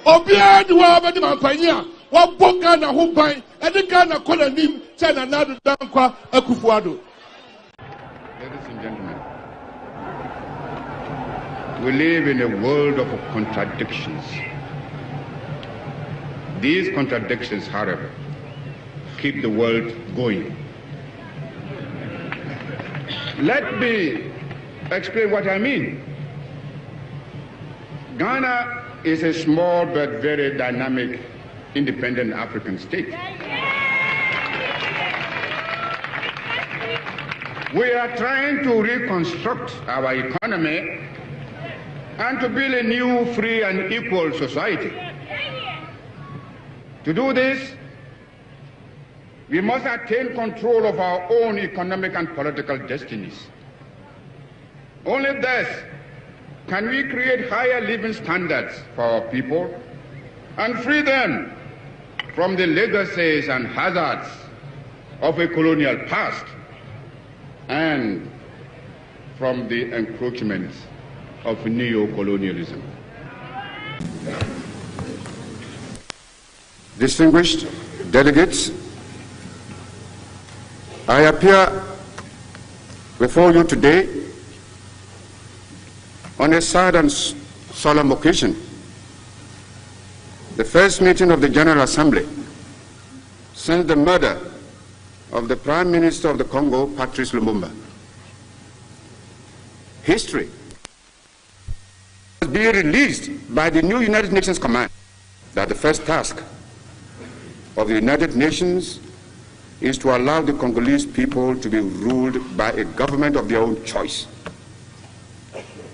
Obia di wa ba di mampanya wa boga na ho ban e di Ghana kola nim che na nadu dankwa Akufo-Addo. Ladies and gentlemen, we live in a world of contradictions. These contradictions, however, keep the world going. Let me explain what I mean. Ghana is a small but very dynamic, independent African state. We are trying to reconstruct our economy and to build a new, free and equal society. To do this, we must attain control of our own economic and political destinies. Only thus can we create higher living standards for our people and free them from the legacies and hazards of a colonial past and from the encroachments of neo-colonialism. Distinguished delegates, I appear before you today on a sad and solemn occasion, the first meeting of the General Assembly since the murder of the Prime Minister of the Congo, Patrice Lumumba. History must be released by the new United Nations Command that the first task of the United Nations is to allow the Congolese people to be ruled by a government of their own choice.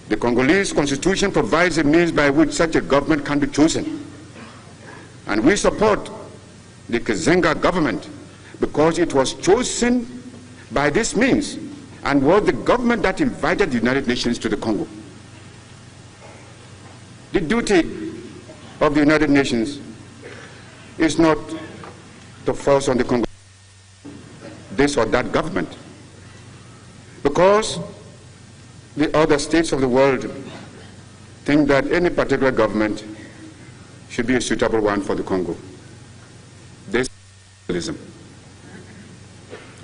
The Congolese constitution provides a means by which such a government can be chosen. And we support the Kazenga government because it was chosen by this means and was the government that invited the United Nations to the Congo. The duty of the United Nations is not to force on the Congo this or that government, because the other states of the world think that any particular government should be a suitable one for the Congo. This is socialism.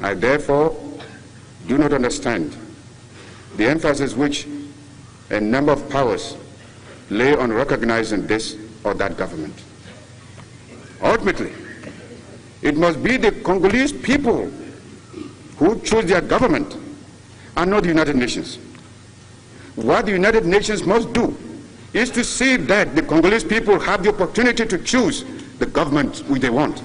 I therefore do not understand the emphasis which a number of powers lay on recognizing this or that government. Ultimately, it must be the Congolese people who choose their government and not the United Nations. What the United Nations must do is to see that the Congolese people have the opportunity to choose the government which they want.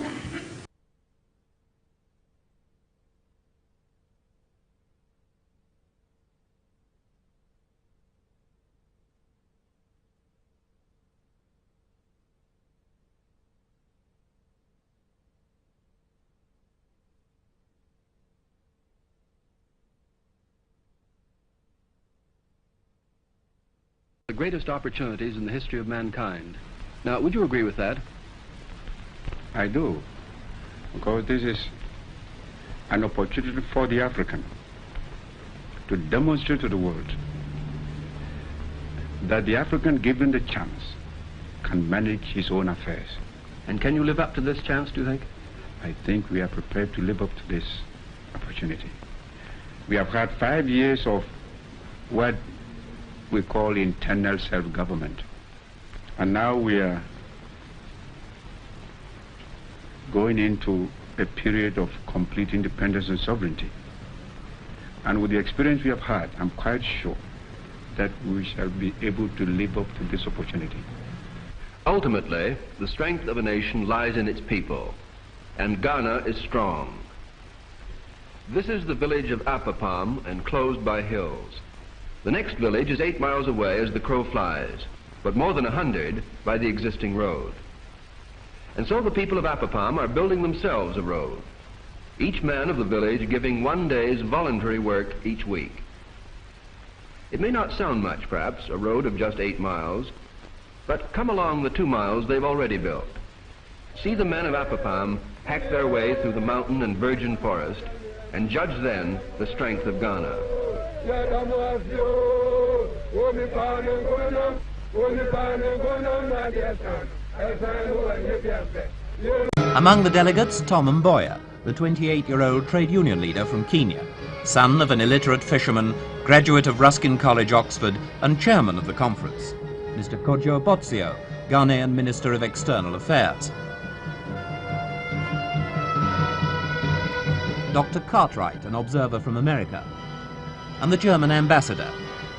The greatest opportunities in the history of mankind. Now, would you agree with that? I do, because this is an opportunity for the African to demonstrate to the world that the African, given the chance, can manage his own affairs. And can you live up to this chance, do you think? I think we are prepared to live up to this opportunity. We have had 5 years of what we call internal self-government. And now we are going into a period of complete independence and sovereignty. And with the experience we have had, I'm quite sure that we shall be able to live up to this opportunity. Ultimately, the strength of a nation lies in its people, and Ghana is strong. This is the village of Apapam, enclosed by hills. The next village is 8 miles away as the crow flies, but more than 100 by the existing road. And so the people of Apapam are building themselves a road, each man of the village giving 1 day's voluntary work each week. It may not sound much, perhaps, a road of just 8 miles, but come along the 2 miles they've already built. See the men of Apapam hack their way through the mountain and virgin forest, and judge then the strength of Ghana. Among the delegates, Tom Mboya, the 28-year-old trade union leader from Kenya, son of an illiterate fisherman, graduate of Ruskin College, Oxford, and chairman of the conference. Mr. Kojo Botsio, Ghanaian Minister of External Affairs. Dr. Cartwright, an observer from America. And the German ambassador.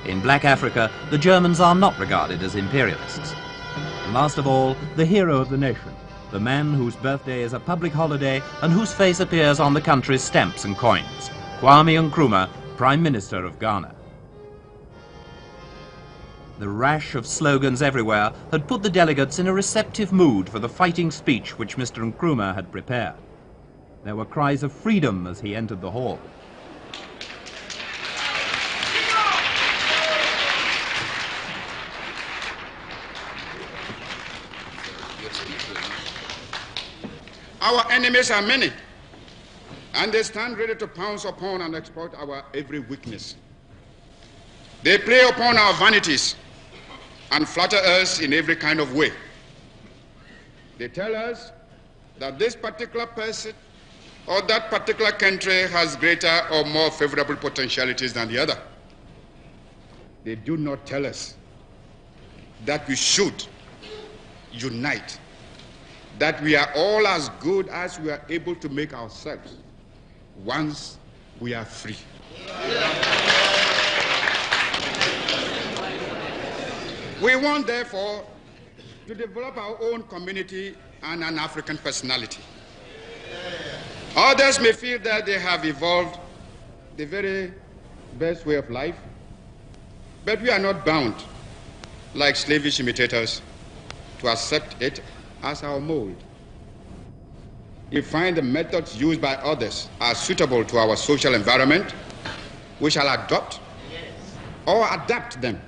In Black Africa, the Germans are not regarded as imperialists. And last of all, the hero of the nation, the man whose birthday is a public holiday and whose face appears on the country's stamps and coins, Kwame Nkrumah, Prime Minister of Ghana. The rash of slogans everywhere had put the delegates in a receptive mood for the fighting speech which Mr. Nkrumah had prepared. There were cries of freedom as he entered the hall. Our enemies are many, and they stand ready to pounce upon and exploit our every weakness. They play upon our vanities and flatter us in every kind of way. They tell us that this particular person or that particular country has greater or more favorable potentialities than the other. They do not tell us that we should unite, that we are all as good as we are able to make ourselves once we are free. We want, therefore, to develop our own community and an African personality. Others may feel that they have evolved the very best way of life, but we are not bound, like slavish imitators, to accept it as our mold. If we find the methods used by others are suitable to our social environment, we shall adopt or adapt them.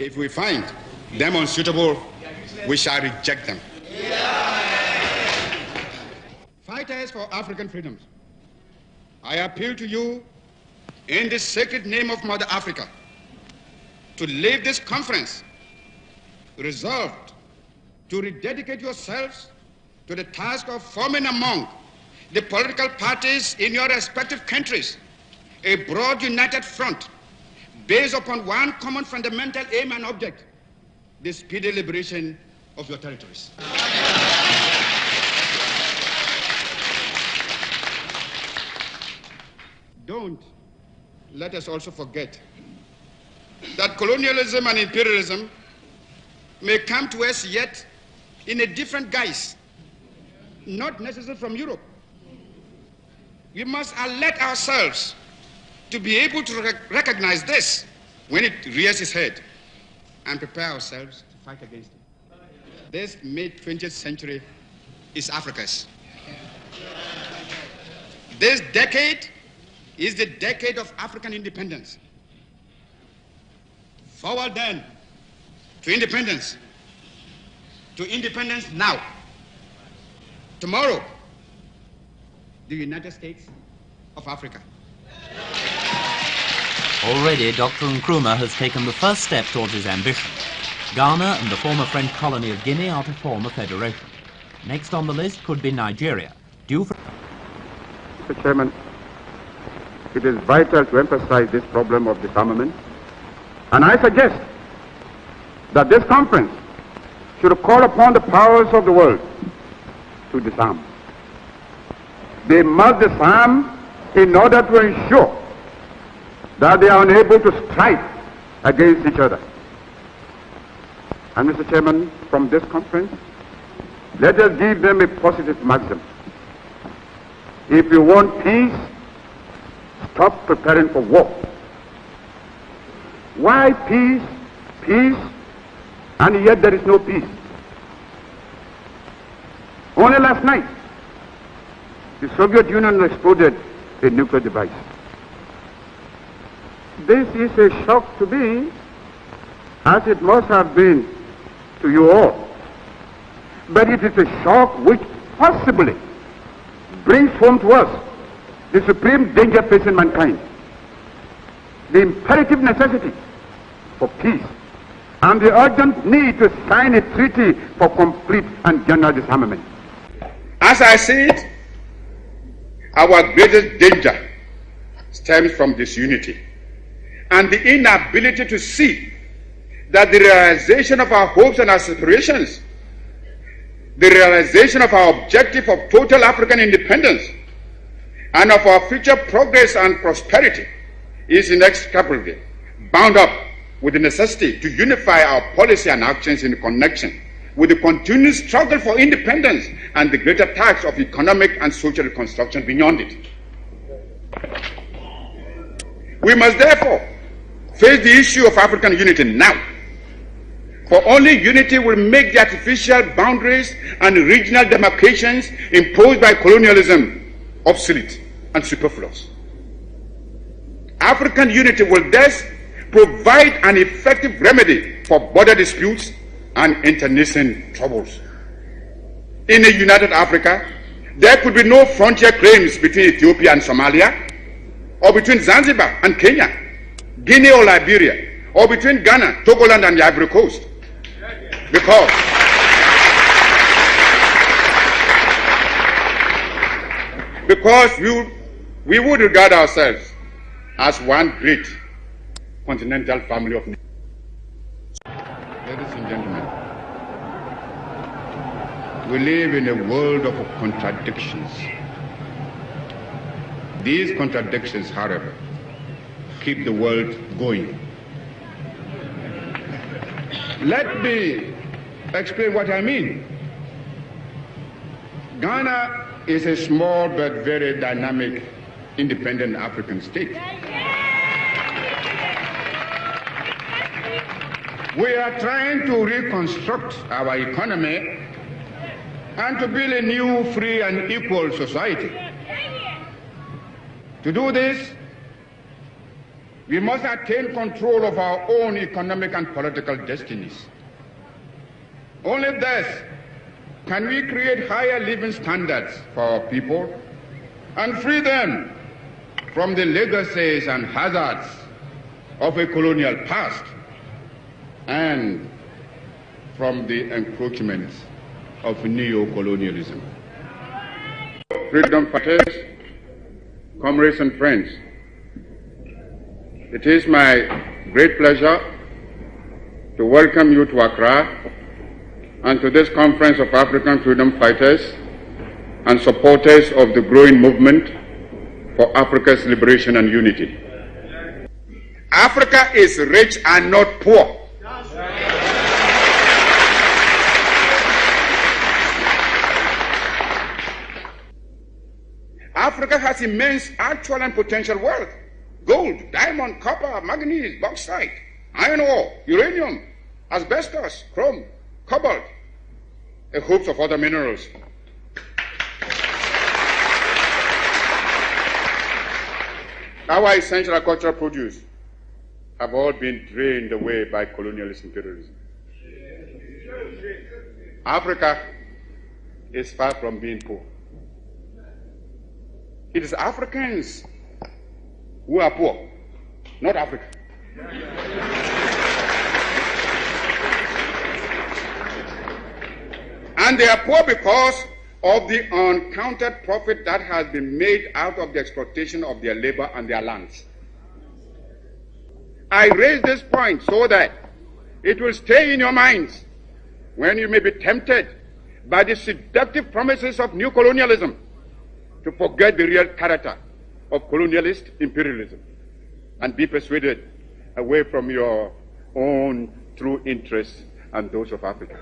If we find them unsuitable, we shall reject them. Fighters for African freedoms, I appeal to you in the sacred name of Mother Africa to leave this conference resolved to rededicate yourselves to the task of forming among the political parties in your respective countries a broad united front based upon one common fundamental aim and object, the speedy liberation of your territories. Don't let us also forget that colonialism and imperialism may come to us yet in a different guise, not necessarily from Europe. We must alert ourselves to be able to recognize this when it rears its head and prepare ourselves to fight against it. This mid-20th century is Africa's. This decade is the decade of African independence. Forward then to independence now. Tomorrow, the United States of Africa. Already, Dr. Nkrumah has taken the first step towards his ambition. Ghana and the former French colony of Guinea are to form a federation. Next on the list could be Nigeria, due for... Mr. Chairman, it is vital to emphasize this problem of disarmament, and I suggest that this conference should call upon the powers of the world to disarm. They must disarm in order to ensure that they are unable to strike against each other. And Mr. Chairman, from this conference, let us give them a positive maxim. If you want peace, stop preparing for war. Why peace, peace, and yet there is no peace? Only last night, the Soviet Union exploded a nuclear device. This is a shock to me, as it must have been to you all. But it is a shock which possibly brings home to us the supreme danger facing mankind, the imperative necessity for peace and the urgent need to sign a treaty for complete and general disarmament. As I see it, our greatest danger stems from disunity and the inability to see that the realization of our hopes and aspirations, the realization of our objective of total African independence, and of our future progress and prosperity is inextricably bound up with the necessity to unify our policy and actions in connection with the continued struggle for independence and the greater task of economic and social reconstruction beyond it. We must therefore face the issue of African unity now, for only unity will make the artificial boundaries and regional demarcations imposed by colonialism obsolete and superfluous. African unity will thus provide an effective remedy for border disputes and internecine troubles. In a united Africa, there could be no frontier claims between Ethiopia and Somalia, or between Zanzibar and Kenya, Guinea or Liberia, or between Ghana, Togoland and the Ivory Coast. Because we would regard ourselves as one great continental family of nations. Ladies and gentlemen, we live in a world of contradictions. These contradictions, however, keep the world going. Let me explain what I mean. Ghana is a small but very dynamic, independent African state. We are trying to reconstruct our economy and to build a new, free and equal society. To do this, we must attain control of our own economic and political destinies. Only thus can we create higher living standards for our people and free them from the legacies and hazards of a colonial past and from the encroachments of neo-colonialism. Freedom fighters, comrades and friends, it is my great pleasure to welcome you to Accra and to this conference of African freedom fighters and supporters of the growing movement for Africa's liberation and unity. Africa is rich and not poor. Africa has immense actual and potential wealth: gold, diamond, copper, manganese, bauxite, iron ore, uranium, asbestos, chrome, cobalt, a host of other minerals. Our essential agricultural produce have all been drained away by colonialist imperialism. Africa is far from being poor. It is Africans who are poor, not Africa. And they are poor because of the uncounted profit that has been made out of the exploitation of their labor and their lands. I raise this point so that it will stay in your minds when you may be tempted by the seductive promises of new colonialism to forget the real character of colonialist imperialism and be persuaded away from your own true interests and those of Africa.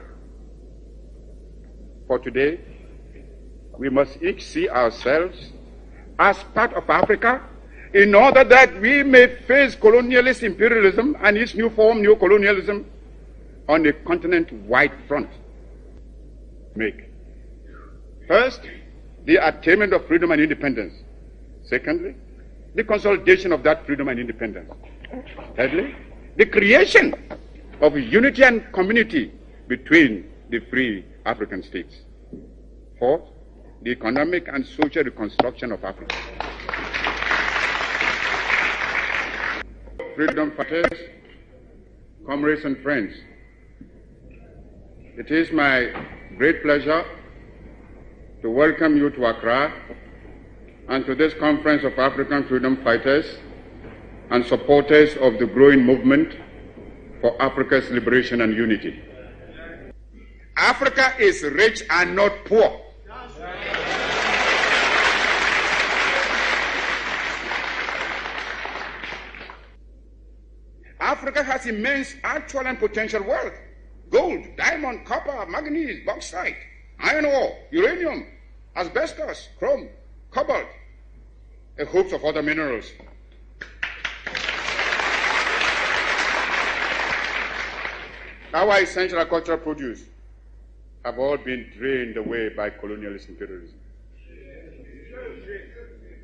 For today, we must each see ourselves as part of Africa in order that we may face colonialist imperialism and its new form, neo-colonialism, on a continent-wide front. First, the attainment of freedom and independence. Secondly, the consolidation of that freedom and independence. Thirdly, the creation of unity and community between the free African states. Fourth, the economic and social reconstruction of Africa. Freedom fighters, comrades and friends, it is my great pleasure to welcome you to Accra and to this conference of African freedom fighters and supporters of the growing movement for Africa's liberation and unity. Africa is rich and not poor. Africa has immense actual and potential wealth: gold, diamond, copper, manganese, bauxite, iron ore, uranium, asbestos, chrome, cobalt, and hopes of other minerals. Our essential agricultural produce have all been drained away by colonialist imperialism.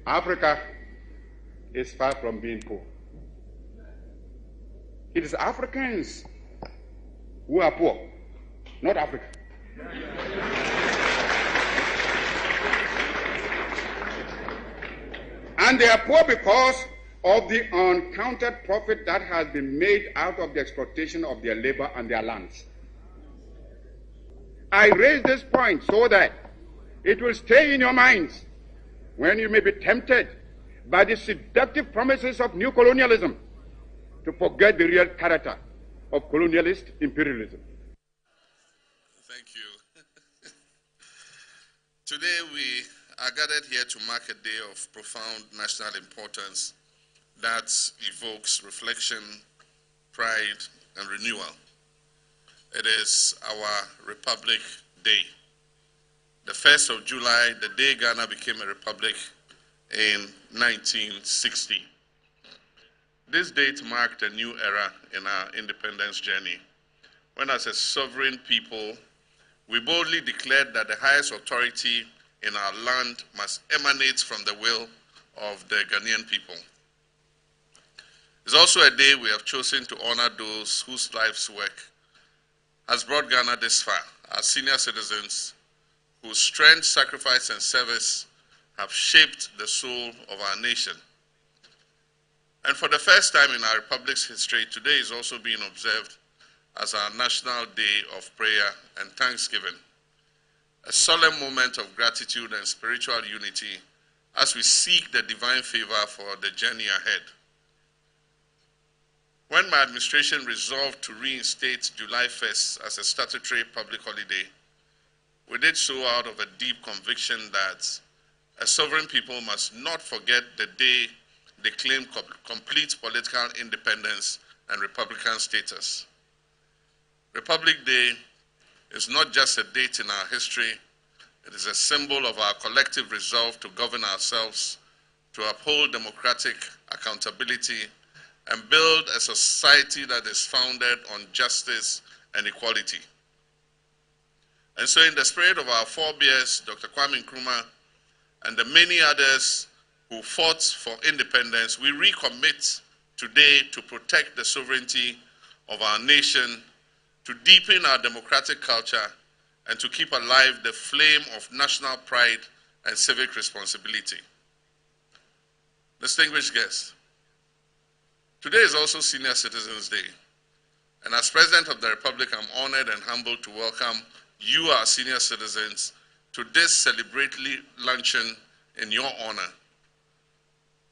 Africa is far from being poor. It is Africans who are poor, not Africa. And they are poor because of the uncounted profit that has been made out of the exploitation of their labor and their lands. I raise this point so that it will stay in your minds when you may be tempted by the seductive promises of new colonialism to forget the real character of colonialist imperialism. Thank you. Today we are gathered here to mark a day of profound national importance that evokes reflection, pride, and renewal. It is our Republic Day. The 1st of July, the day Ghana became a republic in 1960. This date marked a new era in our independence journey, when as a sovereign people, we boldly declared that the highest authority in our land must emanate from the will of the Ghanaian people. It's also a day we have chosen to honor those whose life's work has brought Ghana this far, our senior citizens whose strength, sacrifice, and service have shaped the soul of our nation. And for the first time in our Republic's history, today is also being observed as our National Day of Prayer and Thanksgiving, a solemn moment of gratitude and spiritual unity as we seek the divine favor for the journey ahead. When my administration resolved to reinstate July 1st as a statutory public holiday, we did so out of a deep conviction that a sovereign people must not forget the day they claimed complete political independence and republican status. Republic Day is not just a date in our history, it is a symbol of our collective resolve to govern ourselves, to uphold democratic accountability, and build a society that is founded on justice and equality. And so in the spirit of our forebears, Dr. Kwame Nkrumah, and the many others who fought for independence, we recommit today to protect the sovereignty of our nation, to deepen our democratic culture, and to keep alive the flame of national pride and civic responsibility. Distinguished guests, today is also Senior Citizens Day, and as President of the Republic, I'm honored and humbled to welcome you, our senior citizens, to this celebratory luncheon in your honor.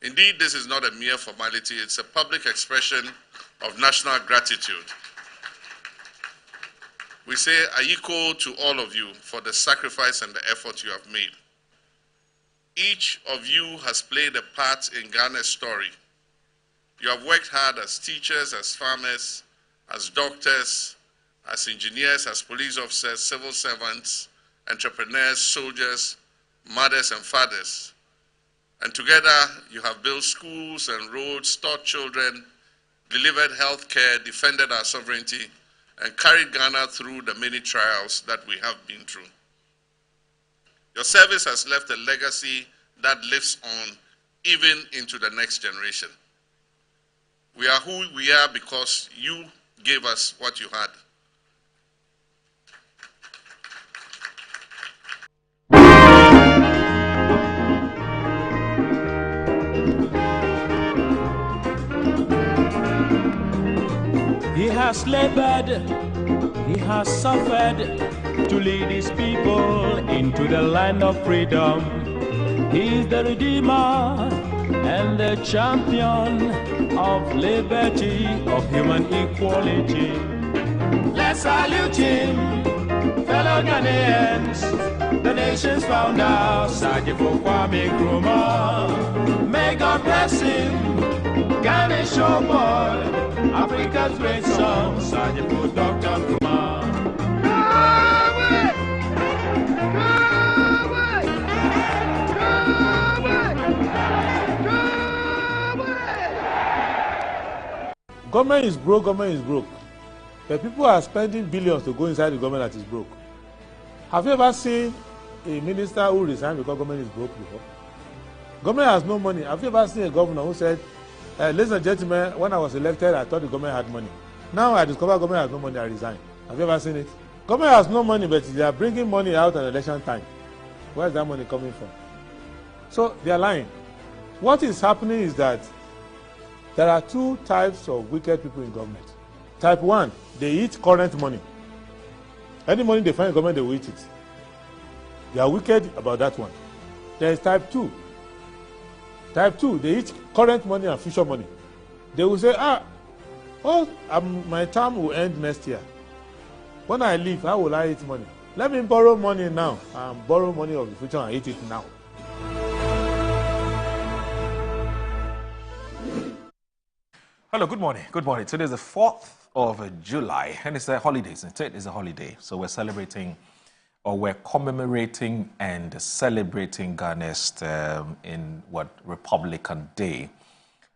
Indeed, this is not a mere formality, it's a public expression of national gratitude. We say ayiko to all of you for the sacrifice and the effort you have made. Each of you has played a part in Ghana's story. You have worked hard as teachers, as farmers, as doctors, as engineers, as police officers, civil servants, entrepreneurs, soldiers, mothers and fathers. And together you have built schools and roads, taught children, delivered health care, defended our sovereignty, and carried Ghana through the many trials that we have been through. Your service has left a legacy that lives on even into the next generation. We are who we are because you gave us what you had. He has labored, he has suffered to lead his people into the land of freedom. He is the Redeemer and the champion of liberty, of human equality. Let's salute him, fellow Ghanaians, the nation's founder, Sajifo Kwame Nkrumah. May God bless him, Ghana showboy, Africa's great song, Sajifo Dr. Nkrumah. Government is broke, government is broke. But people are spending billions to go inside the government that is broke. Have you ever seen a minister who resigned because government is broke before? Government has no money. Have you ever seen a governor who said, ladies and gentlemen, when I was elected, I thought the government had money. Now I discover government has no money, I resign. Have you ever seen it? Government has no money, but they are bringing money out at election time. Where is that money coming from? So they are lying. What is happening is that there are two types of wicked people in government. Type 1, they eat current money. Any money they find in government, they will eat it. They are wicked about that one. There is type 2. Type 2, they eat current money and future money. They will say, my term will end next year. When I leave, how will I eat money? Let me borrow money now and borrow money of the future and eat it now. Hello, good morning. Good morning. Today is the 4th of July, and it's a holiday. It is a holiday. So we're celebrating, or we're commemorating and celebrating Ghana's Republican Day.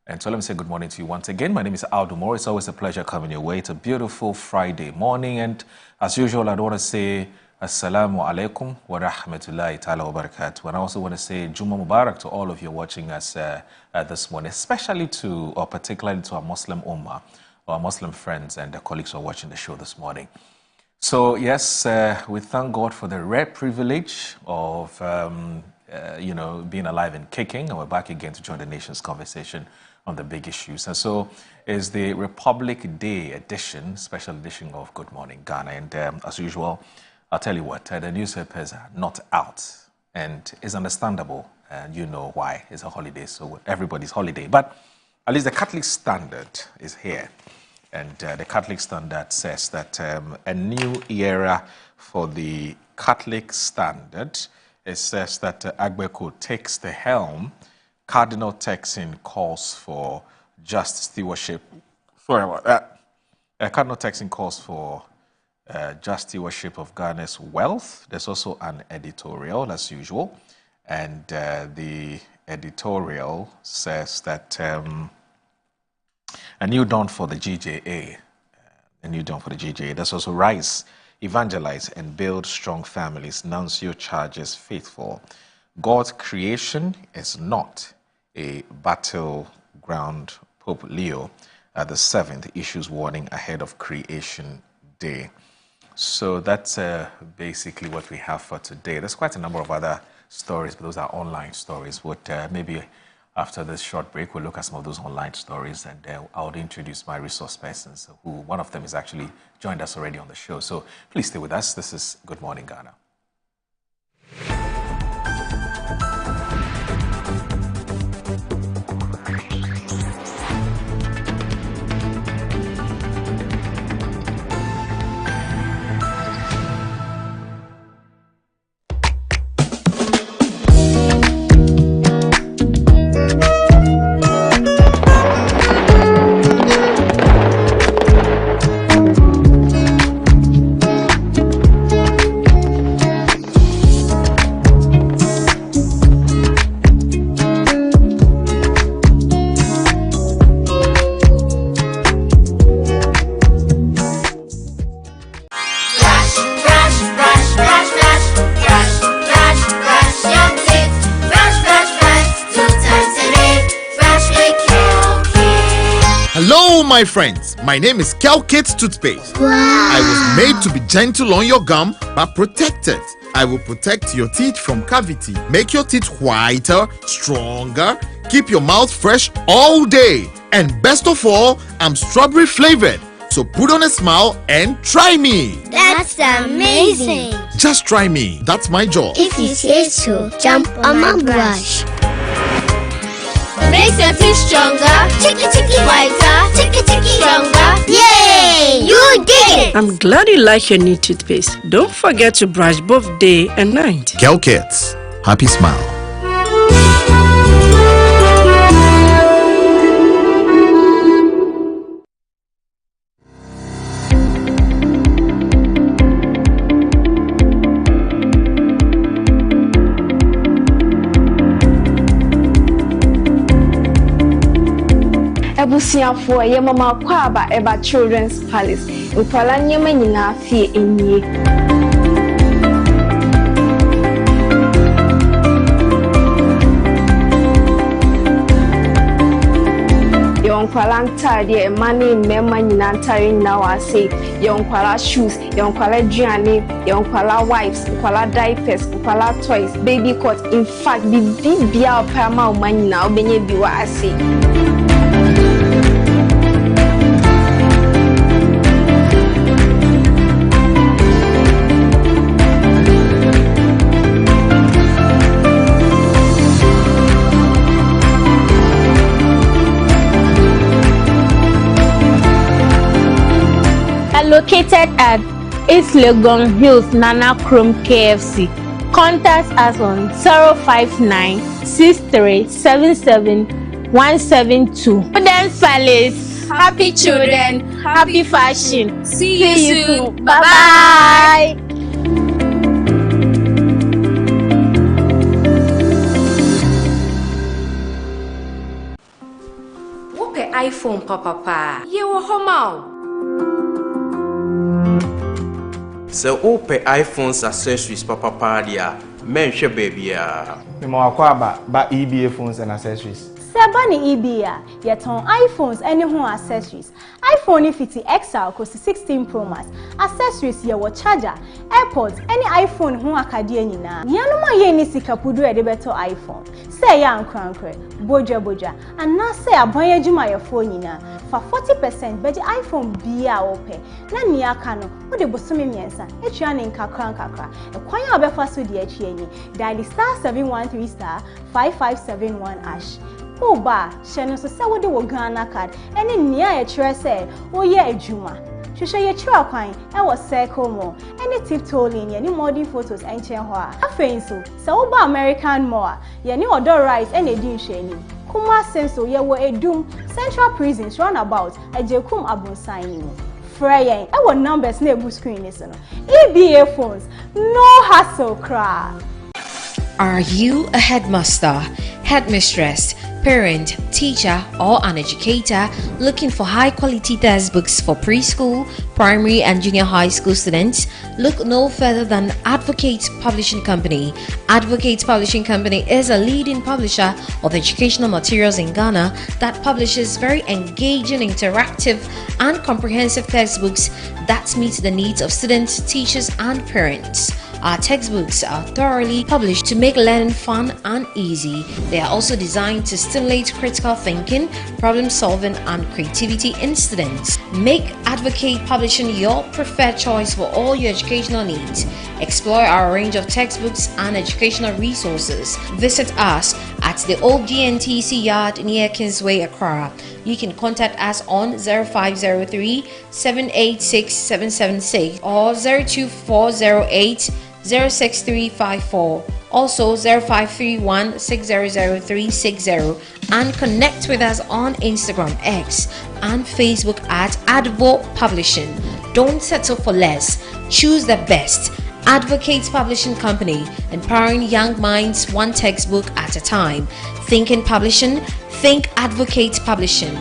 And so let me say good morning to you once again. My name is Aldo Moore. It's always a pleasure coming your way. It's a beautiful Friday morning, and as usual, I want to say Assalamu alaikum wa rahmatullahi ta'ala wa barakatuh. And I also want to say Juma Mubarak to all of you watching us this morning, especially to, or particularly to our Muslim Ummah, our Muslim friends and the colleagues who are watching the show this morning. So yes, we thank God for the rare privilege of, being alive and kicking, and we're back again to join the nation's conversation on the big issues. And so is the Republic Day edition, special edition of Good Morning Ghana. And as usual, I'll tell you what, the newspapers are not out, and it's understandable, and you know why. It's a holiday, so everybody's holiday. But at least the Catholic Standard is here, and the Catholic Standard says that a new era for the Catholic Standard. It says that Agbeko takes the helm. Cardinal Texin calls for just stewardship. Sorry about that. Cardinal Texin calls for just stewardship of Ghana's wealth. There's also an editorial, as usual, and the editorial says that a new dawn for the GJA. A new dawn for the GJA. There's also rise, evangelize, and build strong families. Nuncio charges faithful. God's creation is not a battleground. Pope Leo the 7th issues warning ahead of Creation Day. So that's basically what we have for today. There's quite a number of other stories, but those are online stories. Maybe after this short break, we'll look at some of those online stories, and I would introduce my resource persons, who one of them is actually joined us already on the show. So please stay with us. This is Good Morning Ghana. Hello, my friends. My name is Kelkit's Toothpaste. Wow. I was made to be gentle on your gum, but protected. I will protect your teeth from cavity, make your teeth whiter, stronger, keep your mouth fresh all day. And best of all, I'm strawberry flavored So put on a smile and try me. That's amazing. Just try me. That's my job. If you say so, jump on my brush. Makes your teeth stronger. Chicky whiter. Chicky stronger. Yay! You did it! I'm glad you like your new toothpaste. Don't forget to brush both day and night. Kel Kids. Happy smile. Ebusiafo ye mama kwaba eba Children's Palace. Nkwala nyema nyina fie enye. Yonkwala ntade mani mema nyina ntare nyina wase. Yonkwala shoes, yonkwala duane, yonkwala wipes, yonkwala diapers, yonkwala toys, baby coat. In fact, bibia opama omanyina obenye biwa ase. Located at East Legon Hills, Nana Chrome KFC. Contact us on 059-6377-172. Children's Palace. Happy children, happy fashion. See you soon. Bye-bye. What iPhone, Papa? You were home. So open iPhones accessories papa dia menhwe baby a me ma akwa ba EBA phones and accessories. Sabani EBA yeton iPhones any ho accessories. iPhone 50 XL cost 16 Pro Max. Accessories ye wo charger, AirPods any iPhone ho akade nyina. Yanoma ye ni sikapudu e de beto iPhone. Say ya ankrankre, boja and na say abon adwuma ye phone nyina. For 40% beji iPhone bia ope. Na ni aka no wo de bosome miensa. Etua ne nkakra. E kwan ya obefa so de achi enyi. Dial *713*5571#. Oba, sheno so se wo de wo Ghana card. Eni nia e kire se wo ye adwuma. Hwehwe ye kire kwan e wo circle mo. Eni tip tolling ye ni modern photos enchen ho a. Afein so se wo ba American Mall ye ni odo rice eni di nhwani. Kuma senso ye wo edum Central Prisons roundabout Ejekum Abonsan ni mo. Freyen e wo numbers na ebu screen ni so no. EBA phones, no hassle cra. Are you a headmaster, headmistress, parent, teacher, or an educator looking for high-quality textbooks for preschool, primary, and junior high school students? Look no further than Advocate Publishing Company. Advocate Publishing Company is a leading publisher of educational materials in Ghana that publishes very engaging, interactive, and comprehensive textbooks that meet the needs of students, teachers, and parents. Our textbooks are thoroughly published to make learning fun and easy. They are also designed to stimulate critical thinking, problem solving, and creativity in students. Make Advocate Publishing your preferred choice for all your educational needs. Explore our range of textbooks and educational resources. Visit us at the old GNTC yard near Kingsway, Accra. You can contact us on 0503 786 776 or 02408 06354, also 0531 600360, and connect with us on Instagram, X, and Facebook at Advo Publishing. Don't settle for less. Choose the best. Advocate Publishing Company, empowering young minds one textbook at a time. Think in publishing, think Advocate Publishing.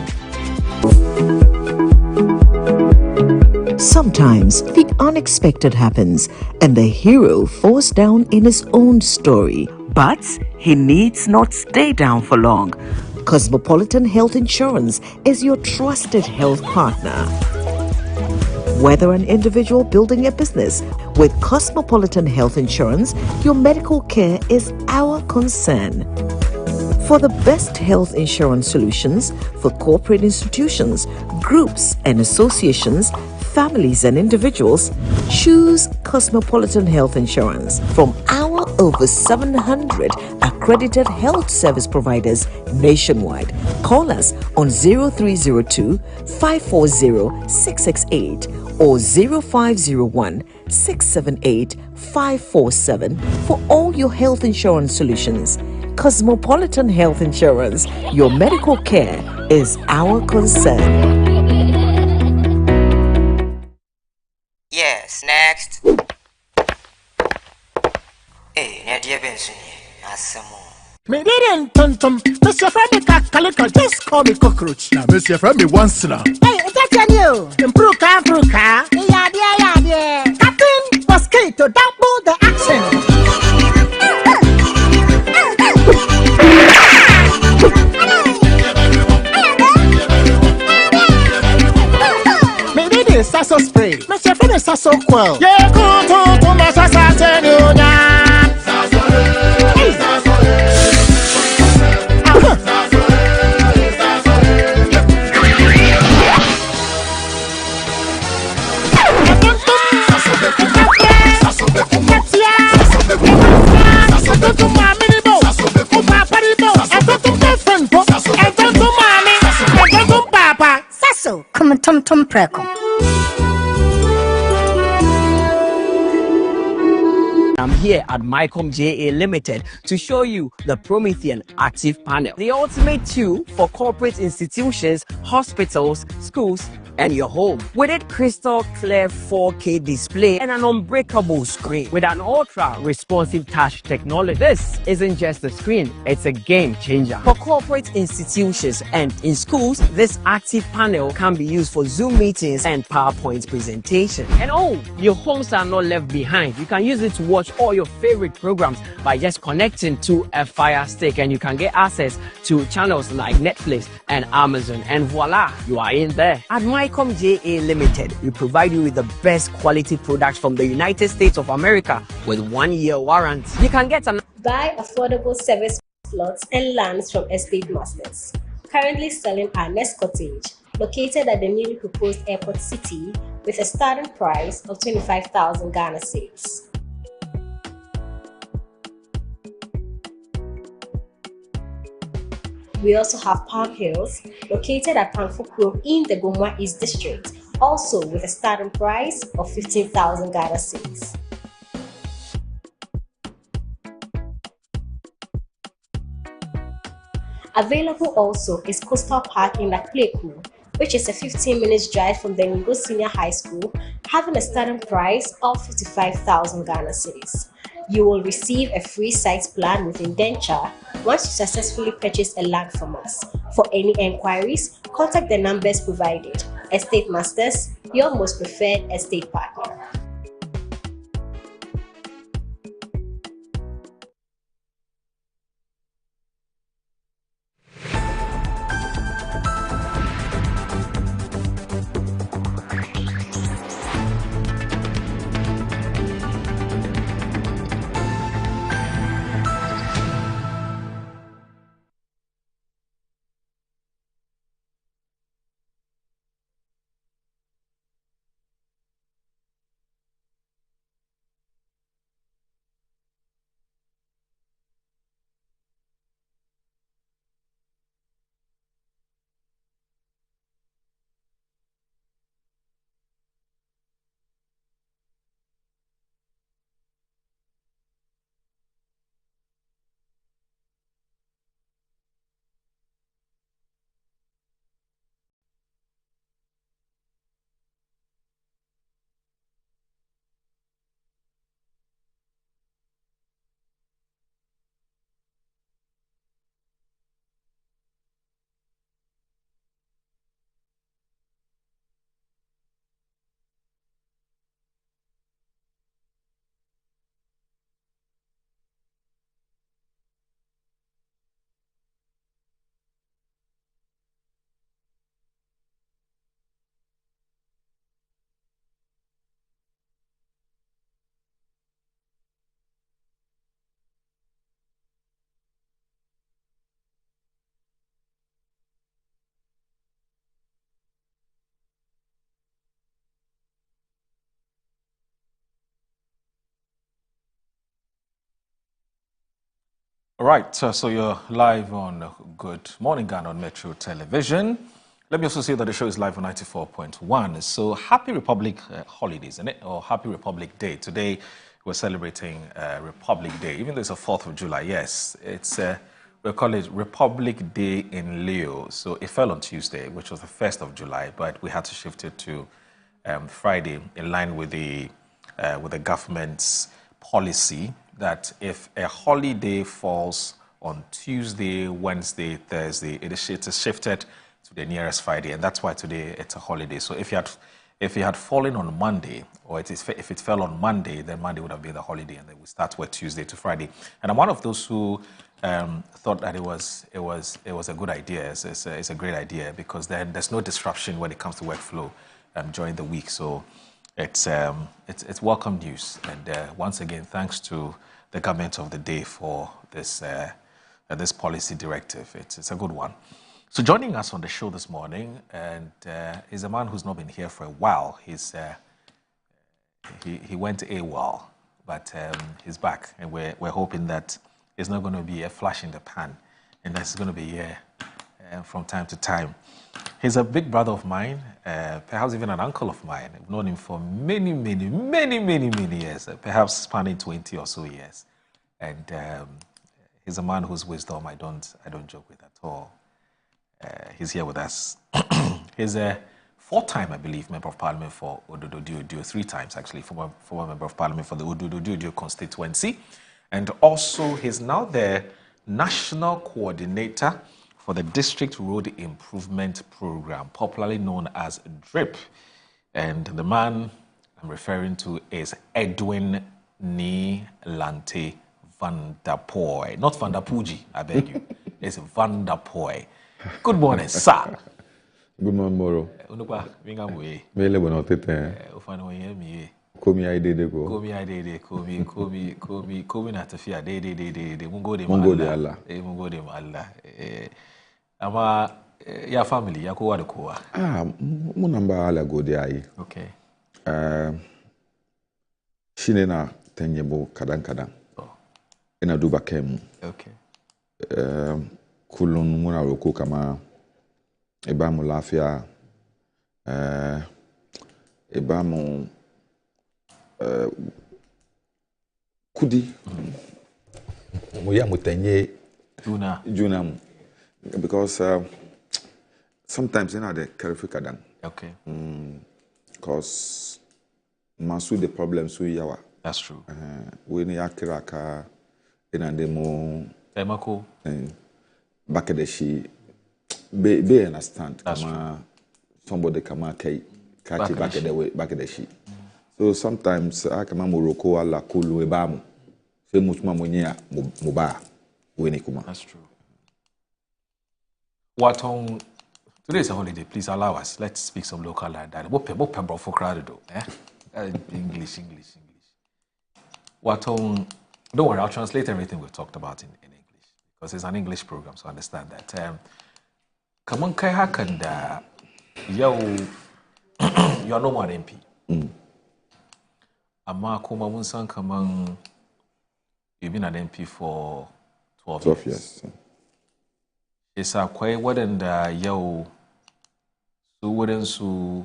Sometimes the unexpected happens and the hero falls down in his own story. But he needs not stay down for long. Cosmopolitan Health Insurance is your trusted health partner. Whether an individual building a business, with Cosmopolitan Health Insurance, your medical care is our concern. For the best health insurance solutions for corporate institutions, groups and associations, families and individuals, choose Cosmopolitan Health Insurance from our over 700 accredited health service providers nationwide. Call us on 0302 540 668 or 0501 678 547 for all your health insurance solutions. Cosmopolitan Health Insurance, your medical care is our concern. Yes, next. Hey, Nadia Benson, Asamo. Me didn't tum. Mr. Freddy Calico, just call me cockroach. Now, Monsieur Freddy once now. Hey, is that you? Improve car. Yeah. Captain Mosquito, double the action. Maybe the sasso spray. Mr. Freddy sasso quell. Yeah, go to my sasso. Come tum preko. I'm here at Mycom JA Limited to show you the Promethean Active Panel, the ultimate tool for corporate institutions, hospitals, schools, and your home. With it, crystal clear 4K display and an unbreakable screen with an ultra responsive touch technology. This isn't just a screen, it's a game changer. For corporate institutions and in schools, this active panel can be used for Zoom meetings and PowerPoint presentation. And your homes are not left behind. You can use it to watch all your favorite programs by just connecting to a Fire Stick, and you can get access to channels like Netflix and Amazon, and voila, you are in there. At Mycom JA Limited, we provide you with the best quality products from the United States of America with 1-year warranty. You can get buy affordable service plots and lands from estate masters. Currently selling our next cottage, located at the newly proposed airport city, with a starting price of 25,000 Ghana cedis. We also have Palm Hills, located at Panfukuro in the Gomwa East District, also with a starting price of 15,000 Ghana cedis. Available also is Coastal Park in Lakleku, which is a 15-minute drive from the Ningo Senior High School, having a starting price of 55,000 Ghana cedis. You will receive a free site plan with indenture once you successfully purchase a land from us. For any enquiries, contact the numbers provided. Estate Masters, your most preferred estate partner. All right, so you're live on Good Morning Ghana on Metro Television. Let me also say that the show is live on 94.1. So happy Republic holidays, isn't it? Or happy Republic Day. Today we're celebrating Republic Day, even though it's the 4th of July. Yes, it's we call it Republic Day in Leo. So it fell on Tuesday, which was the 1st of July, but we had to shift it to Friday in line with the government's policy that if a holiday falls on Tuesday, Wednesday, Thursday, it is shifted to the nearest Friday, and that's why today it's a holiday. So if you had fallen on Monday, or if it fell on Monday, then Monday would have been the holiday, and then we start with Tuesday to Friday. And I'm one of those who thought that it was a good idea. It's a great idea because then there's no disruption when it comes to workflow during the week. So it's welcome news. And once again, thanks to the government of the day for this policy directive. It's a good one. So joining us on the show this morning, and is a man who's not been here for a while. He went AWOL, but he's back, and we're hoping that it's not going to be a flash in the pan, and that's going to be here from time to time. He's a big brother of mine, perhaps even an uncle of mine. I've known him for many years, perhaps spanning 20 or so years. And he's a man whose wisdom I don't joke with at all. He's here with us. He's a 4-time, I believe, member of parliament for Ododo-Diodio, 3 times actually, former member of parliament for the Ododo-Diodio constituency. And also he's now the national coordinator for the District Road Improvement Program, popularly known as DRIP. And the man I'm referring to is Edwin Nilante Van der Poy. Not Van der Pooji, I beg you. It's Van der Poy. Good morning, sir. Good morning, Moro. Unupa, wingamwe. Mele bono tete. Ufano yemi. Komi aidede go. Komi aidede, komi na tafia de mungo de Allah. Mungo de Allah. Ama ya family ya kowa da kowa. Munamba ala go de ayi. Okay. Shine na tenyebo kadan. Ina duba kemu. Okay. Kulun muna roko kama ibamu lafia, ibamu kudi. Muya mutenye juna mu. Because sometimes you know the careful dan. Okay. Because masu the problems we yawa. That's true. We ni akiraka inandemo. Emako. Back at the she be understand. That's true. Somebody come catch it back at the she. So sometimes I come Morocco ala kulu ebamu. Say musma mwenye muba weni kuma. That's true. What on today is a holiday. Please allow us. Let's speak some local like that. What pembo for crowd do? English. What on? Don't worry. I'll translate everything we've talked about in English because it's an English program, so understand that. Kaman kai hakan da yau you are no more MP. Amma kuma mun san kaman you've been an MP for 12 years. It's akwai waɗanda yau su wurinsu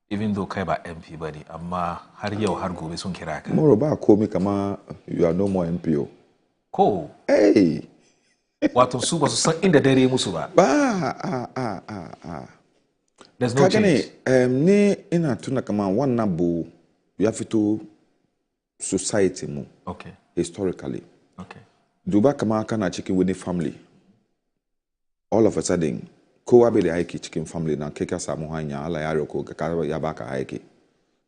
even though kai ba MP ba ne, amma har yau har gobe sun kira ka. Moro ba komi kama you are no more MP. Ko? Hey! Wato su ba su san inda dare musu ba. There's no change. Ni ina tuna kama wana bu you have to society mu. Okay. Historically. Okay. Duba kama kana chicken with the family. All of a sudden, ko be the aiki chicken family na keka samuhanya ala yaro ko kakaba yabaka aiki.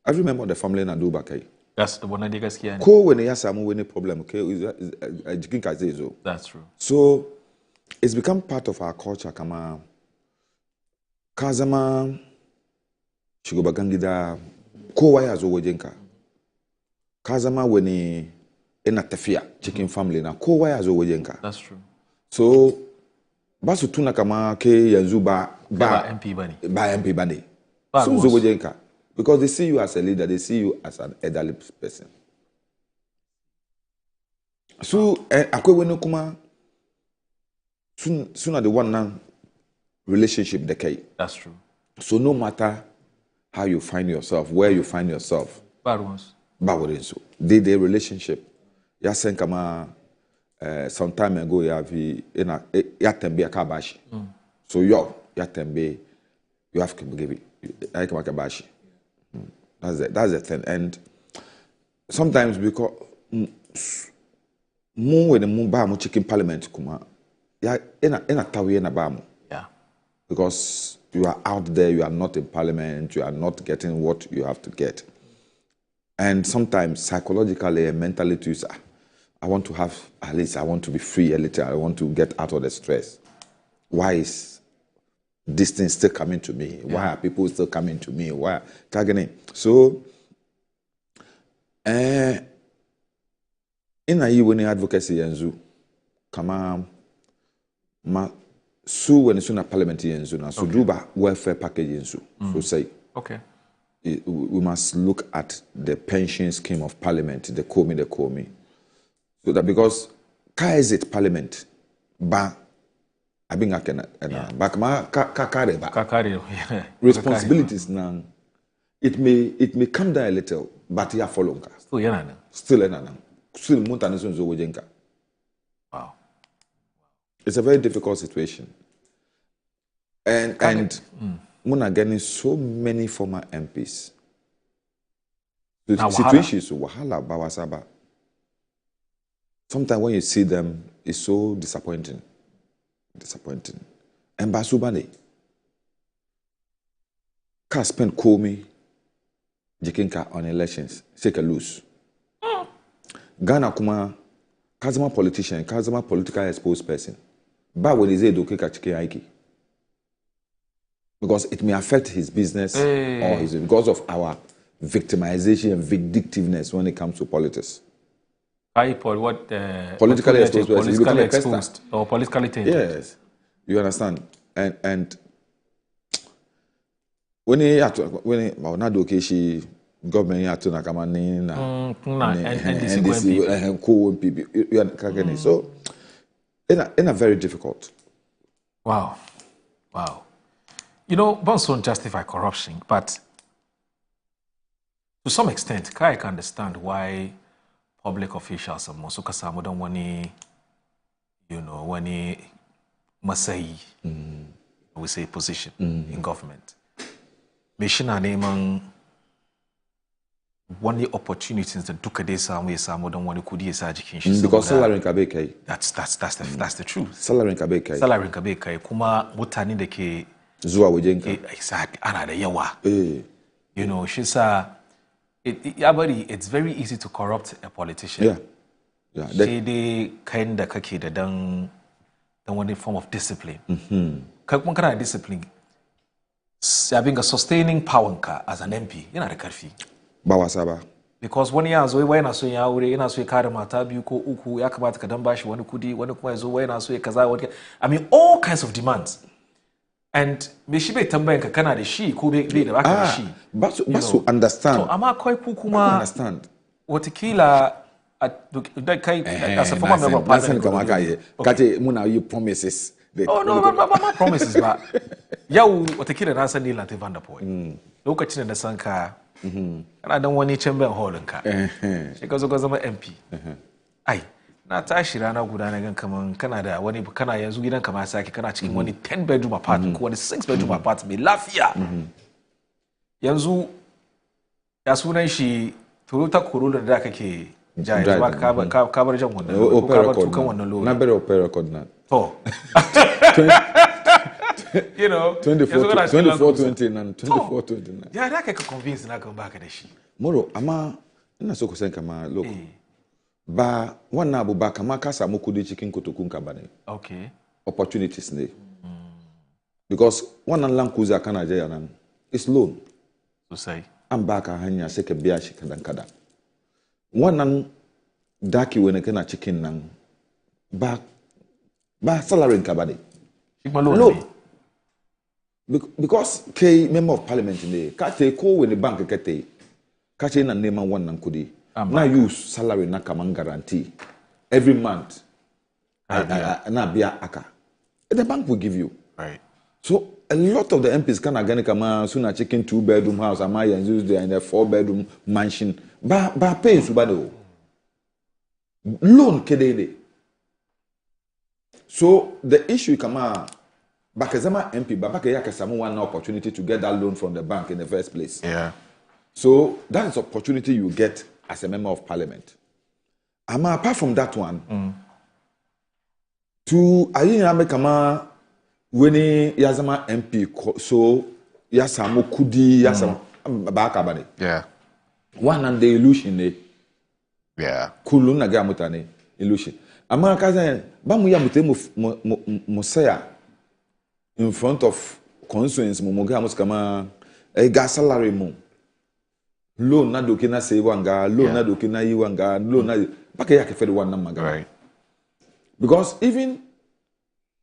I remember the family na Duba kai. That's the one that gaskiya ne. Ko when ya samu wani problem okay jikin ka zai zo. That's true. So it's become part of our culture kama kazama shugaban gida kowa ya zo wajenka. Kazama wani ina tafiya chicken family na kowa ya zo wajenka. That's true. So basu tuna kama ke yanzu ba MP bane. Ba MP bane. Sun zo wajenka. Because they see you as a leader, they see you as an elderly person. So akwe we no kuma soon the one now relationship decay. That's true. So no matter how you find yourself, where you find yourself, so the relationship. Ya sen kama some time ago ya tembe akabashi. So ya tembe you have to give it. I come akabashi. That's the thing. And sometimes because more when the mumba mo chicken parliament kuma ya ena tawe na ba mo. Yeah. Because you are out there, you are not in parliament, you are not getting what you have to get. And sometimes psychologically and mentally too, I want to have, at least I want to be free a little, I want to get out of the stress. Why is this thing still coming to me? Yeah. Why are people still coming to me? Why? So, in a year when advocacy and kama so when it's in a parliamentary and so do welfare package and so say okay. We must look at the pension scheme of parliament, the call me. So that because is it parliament, ba I been back ma responsibilities now. It may come down a little, but yeah follow still Wow. It's a very difficult situation. And Muna getting so many former MPs. The situation is wahala bawasaba. Sometimes when you see them, it's so disappointing. And Basubane, can spend Komi, Jikinka on elections, take a loose. Ghana Kuma, Kazama politician, Kazama political exposed person. But when he say do kika chike aiki. Because it may affect his business or his because of our victimization and vindictiveness when it comes to politics. Politically exposed or politically tainted. Yes, you understand. And when he not okay, she government had to nakamani and people. So in a very difficult. Wow. You know, bonds don't justify corruption, but to some extent, I can understand why public officials and Mosuka Samu don't want to, when he Masai, we say position in government. Meshina Neman one the opportunities that Duka de Samu don't want to kudi education. Because salary in Kabeke. That's the truth. Salary in Kabeke. Salary in Kabeke. Kuma mutani de ke Zua Wajenka. Exactly. Ana de yawa. She's it's very easy to corrupt a politician. Yeah. They kind of kaki the dang one form of discipline. What kind of discipline? Having a sustaining power as an MP, the karfi. Bawasaba. Because when you are so when so ya ure ina so kare mata biyu ko uku ya kamata ka dan bashi wani kudi wani kuma yazo wai na so kaza wani I mean all kinds of demands. And me shi bai tambayan ka kana da shi ko bai da baka da shi. But you understand. So amma akwai ku kuma understand. Watakila da kai as a former member of parliament. Kate muna you promises. No, promises ba. Yau watakila na san ni Lante Van der Poel. Lokacin da na san ka kana dan wani chamber hall ka. Shi ka zo ka zama MP. Ai na tashi rana guda na gan kaman kana da wani kana yanzu gidan ka ma saki kana cikin wani 10 bedroom apartment ko wani 6 bedroom apartment mai lafiya. Yanzu ya sunan shi Toyota Corolla da kake jaye ba ka bar jan wannan ko ka bar tukan wannan lori. Na bar opera record na. To. 24-29. Ya da kai ka convince na kan baka da shi. Moro amma ina so ku san kama look. Ba wannan abu ba kama ka samu kudi cikin kotokun ka bane. Okay. Opportunities ne. Because wannan Land Cruiser kana je nan is loan. Sosai. An baka hanya sai ka biya shi kadan. Wannan daki wani kana cikin nan ba salary ka bane. No. Because K member of parliament ne ka te ko when the bank ka te ka ce na neman wannan kudi na use salary na kaman guarantee every month. The bank will give you. Right. So a lot of the MPs can again come soon a chicken 2-bedroom house, a Maya and use there in a 4-bedroom mansion. But pay subado. Loan kedede. So the issue come Bakazama MP, Babaka Yakasamu one opportunity to get that loan from the bank in the first place. Yeah. So that is opportunity you get as a member of parliament. Apart from that one, to Ayina Kama when Yazama MP so Yasamu Kudi Yasam Bakabani. Yeah. One and the illusion. Yeah. Kuluna Gamutane illusion. Amaka Bamu Yamute Musea in front of constituents Mugamus Kama a gas salary moon. Loan na dokina say wanga, loan na dokina yiwanga, loan na Bakaya Kefed one number. Right. Because even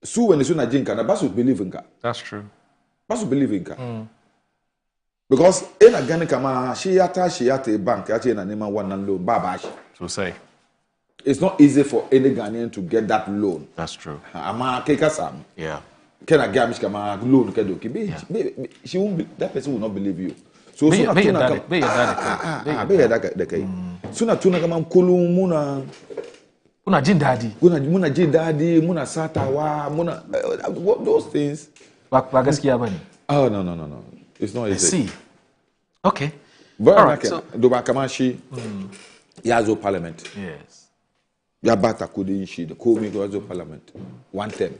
Sue when the Suna Jinka, the Basu believe in ka. That's true. Basu believe in ka. Because in a Ghana Kama, she yate bank, actually, and name one and loan, Babash. So say. It's not easy for any Ghanaian to get that loan. That's true. Ama Keka Sam. Yeah. Can I get Kama loan? She won't be, that person will not believe you. So Suna Tuna Muna. Muna Jindadi. Muna Jindadi, Muna Satawa, Muna. Those things. Oh, no. It's not easy. I see. Okay. But all right. So, Dubakamashi, Yazo Parliament. Yes. Yabata Kudinshi, the Komi Yazo Parliament. 1 term.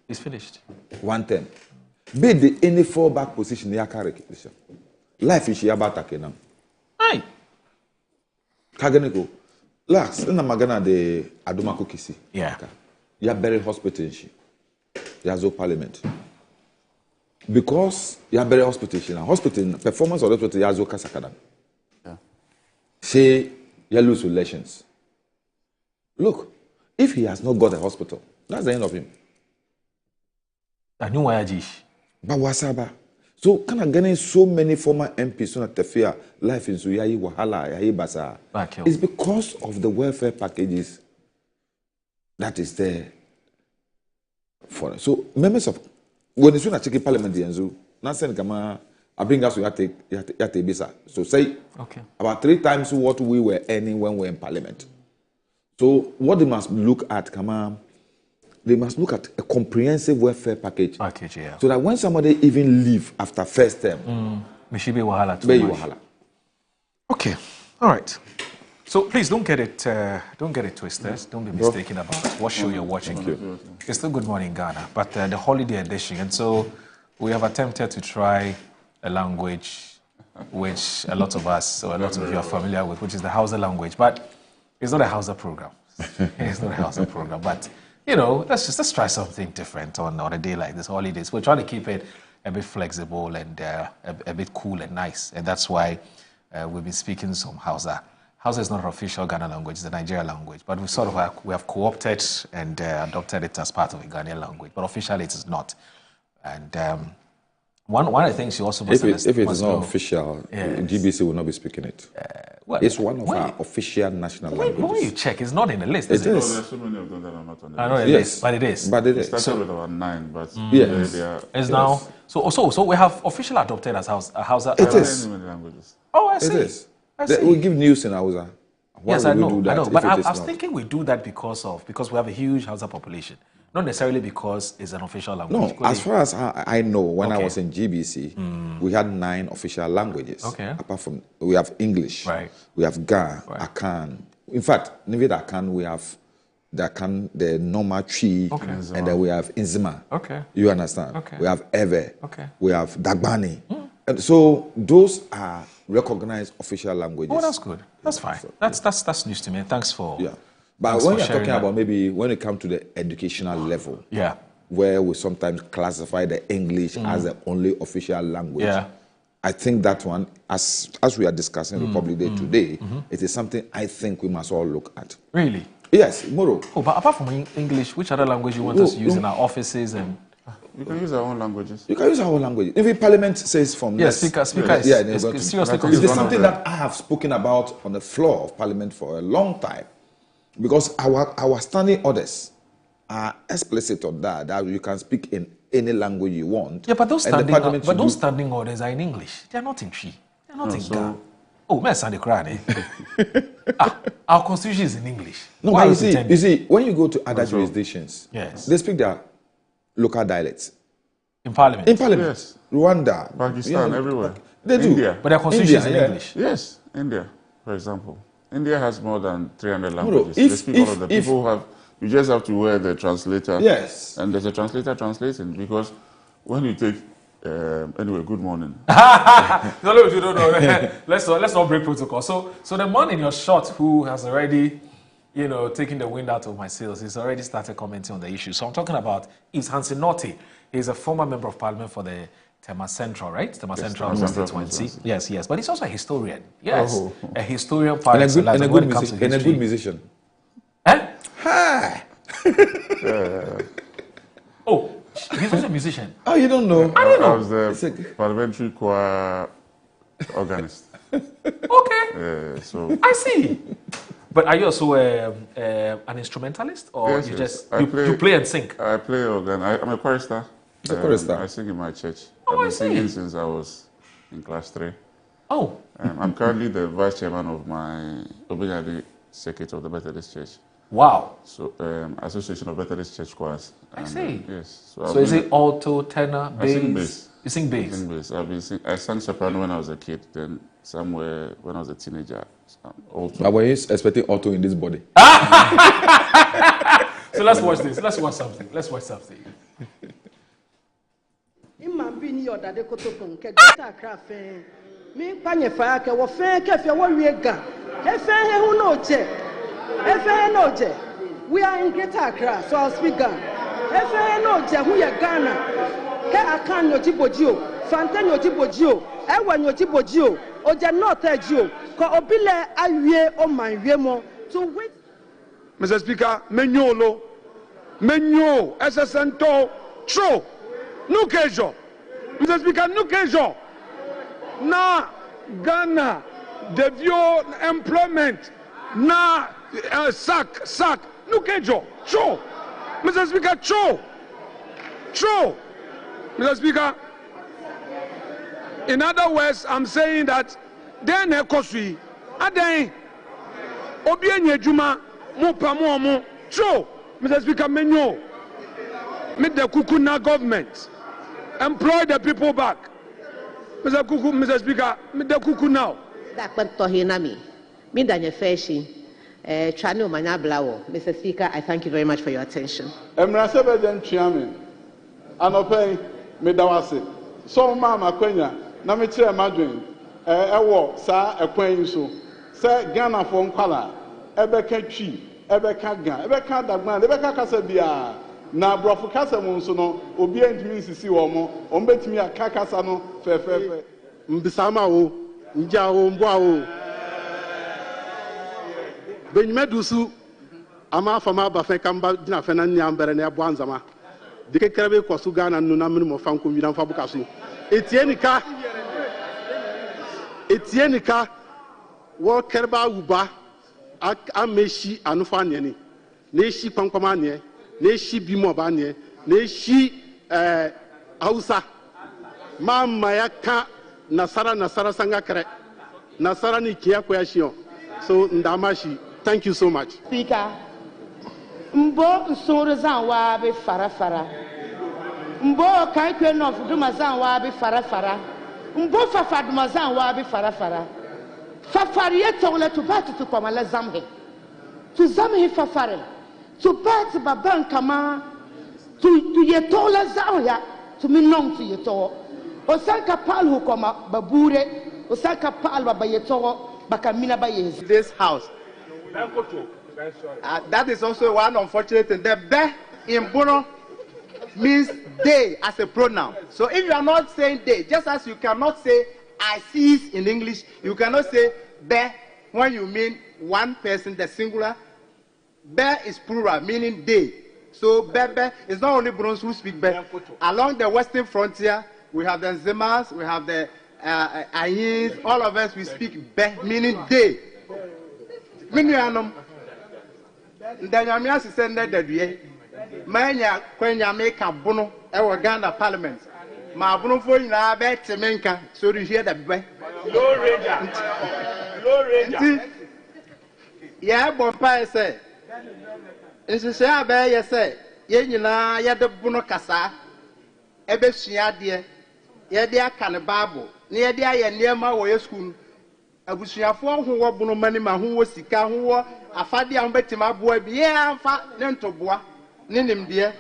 It's finished. 1 term. Be the any fallback position, Yakari. Life is Yabata Kenam. Aye. Kaganeko. Last, in the Magana de Adumako Kisi. Yeah. Yabere Hospital. Yazo Parliament. Because Yabere Hospital, performance of the hospital Yazo Kasakadam. Say, you lose relations. Look, if he has not got a hospital, that's the end of him. I know why I did. But wasaba. So can I get so many former MPs on the fear life in Suyayi Wahala, Yahi Basa? It's because of the welfare packages that is there for us. So members of when it's when I check in Parliament, not saying Kama, I bring us to Yate Bisa. So say about 3 times what we were earning when we were in Parliament. So what they must look at, Kama, they must look at a comprehensive welfare package. Yeah. So that when somebody even leave after first term, wahala. Okay. All right. So please don't get it twisted. Don't be mistaken about what show you're watching. It's still Good Morning Ghana, but the holiday edition. And so we have attempted to try a language which a lot of us, or a lot of you are familiar with, which is the Hausa language. But it's not a Hausa program. It's not a Hausa program. But, you know, let's try something different on a day like this, holidays. We're trying to keep it a bit flexible and a bit cool and nice. And that's why we've been speaking some Hausa. Hausa is not an official Ghana language, it's the Nigerian language. But we have co-opted and adopted it as part of a Ghanaian language. But officially it is not. And one of the things you also must understand. If it is not official, GBC will not be speaking it. It's one of our official national languages. When you check, it's not in the list. It is. There are so many of them that are not on the list. Yes, but it is. But it is. It started with about 9, but yes. It's now. So we have officially adopted as Hausa. It is. Oh, I see. It is. We give news in Hausa. Yes, I know. But I was thinking we do that because we have a huge Hausa population. Not necessarily because it's an official language. No, as far as I know, when I was in GBC, we had 9 official languages. Okay. Apart from, we have English, right. We have Ga, Akan. In fact, Nivid Akan, we have the Akan, the normal tree, and then we have Inzima. Okay. You understand? Okay. We have Eve. Okay. We have Dagbani. And so those are recognized official languages. Oh, that's good. That's fine. That's news to me. Thanks for. Yeah. But when you're talking about maybe when it comes to the educational level, where we sometimes classify the English as the only official language, I think that one, as we are discussing Republic Day today, it is something I think we must all look at. Really? Yes, Moro. Oh, but apart from English, which other language you want us to use in our offices and? You can use our own languages. You can use our own language. If the Parliament says from speaker it's seriously. It is something that I have spoken about on the floor of Parliament for a long time. Because our standing orders are explicit on that you can speak in any language you want. Yeah, but those standing orders are in English. They are not in Twi. They are not in Ga. Oh, man, Sandy Crane. Our constitution is in English. No, but you see, when you go to other jurisdictions, yes, they speak their local dialects. In Parliament? In Parliament. Yes. Rwanda. Pakistan, everywhere. They do. India. But their constitution is in English. Yes, India, for example. India has more than 300 languages. They speak all of them. People have, you just have to wear the translator. Yes. And there's a translator translating, because when you take, anyway, good morning. No, let's not break protocol. So the man in your shot who has already, taken the wind out of my sails, he's already started commenting on the issue. So I'm talking about Yves Hansen-Norty. He's a former member of parliament for the Tema Central, right? Tema Central constituency. Yes. But he's also a historian. Yes. Oh. A historian part and a good musician. Eh? Ha! Oh, he's also a musician. Oh, you don't know? I don't know. I was the parliamentary choir organist. Okay. So I see. But are you also an instrumentalist, or yes, you yes. you play and sing? I play organ. I'm a chorister. I sing in my church. I've been singing since I was in class 3. Oh. I'm currently the vice chairman of my Obinyadi Circuit of the Methodist Church. Wow. So, Association of Methodist Church Choirs. I see. Yes. So is it alto, tenor, bass? I sing bass. You sing bass? I sing bass. I sang soprano when I was a kid, then somewhere when I was a teenager. Alto. But were you expecting alto in this body? So let's watch this. Let's watch something. Bini yoda de kotokon ke data craft mi panye fa ke wo fe ke fe wo wiega e fe he hu no je we are in Greater Accra, so I'll speak Ghana. E fe no je hu ye Ghana ke akan no jibojio fantan no jibojio e wa no jibojio o je not ejio ko obile awie o man wie mo to wait. Mr. Speaker, menyo SSNto tro no kejo. Mr. Speaker, no kejo. Na Ghana, devio employment, na sack, no kejo. Cho. Mr. Speaker, cho. Mr. Speaker, in other words, I'm saying that then ekosui, aden, obienye juma, mo pamo, cho. Mr. Speaker, menyo, meet the Kukuna government. Employ the people back. Mr. Speaker, the Kuku now. That went to Hinami. Midanya Feshi, Chano Manablawo. Mr. Speaker, I thank you very much for your attention. Emrasebejan Chiamin, Anope, Medawase, so Mama Quenya, Namitre Madrin, Ewo, Sa, Equain so, Sir Ghana from Kala, Ebeka Chi, Ebeka Gan, Ebeka Dagman, Ebeka Casabia. Na brofo kasa mo nso no obi antimi sisi wo mo ombetimi aka kasa no fefefe mbisama wo nja wo mboa wo benmedusu ama fama ba fe kamba dina fe na nyambere na ebo anzama de kekere be kwasu Ghana no na menimo fa nkom wi na fa buka so etienika wo kerba uba ameshi anufa ne ne shi kwankwama ne Neshi bimo banye, neshi Hausa, mama yaka nasara sanga kere, nasara ni kia kwashio. So ndamashi, thank you so much. Speaker, mbo nsoro zan wa be farafara, mbo kaikwe no fuduma zan wa be farafara, mbo fafaduma zan wa be farafara. Fafariye tole tu pati tu kwa mala zamhe, tu zamhe fafare. To bet baban kama to yetola zaya to me non to yeto osanka pal hu koma babure osanka pal baba yeto bakamina ba yes this house. That is also one unfortunate thing. The be in Bono means they as a pronoun. So if you are not saying they, just as you cannot say I sees in English, you cannot say be when you mean one person, the singular. Be is plural, meaning they. So Bebe is not only Burons who speak Be. Along the western frontier, we have the Nzemas, we have the Ayins, all of us we speak Be, meaning they. ndanyamia sise ndedadue manya kwenya meka bono ewo Ghana Parliament ma bono fo nyina be temenka so ri hie da be low ranger ya bompa say nsese abe ye say ye nyina ye de bono kasa ebe sua de ye de aka ne Bible ne ye de aye niema wo ye school abusuafo ho wo bono mani ma ho wo sika ho wo afade a betima aboa bi ye amfa ne ntoboa ne nimde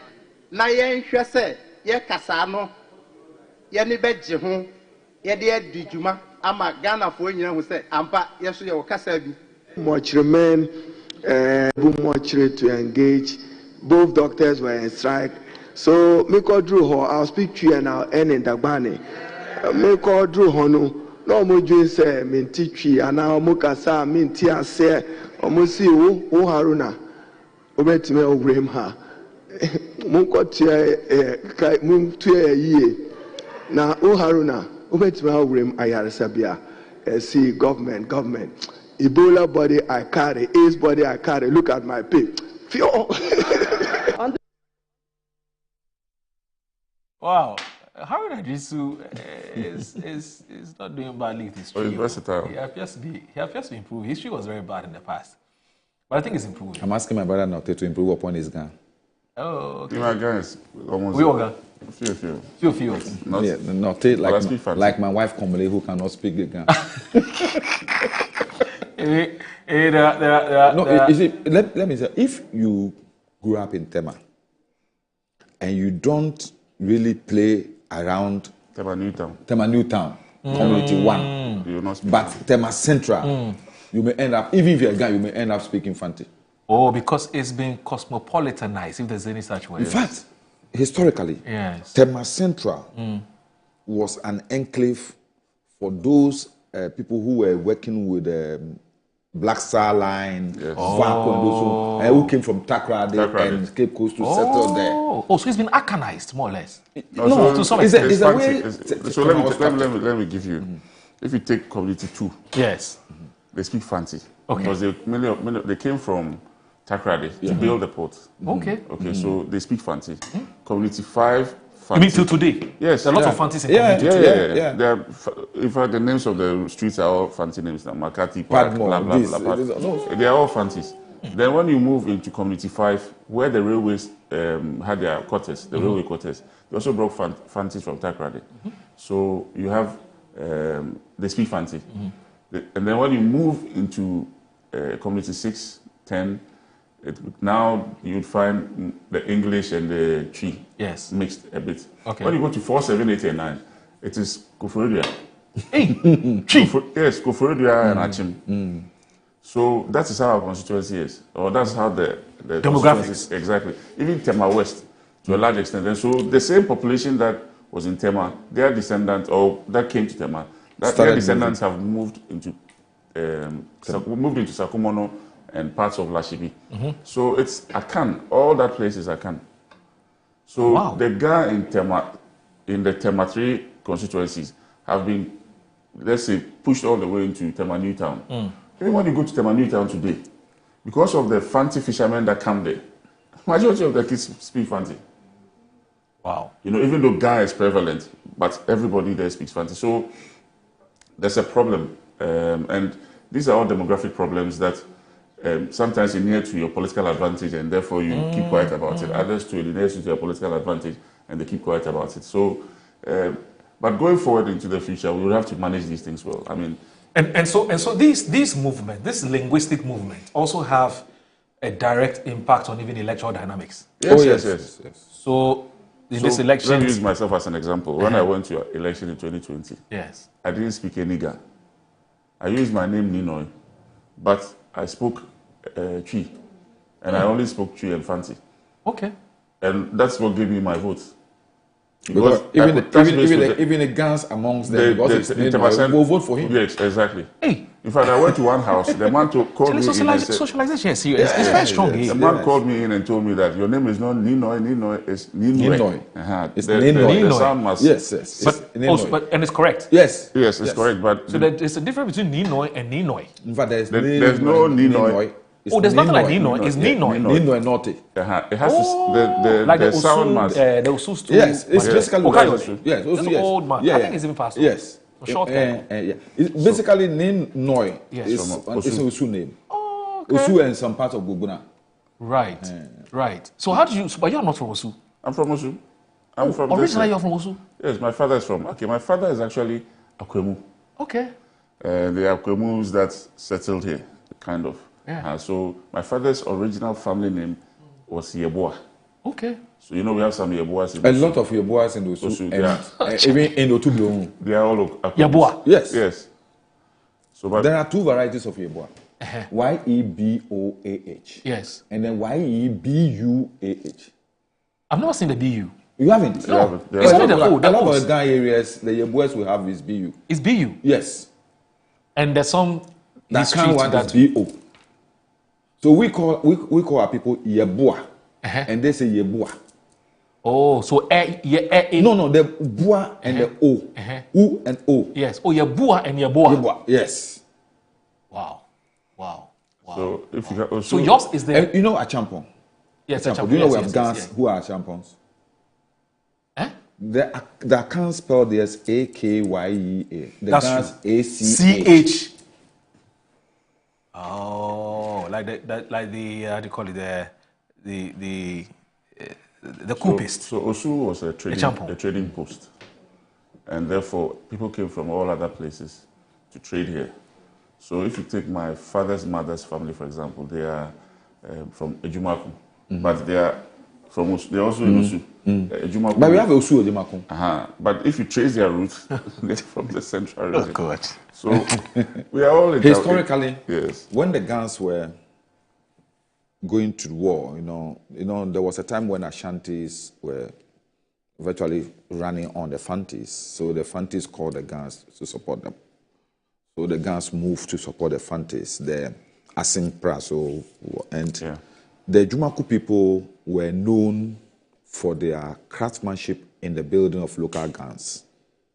na ye nhwe se ye kasa no ye ne beje ho ye de adijuma ama Ghana fo nyina ho se ampa ye so ye wo kasa bi much remain much to engage. Both doctors were in strike, so me call Drew ho I'll speak to you and I'll end in Dagbani. Me call Drew ho no mo dwen say me titwi ana mo kasa me nti ase omo si wo Haruna obetime owrem ha mo kwatia mo tuya yie na o Haruna obetime owrem ayaresa bia see government Ebola body I carry, AIDS body I carry. Look at my pay. Wow, Haruna Jisu is not doing badly with history. He's versatile. He appears to be improving. History was very bad in the past, but I think it's improving. I'm asking my brother now to improve upon his gun. Oh, okay. My gun is almost. We all gun. Few. Not like my wife Komole who cannot speak the gun. Let me say, if you grew up in Tema and you don't really play around Tema Newtown, Community 1, but Tema Central, you may end up, even if you're a guy, you may end up speaking Fanti. Oh, because it's been cosmopolitanized, if there's any such word. In fact, historically, yes, Tema Central was an enclave for those people who were working with Black Star Line, who came from Takrady and Cape Coast to settle there. Oh, so it's been arcanized, more or less. No, to some extent. So let me give you. If you take Community 2, yes, they speak Fanti. Okay. Because they came from Takrady to build the port. Okay. So they speak Fanti. Community 5, Fanti. You mean till today? Yes. There are lots of Fantis in Community 2. Yeah. In fact, the names of the streets are all Fanti names. Makati Park, blah, blah, blah. They are all Fantis. Then when you move into Community 5, where the railways had their quarters, the railway quarters, they also brought Fantis from Takrady. So you have, they speak Fanti. And then when you move into Community 6, 10, now you'd find the English and the Chi mixed a bit. Okay. When you go to 4, 7, 8, and 9, it is Koforidua. Hey, Chi. Yes, Koforidua and Achim. So that is how our constituency is, or that's how the demographics exactly. Even Tema West to a large extent. And so the same population that was in Tema, their descendants, or that came to Tema, their descendants have moved into Sakumono and parts of Lashibi. So it's Akan. All that place is Akan. So the guy in the Tema 3 constituencies have been, let's say, pushed all the way into Tema Newtown. Even when you go to Tema Newtown today, because of the Fanti fishermen that come there, majority of the kids speak Fanti. Wow. Even though Ga is prevalent, but everybody there speaks Fanti. So there's a problem. And these are all demographic problems that sometimes you near to your political advantage and therefore you keep quiet about it. Others to near to your political advantage and they keep quiet about it. So, but going forward into the future, we will have to manage these things well. I mean, and so these movement, this linguistic movement, also have a direct impact on even electoral dynamics. Yes. So in this election, let me use myself as an example. When I went to election in 2020, I didn't speak any Ga. I used my name Ninoy, but I spoke Chi, and I only spoke Chi and Fanti. Okay. And that's what gave me my vote. Because even the guns amongst them, will vote for him. Yes, exactly. Hey. In fact, I went to one house. The man called me in and said, socialization is serious. It's very strong. The man called me in and told me that your name is not Ninoy, it's Ninoy. It's Ninoy. The sound must... Yes. And it's correct. Yes, it's correct. But so there's a difference between Ninoy and Ninoy. In fact, there's no Ninoy. there's nothing like Nino. It's Nino. Nino and Norte. It has the like the sound mass. The Usu too. Yes, it's basically yes. This yes. old man. Yeah, I think it's even faster. Yes. Short yeah. It's basically Nino. Yes. It's an Usu name. Oh, okay. Usu and some parts of Guguna. Right. Right. So how did you? But you're not from Usu. I'm from Usu. Originally, you're from Usu. Yes, my father is from. Okay, my father is actually Akwemu. Okay. The Akwemus that settled here, kind of. Yeah. So my father's original family name was Yeboah. Okay. So you know we have some Yeboahs in a lot of Yeboahs in Usu. Even in Otublong. They are all Yeboah. Yes. Yes. So there are two varieties of Yeboah. Yeboah. Yes. And then Yebuah. I've never seen the BU. You haven't? No. It's only the O. A lot of Ghana areas, the Yeboahs we have is BU. It's BU? Yes. And there's some that kind one that BO. So we call our people Yeboah. And they say Yeboah. Oh, so No, the Boa and the O. U and O. Yes. Oh, Yeboah and Yeboah. Yeboah, yes. Wow. So if you also, so yours is the. And you know Achampon? Yes, Achampon. Do you know we have Gans who are Achampons? The Akan spelled as AKYEA. The Gans ACH. Oh, like the how do you call it, the coupist. So Osu was a trading post, and therefore people came from all other places to trade here. So if you take my father's mother's family, for example, they are from Ejumaku, but they are from Osu. They're also in Osu. Ejumaku. But we have Osu Ejumaku. But if you trace their roots, they're from the central region. Oh God. So we are all historically. Yes. When the Gans were going to war, you know, there was a time when Ashantis were virtually running on the Fantis. So the Fantis called the Gans to support them. So the Gans moved to support the Fantis, the Asin Praso, and the Jumaku people were known for their craftsmanship in the building of local guns,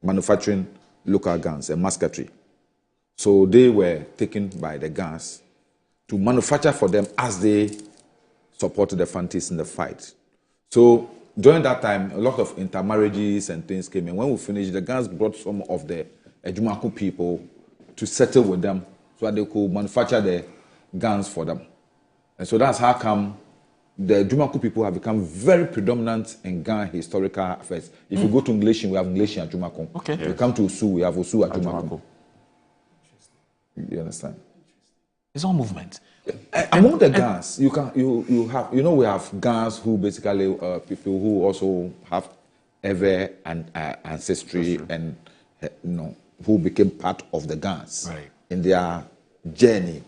manufacturing local guns and musketry. So they were taken by the Gans to manufacture for them as they supported the Fantis in the fight. So during that time, a lot of intermarriages and things came in. When we finished, the Gans brought some of the Ejumaku people to settle with them so that they could manufacture the guns for them. And so that's how come the Ejumaku people have become very predominant in Ghana historical affairs. If you go to English, we have English and Ejumaku. Okay. If you come to Osu, we have Osu and Ejumaku. You understand? It's all movement. Among the Gans, we have Gans who basically people who also have ever and ancestry and who became part of the Gans in their journey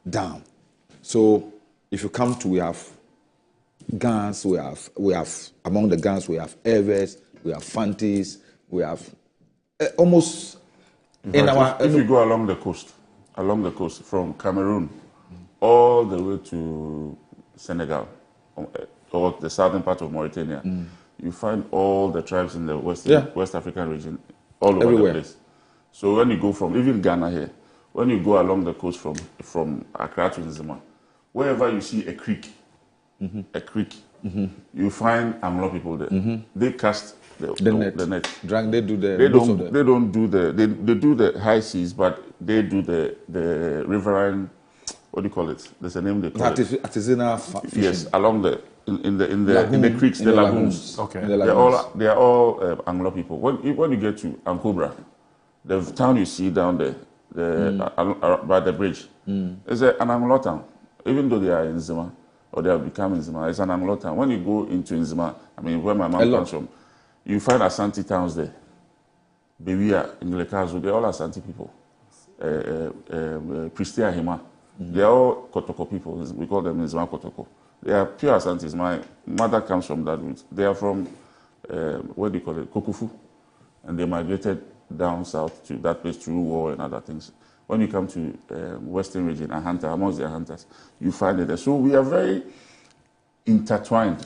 down. So if you come to, we have Gans, we have among the Gans we have Evers, we have Fantis, we have almost if you go along the coast from Cameroon all the way to Senegal or the southern part of Mauritania, you find all the tribes in the West African region all over the place. So when you go from even Ghana here, when you go along the coast from Accra to Nzima, wherever you see a creek, you find Anglo people there. They cast the net. They do the. They don't do the. They do the high seas, but they do the riverine. What do you call it? There's a name they call it. Artisanal fishing. Yes, along in the creeks, the lagoons. Okay. They are all Anglo people. When you get to Ankobra, the town you see down there, by the bridge, is an Anglo town. Even though they are in Nzima, or they have become Nzima, it's an Anglo town. When you go into Nzima, I mean, where my mom comes from, you find Asante towns there. Bewia, Inglekazo, they're all Asante people. Pristia Hima, they're all Kotoko people. We call them Nzima Kotoko. They are pure Asantes. My mother comes from that root. They are from, what do you call it, Kokufu. And they migrated down south to that place through war and other things. When you come to Western region, Ahanta, amongst the Ahantas, you find it there. So we are very intertwined.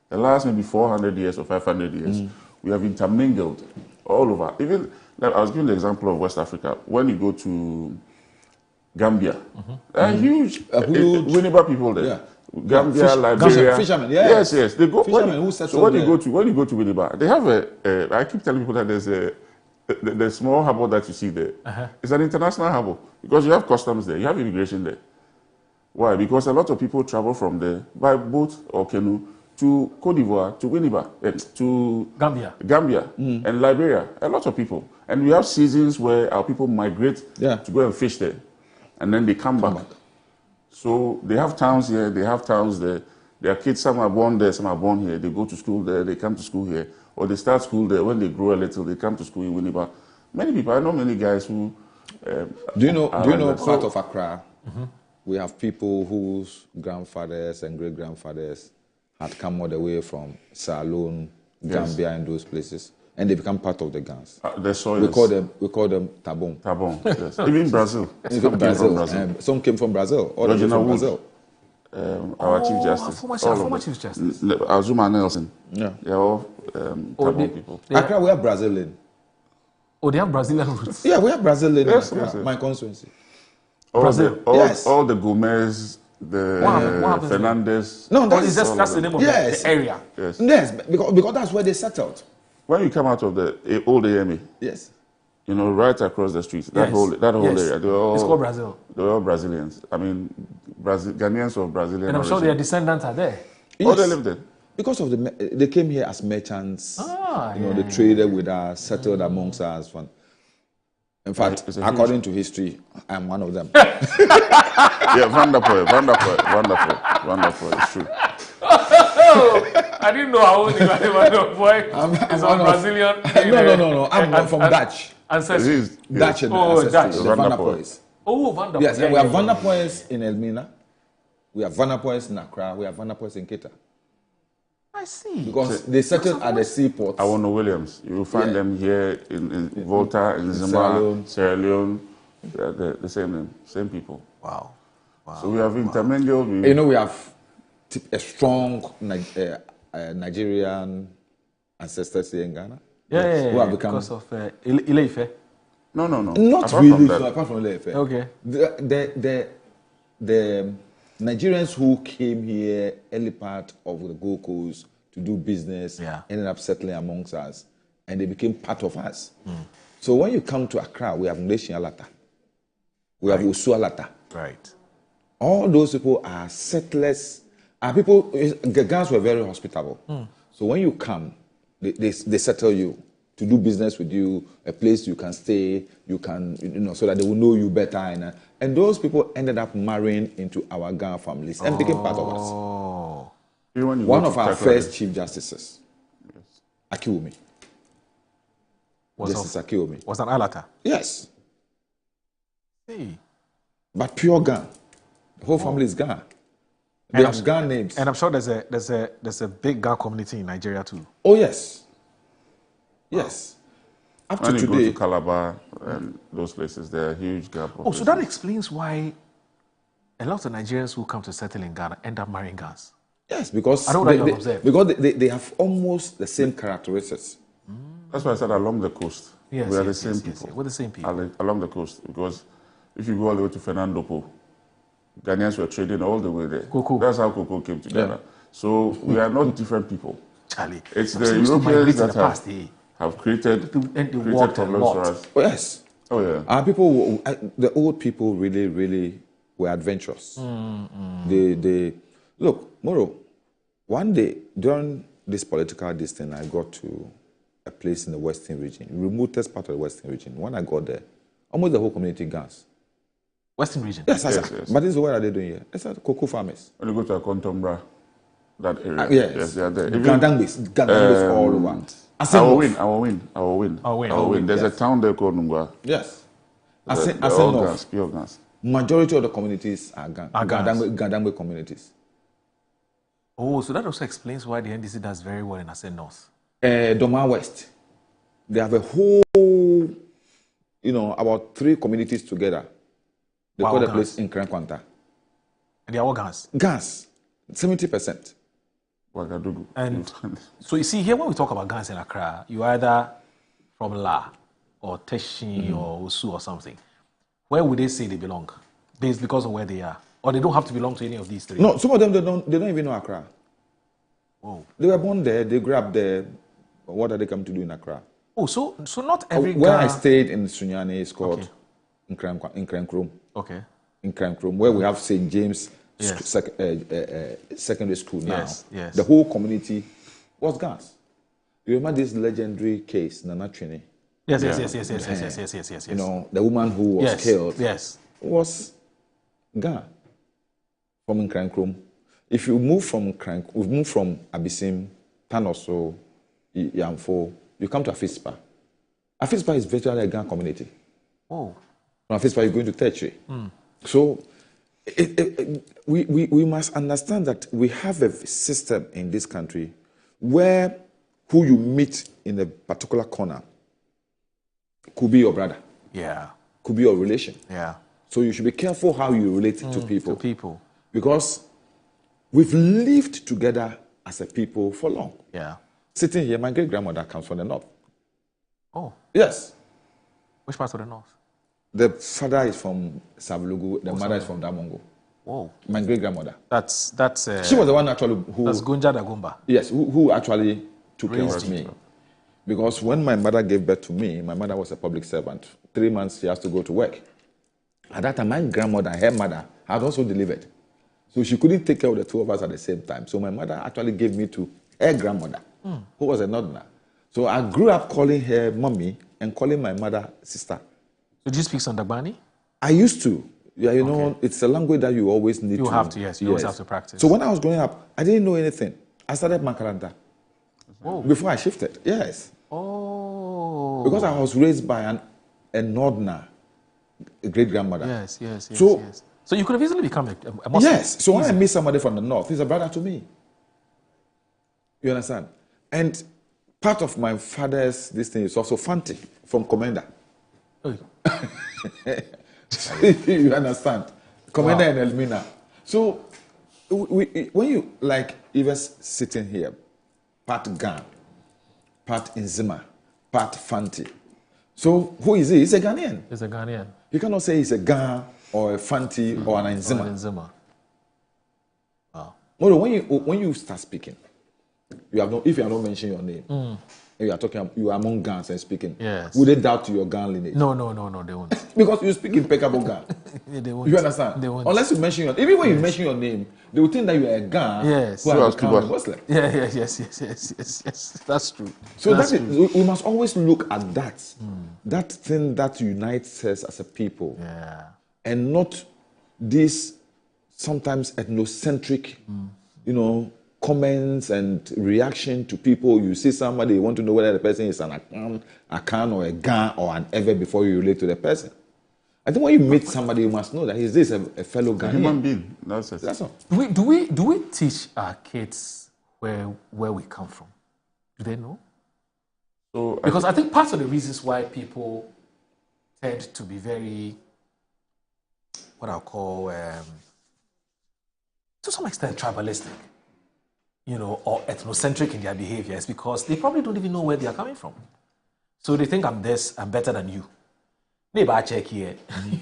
The last maybe 400 years or 500 years, we have intermingled all over. Even, like I was giving the example of West Africa. When you go to Gambia. Huge Winneba people there. Yeah. Gambia, Liberia. Fishermen, yes. They go. Fishermen who settle So when there. you go to Winneba, they have I keep telling people that there's the small harbour that you see there. It's an international harbour because you have customs there, you have immigration there. Why? Because a lot of people travel from there by boat or canoe to Côte d'Ivoire, to Winneba, to Gambia and Liberia. A lot of people. And we have seasons where our people migrate to go and fish there. And then they come back. So they have towns here, they have towns there. Their kids, some are born there, some are born here. They go to school there, they come to school here. Or they start school there. When they grow a little, they come to school in Winneba. Many people, I know many guys who... do you know part of Accra? We have people whose grandfathers and great-grandfathers had come all the way from Salone, Gambia, and those places, and they become part of the gangs. The soils. We call them Tabon. Tabon, yes. Even Brazil. Some came from Brazil. All the way from Brazil. Our Chief Justice. Former Chief Justice. Azuma Nelson. Yeah. They're all Tabon people. Accra, we have Brazilian. Oh, they have Brazilian roots? Yeah, we have Brazilian. Yes. My constituency. Brazil. All the Gomez, the Fernandez. No, that's the name of the area. Yes, because that's where they settled. When you come out of the old AME, yes, you know, right across the street, that whole area, it's called Brazil. They're all Brazilians. I mean, Ghanaians of Brazilian and I'm sure their descendants are there. Yes. Oh, they live there. Because of they came here as merchants. They traded with us, settled amongst us. In fact, according to history, I'm one of them. Wonderful. It's true. I didn't know how old you are, boy. It's on Brazilian. No. I'm from Dutch. Ancestry. Dutch and ancestry. The Vanderpoys. Oh, Vanderpoys. Yes, and we have Vanderpoys in Elmina. We have Vanderpoys in Accra. We have Vanderpoys in Keita. I see. Because they settled at the seaports. I want to Williams. You will find them here in Volta, in Zimba, Sierra Leone. They're the same name, same people. Wow. So we have intermingled. You know, we have a strong Nigerian ancestors here in Ghana. Yeah. Who have become because of Ile-Ife. No. Not apart really. Apart from Ile-Ife. Okay. The Nigerians who came here early part of the Gold Coast to do business ended up settling amongst us, and they became part of us. So when you come to Accra, we have Nation Alata, we have Usu Alata. Right. All those people are settlers. People. The Ghanaians were very hospitable. So when you come, they settle you to do business with you, a place you can stay, so that they will know you better. And those people ended up marrying into our Ghana families and became part of us. One of our first Chief Justices, Akiwumi. Justice Akiwumi. Was an Alata? Yes. See. But pure Ghana. The whole family is Ghana. They have Ghana names. And I'm sure there's a big Ghana community in Nigeria too. Oh yes. Yes. Up to when today. You go to Calabar and those places, there are huge gap. So that explains why a lot of Nigerians who come to settle in Ghana end up marrying Ghanaians. Yes, because they have almost the same characteristics. That's why I said along the coast. Yes, we are the same people. We're the same people. Along the coast, because if you go all the way to Fernando Po, Ghanaians were trading all the way there. Cocoa. That's how cocoa came together. So we are not different people. Charlie, it's the Europeans that have created problems for us. Oh, yes. Oh, yeah. Our people, the old people really were adventurous. They look, Moro, one day during this political distance, I got to a place in the Western region, remotest part of the Western region. When I got there, almost the whole community guns. Western region? Yes. But this is what are they doing here? It's cocoa farmers. When you go to a Contombra, that area. Yes, they are there. Gandangbis all over. I will win. There's a town there called Nungwa. Yes. Pure guns. Majority of the communities are Gandangbe communities. Oh, so that also explains why the NDC does very well in Asen North. Doma West. They have a whole, about 3 communities together. They call the place in Krenkwanta. And they are all Gans? Gans. 70%. Ouagadougou. And so you see, here when we talk about Gans in Accra, you're either from La or Teshi or Osu or something. Where would they say they belong? based because of where they are, or they don't have to belong to any of these three? No, some of them they don't even know Accra. Oh. They were born there. They grew up there. What are they coming to do in Accra? Oh, so not every where Ghana... I stayed in Sunyani is called Nkrenkrom. Okay. Nkrenkrom, where we have St. James Secondary School now. Yes. The whole community was Ghans. You remember this legendary case, Nana Trini? Yes. You know, the woman who was killed was Ghana from Nkrenkrom. If you move from Abisim, Tanoso, Yamfo, you come to Afispa. Afispa is virtually a Ghana community. Oh. From Afispa, you're going to Tertiary. So we must understand that we have a system in this country where who you meet in a particular corner could be your brother. Yeah. Could be your relation. Yeah. So you should be careful how you relate to people. Because we've lived together as a people for long. Yeah. Sitting here, my great-grandmother comes from the north. Oh. Yes. Which part of the north? The father is from Savlugu, the mother is from Damongo. Whoa. My great-grandmother. That's she was the one actually who... That's Gunja Dagumba. Yes, who actually took care of me. Because when my mother gave birth to me, my mother was a public servant. 3 months, she has to go to work. At that time, my grandmother, her mother, had also delivered. So she couldn't take care of the two of us at the same time. So my mother actually gave me to her grandmother, who was a northerner. So I grew up calling her mommy and calling my mother sister. So do you speak Sandagbani? I used to. Yeah, you know, it's a language that you always need to. You have to, yes. You always have to practice. So when I was growing up, I didn't know anything. I started Makaranta. Oh. Before I shifted, yes. Oh. Because I was raised by a northerner, a great-grandmother. Yes. So you could have easily become a Muslim. Yes. So when I meet somebody from the north, he's a brother to me. You understand? And part of my father's this thing is also Fanti from Commander. You understand? Commander and Elmina. So when you like even sitting here, part Gan, part Nzima, part Fanti. So who is he? He's a Ghanaian. He's a Ghanaian. You cannot say he's a Gan or a Fanti or an Nzima. Wow. No, when you start speaking, if you have not mentioned your name, you are talking, you are among Gans and speaking. Yes. Would they doubt your Gan lineage? No, they won't. Because you speak impeccable Gan. They won't. You understand? They won't. Unless you mention your, even when you mention your name, they will think that you are a Gan who has become a Muslim. Yes. That's true. So we must always look at that. That thing that unites us as a people. Yeah. And not this sometimes ethnocentric, comments and reaction to people. You see somebody, you want to know whether the person is an Akan or a Gan or an Ever before you relate to the person. I think when you meet somebody, you must know that is this a fellow Ghanaian. Human being. That's all. Do we teach our kids where we come from? Do they know? So because I think part of the reasons why people tend to be very, what I'll call, to some extent, tribalistic, or ethnocentric in their behavior is because they probably don't even know where they are coming from. So they think I'm better than you. Maybe I check here.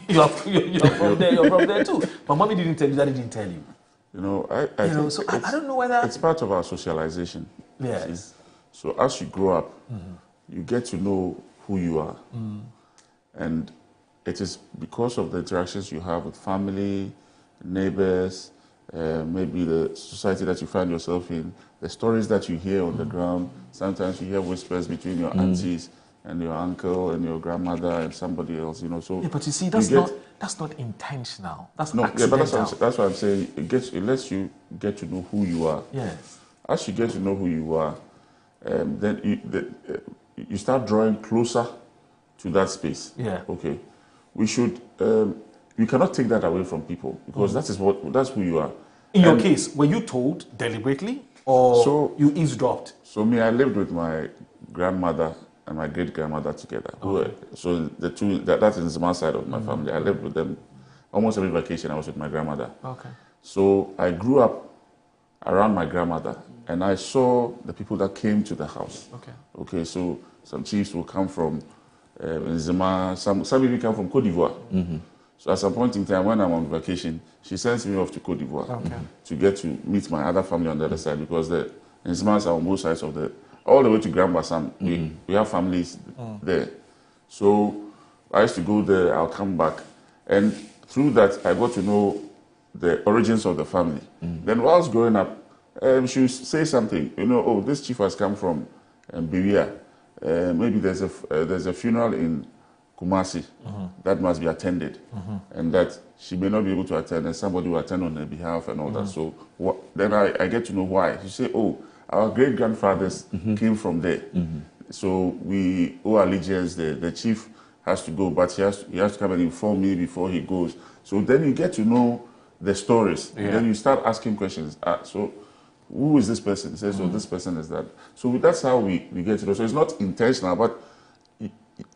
You're from there too. My mommy didn't tell you, daddy didn't tell you. I think so I don't know whether... It's part of our socialization. Yes. So as you grow up, you get to know who you are. And it is because of the interactions you have with family, neighbors, maybe the society that you find yourself in, the stories that you hear on the ground. Sometimes you hear whispers between your aunties and your uncle and your grandmother and somebody else, So yeah, but you see, that's not intentional. That's accidental. Yeah, but that's what I'm saying. It lets you get to know who you are. Yes. As you get to know who you are, then you start drawing closer to that space. Yeah. Okay. We should. You cannot take that away from people because that's who you are. In your case, were you told deliberately or you eavesdropped? So I lived with my grandmother and my great-grandmother together. Okay. So the two, that is my side of my family. I lived with them almost every vacation. I was with my grandmother. Okay. So I grew up around my grandmother, and I saw the people that came to the house. Okay. So some chiefs will come from Nzima, some even come from Côte d'Ivoire. So at some point in time, when I'm on vacation, she sends me off to Côte d'Ivoire to get to meet my other family on the other side, because the Nsimas are on both sides of all the way to Grand Bassam. We have families there. So I used to go there, I'll come back. And through that, I got to know the origins of the family. Then while I was growing up, she would say something, oh, this chief has come from Beria. Maybe there's a funeral in Kumasi that must be attended, and that she may not be able to attend, and somebody will attend on her behalf and all that. So then I get to know why. She say, oh, our great-grandfathers came from there. So we owe allegiance there. The chief has to go, but he has to come and inform me before he goes. So then you get to know the stories. Yeah. Then you start asking questions. So who is this person? He says, so this person is that. So that's how we get to know. So it's not intentional, but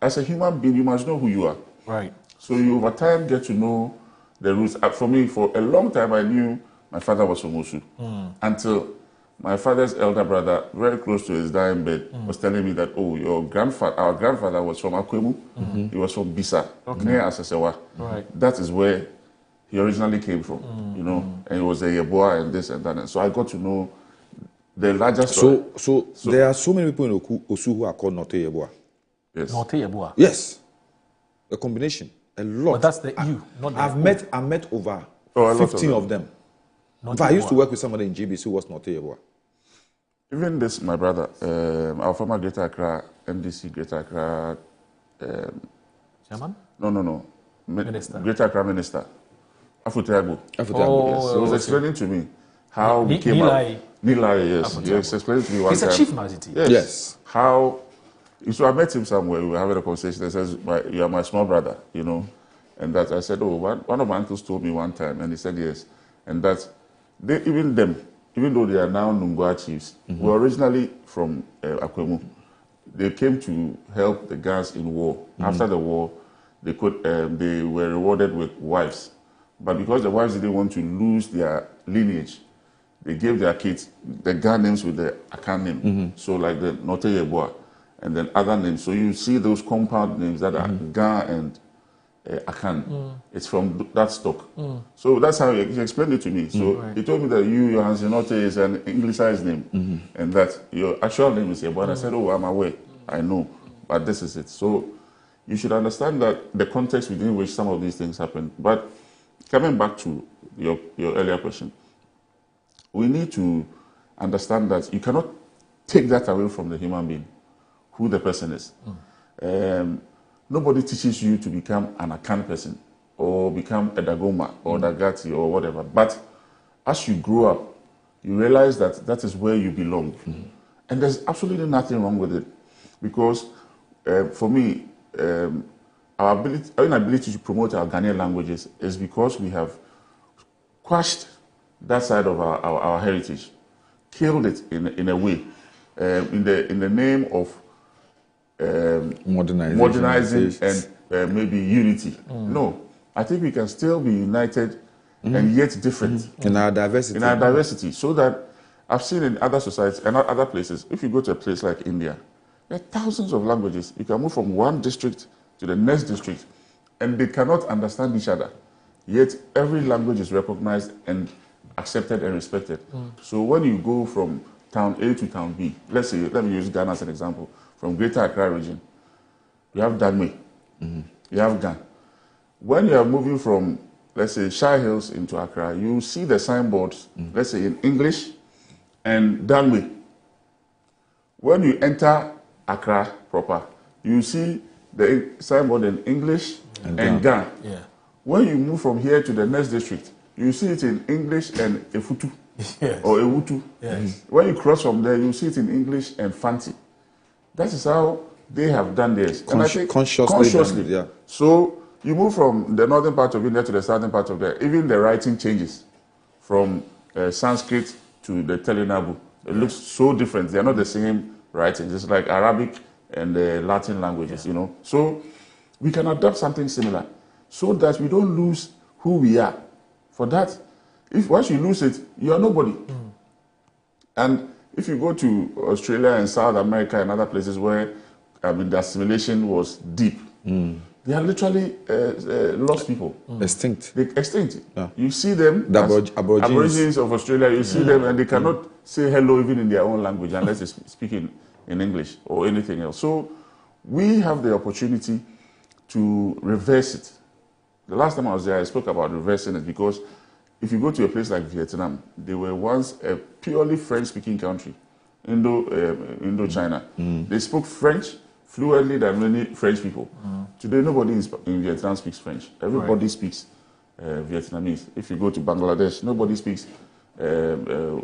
as a human being, you must know who you are. Right. So you over time get to know the roots. For me, for a long time, I knew my father was from Osu. Until my father's elder brother, very close to his dying bed, was telling me that, oh, our grandfather was from Akwemu. He was from Bisa, near Asasewa. Right. That is where he originally came from, and he was a Yeboah and this and that. And so I got to know the larger story. So there are so many people in Osu who are called Norte Yeboah. Yes. Norte Yeboah? Yes. A combination. A lot. But that's not the I've met over 15 of them. I used to work with somebody in GBC who was Norte Yeboah. Even this, my brother, our former Greater Accra, MDC Greater Accra... Chairman? No. Minister. Greater Accra Minister. Afutiago. Yes. He was explaining to me how we came out. Nilai, yes. He was explaining to me one time. He's a chief magistrate. Yes. How... So I met him somewhere, we were having a conversation. He says, you are my small brother, And that I said, oh, one of my uncles told me one time, and he said yes. And that even though they are now Nungwa chiefs, were originally from Akwemu. They came to help the Gans in war. After the war, they were rewarded with wives. But because the wives didn't want to lose their lineage, they gave their kids the Gan names with the Akan name. So like the Norte Yeboah, and then other names. So you see those compound names that are Gan and Akan. It's from that stock. So that's how he explained it to me. So he told me that your Hansinote is an Anglicized name, and that your actual name is Yeboah. I said, oh, I'm aware. I know. But this is it. So you should understand that the context within which some of these things happen. But coming back to your earlier question, we need to understand that you cannot take that away from the human being, who the person is. Nobody teaches you to become an Akan person or become a Dagoma or Dagati or whatever. But as you grow up, you realize that that is where you belong. And there's absolutely nothing wrong with it. Because for me, our inability to promote our Ghanaian languages is because we have quashed that side of our heritage, killed it in a way, in the name of modernizing and maybe unity. No, I think we can still be united and yet different in our diversity. In our diversity, so that I've seen in other societies and other places. If you go to a place like India, there are thousands of languages. You can move from one district to the next district, and they cannot understand each other. Yet every language is recognized and accepted and respected. So when you go from town A to town B, let me use Ghana as an example. From Greater Accra region, you have Dagme, you have Gan. When you are moving from, let's say, Shire Hills into Accra, you see the signboards, let's say in English and Dagme. When you enter Accra proper, you see the signboard in English and Gan. Yeah. When you move from here to the next district, you see it in English and Efutu or Ewutu. Yes. When you cross from there, you see it in English and Fanti. That is how they have done theirs. And I think consciously. Yeah. So you move from the northern part of India to the southern part of there. Even the writing changes from Sanskrit to the Telinabu. It looks so different. They are not the same writing. It's like Arabic and the Latin languages, So we can adopt something similar so that we don't lose who we are. For that, once you lose it, you are nobody. And if you go to Australia and South America and other places where the assimilation was deep, they They are literally lost people. Extinct. They extinct. Yeah. You see them, The Aborigines of Australia, you see them and they cannot say hello even in their own language unless they speak in English or anything else. So we have the opportunity to reverse it. The last time I was there, I spoke about reversing it because if you go to a place like Vietnam, they were once a purely French-speaking country, Indochina. They spoke French fluently than many French people. Today, nobody in Vietnam speaks French. Everybody speaks Vietnamese. If you go to Bangladesh, nobody speaks that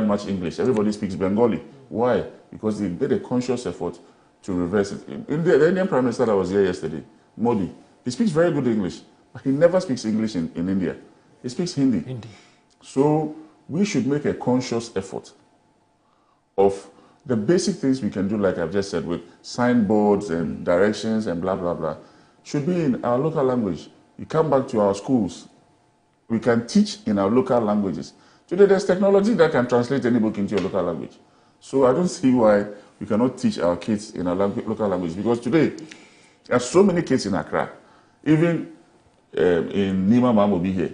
much English. Everybody speaks Bengali. Why? Because they made a conscious effort to reverse it. The Indian Prime Minister that was here yesterday, Modi, he speaks very good English, but he never speaks English in India. He speaks Hindi. So we should make a conscious effort of the basic things we can do, like I've just said, with signboards and directions and blah, blah, blah, should be in our local language. You come back to our schools, we can teach in our local languages. Today, there's technology that can translate any book into your local language. So I don't see why we cannot teach our kids in our local language, because today, there are so many kids in Accra, even in Nima Mamobi here.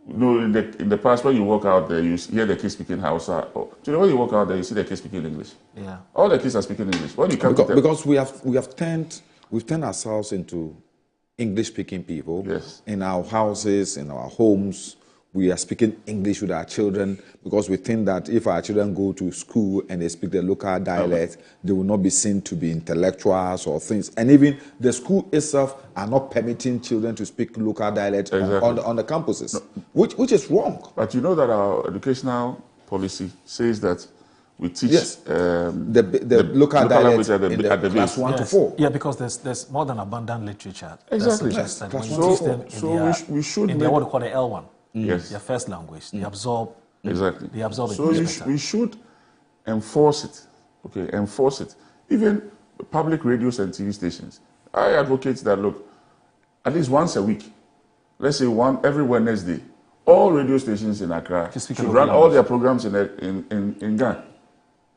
You know, in the past, when you walk out there, you hear the kids speaking Hausa. Today, when you walk out there, you see the kids speaking English. Yeah. All the kids are speaking English. When you come because we've turned ourselves into English-speaking people. Yes. In our houses, in our homes, we are speaking English with our children because we think that if our children go to school and they speak the local dialect, they will not be seen to be intellectuals or things. And even the school itself are not permitting children to speak local dialect on the campuses, which is wrong. But you know that our educational policy says that we teach the local dialect at the class base. 1 to 4. Yeah, because there's more than abundant literature. Exactly. That's suggested when you So- teach them in we should in make- their what we call the L1. Yes. Their first language. They absorb. Exactly. They absorb it. So we should enforce it. Okay, enforce it. Even public radios and TV stations. I advocate that, look, at least once a week, let's say every Wednesday, all radio stations in Accra should run all their programs in Ghana.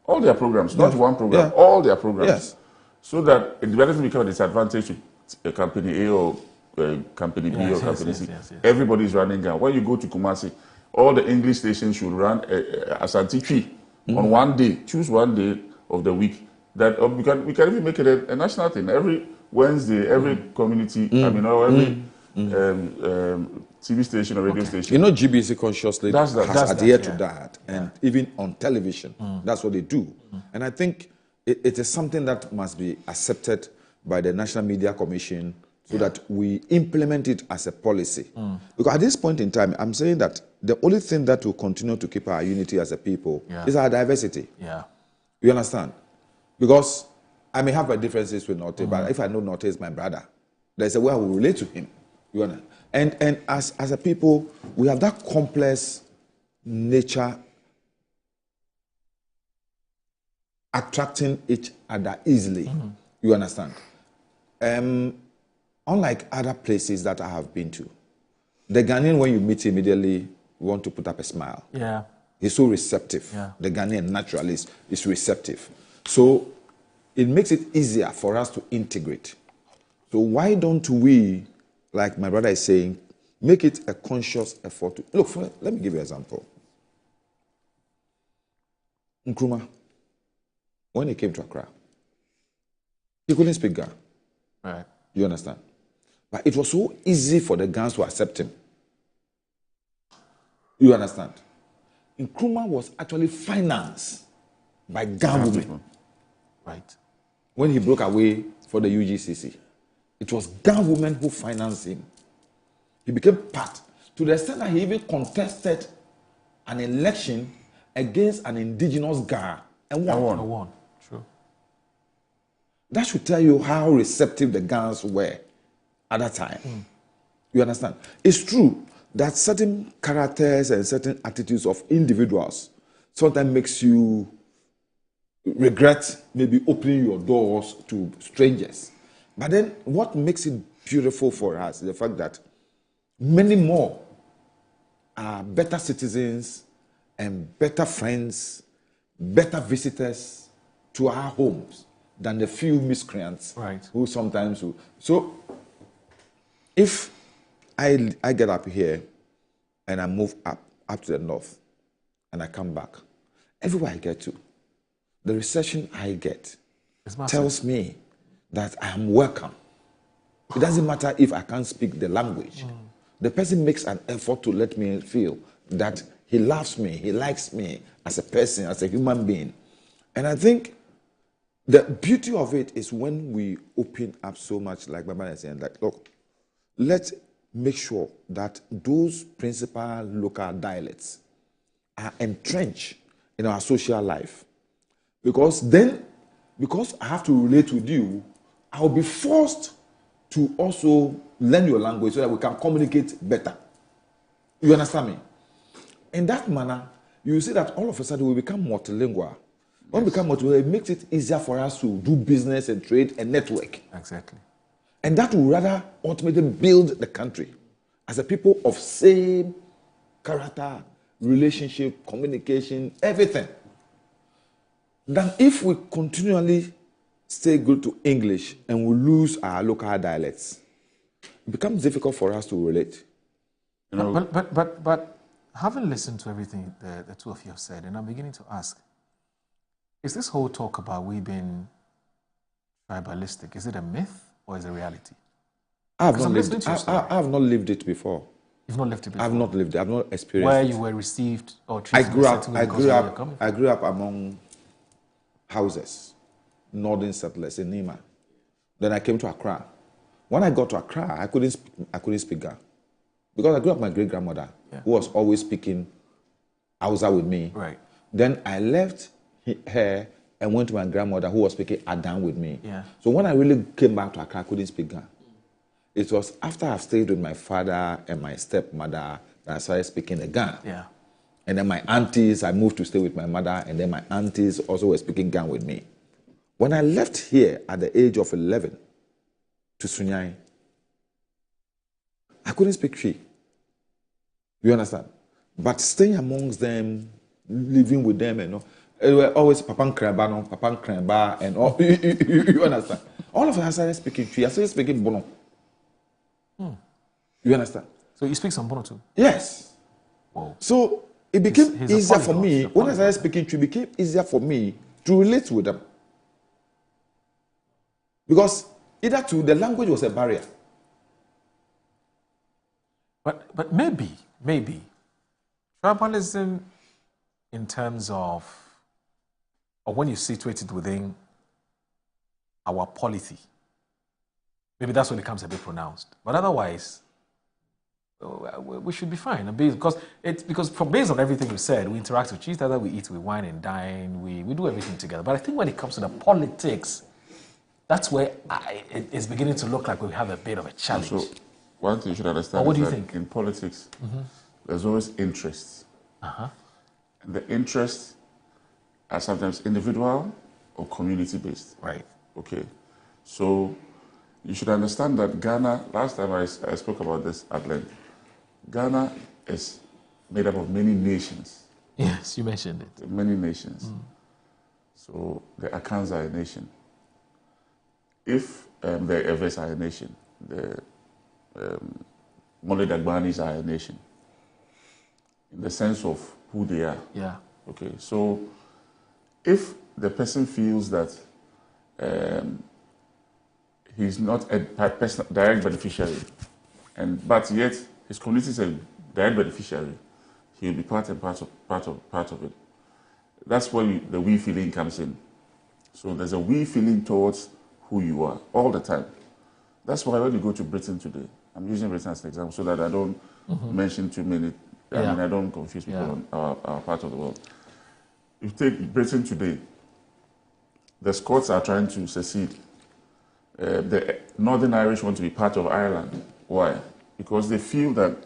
All their programs, not one program, all their programs. Yes. So that it doesn't become a disadvantage to a company A or company B or company C. Everybody is running Ghana. When you go to Kumasi, all the English stations should run Asante Twi on one day. Choose one day of the week. That we can even make it a national thing. Every Wednesday, every community, every TV station or radio station. You know, GBC consciously has adhered to yeah. that, and even on television, that's what they do. And I think it is something that must be accepted by the National Media Commission so that we implement it as a policy. Because at this point in time, I'm saying that the only thing that will continue to keep our unity as a people is our diversity. Yeah. You understand? Because I may have my differences with Norte, but if I know Norte is my brother, there's a way I will relate to him. You understand? And as a people, we have that complex nature attracting each other easily. You understand? Unlike other places that I have been to, the Ghanaian, when you meet him, immediately want to put up a smile. Yeah. He's so receptive. Yeah. The Ghanaian naturally is receptive. So it makes it easier for us to integrate. So why don't we, like my brother is saying, make it a conscious effort to... Look, let me give you an example. Nkrumah, when he came to Accra, he couldn't speak Ga. Right. You understand? But it was so easy for the Gans to accept him. You understand? Nkrumah was actually financed by Ga women. Right. When he broke away for the UGCC, it was Ga women who financed him. He became part, to the extent that he even contested an election against an indigenous Ga and won. True. That should tell you how receptive the Gans were at that time. You understand? It's true that certain characters and certain attitudes of individuals sometimes makes you regret maybe opening your doors to strangers. But then what makes it beautiful for us is the fact that many more are better citizens and better friends, better visitors to our homes than the few miscreants who sometimes do. So if I get up here and I move up to the north and I come back, everywhere I get to, the reception I get tells me that I am welcome. It doesn't matter if I can't speak the language. The person makes an effort to let me feel that he loves me, he likes me as a person, as a human being. And I think the beauty of it is when we open up so much, like my man is saying, like, look, let's make sure that those principal local dialects are entrenched in our social life. Because I have to relate with you, I'll be forced to also learn your language so that we can communicate better. You understand me? In that manner, you see that all of a sudden we become multilingual. When we become multilingual, it makes it easier for us to do business and trade and network. Exactly. And that will rather ultimately build the country as a people of same character, relationship, communication, everything. Than if we continually stay good to English and we lose our local dialects. It becomes difficult for us to relate. You know? But having listened to everything the two of you have said, and I'm beginning to ask, is this whole talk about we being tribalistic, is it a myth or is it a reality? I have not lived it before. You've not lived it before? I've not lived it. I've not experienced where it. you were received or treated I grew up among houses, northern settlers in Nima. Then I came to Accra. When I got to Accra, I couldn't speak Ga. Because I grew up with my great-grandmother, who was always speaking Hausa with me. Right. Then I left her and went to my grandmother, who was speaking Adan with me. Yeah. So when I really came back to Accra, I couldn't speak Ga. It was after I stayed with my father and my stepmother that I started speaking the Ga. Yeah. And then my aunties, I moved to stay with my mother, and then my aunties also were speaking Ga with me. When I left here at the age of 11 to Sunyai, I couldn't speak Twi. You understand? But staying amongst them, living with them, and all, they were always Papan Kreba, and all. You understand? All of us I started speaking Twi. I started speaking Bono. You understand? So you speak some Bono too? Yes. Whoa. So it became easier for me. When I started speaking Twi, it became easier for me to relate with them. Because either the language was a barrier. But maybe tribalism in terms of, or when you situate it within our polity, maybe that's when it becomes a bit pronounced. But otherwise, we should be fine. Because based on everything we said, we interact with each other, we eat, we wine and dine, we do everything together. But I think when it comes to the politics, that's where it's beginning to look like we have a bit of a challenge. So, one thing you should understand what is do you that think? In politics, there's always interests. And the interests are sometimes individual or community-based. Right. Okay. So you should understand that Ghana, last time I spoke about this at length, Ghana is made up of many nations. Yes, you mentioned it. Many nations. So the Akans are a nation. If the Eves are a nation, the Mole Dagbanis are a nation, in the sense of who they are. Yeah. Okay, so if the person feels that he's not a direct beneficiary, but yet his community is a direct beneficiary, he'll be part of it. That's where the we feeling comes in. So there's a we feeling towards who you are all the time. That's why when you go to Britain today, I'm using Britain as an example so that I don't mention too many, I don't confuse people on our part of the world. If you take Britain today, the Scots are trying to secede. The Northern Irish want to be part of Ireland. Why? Because they feel that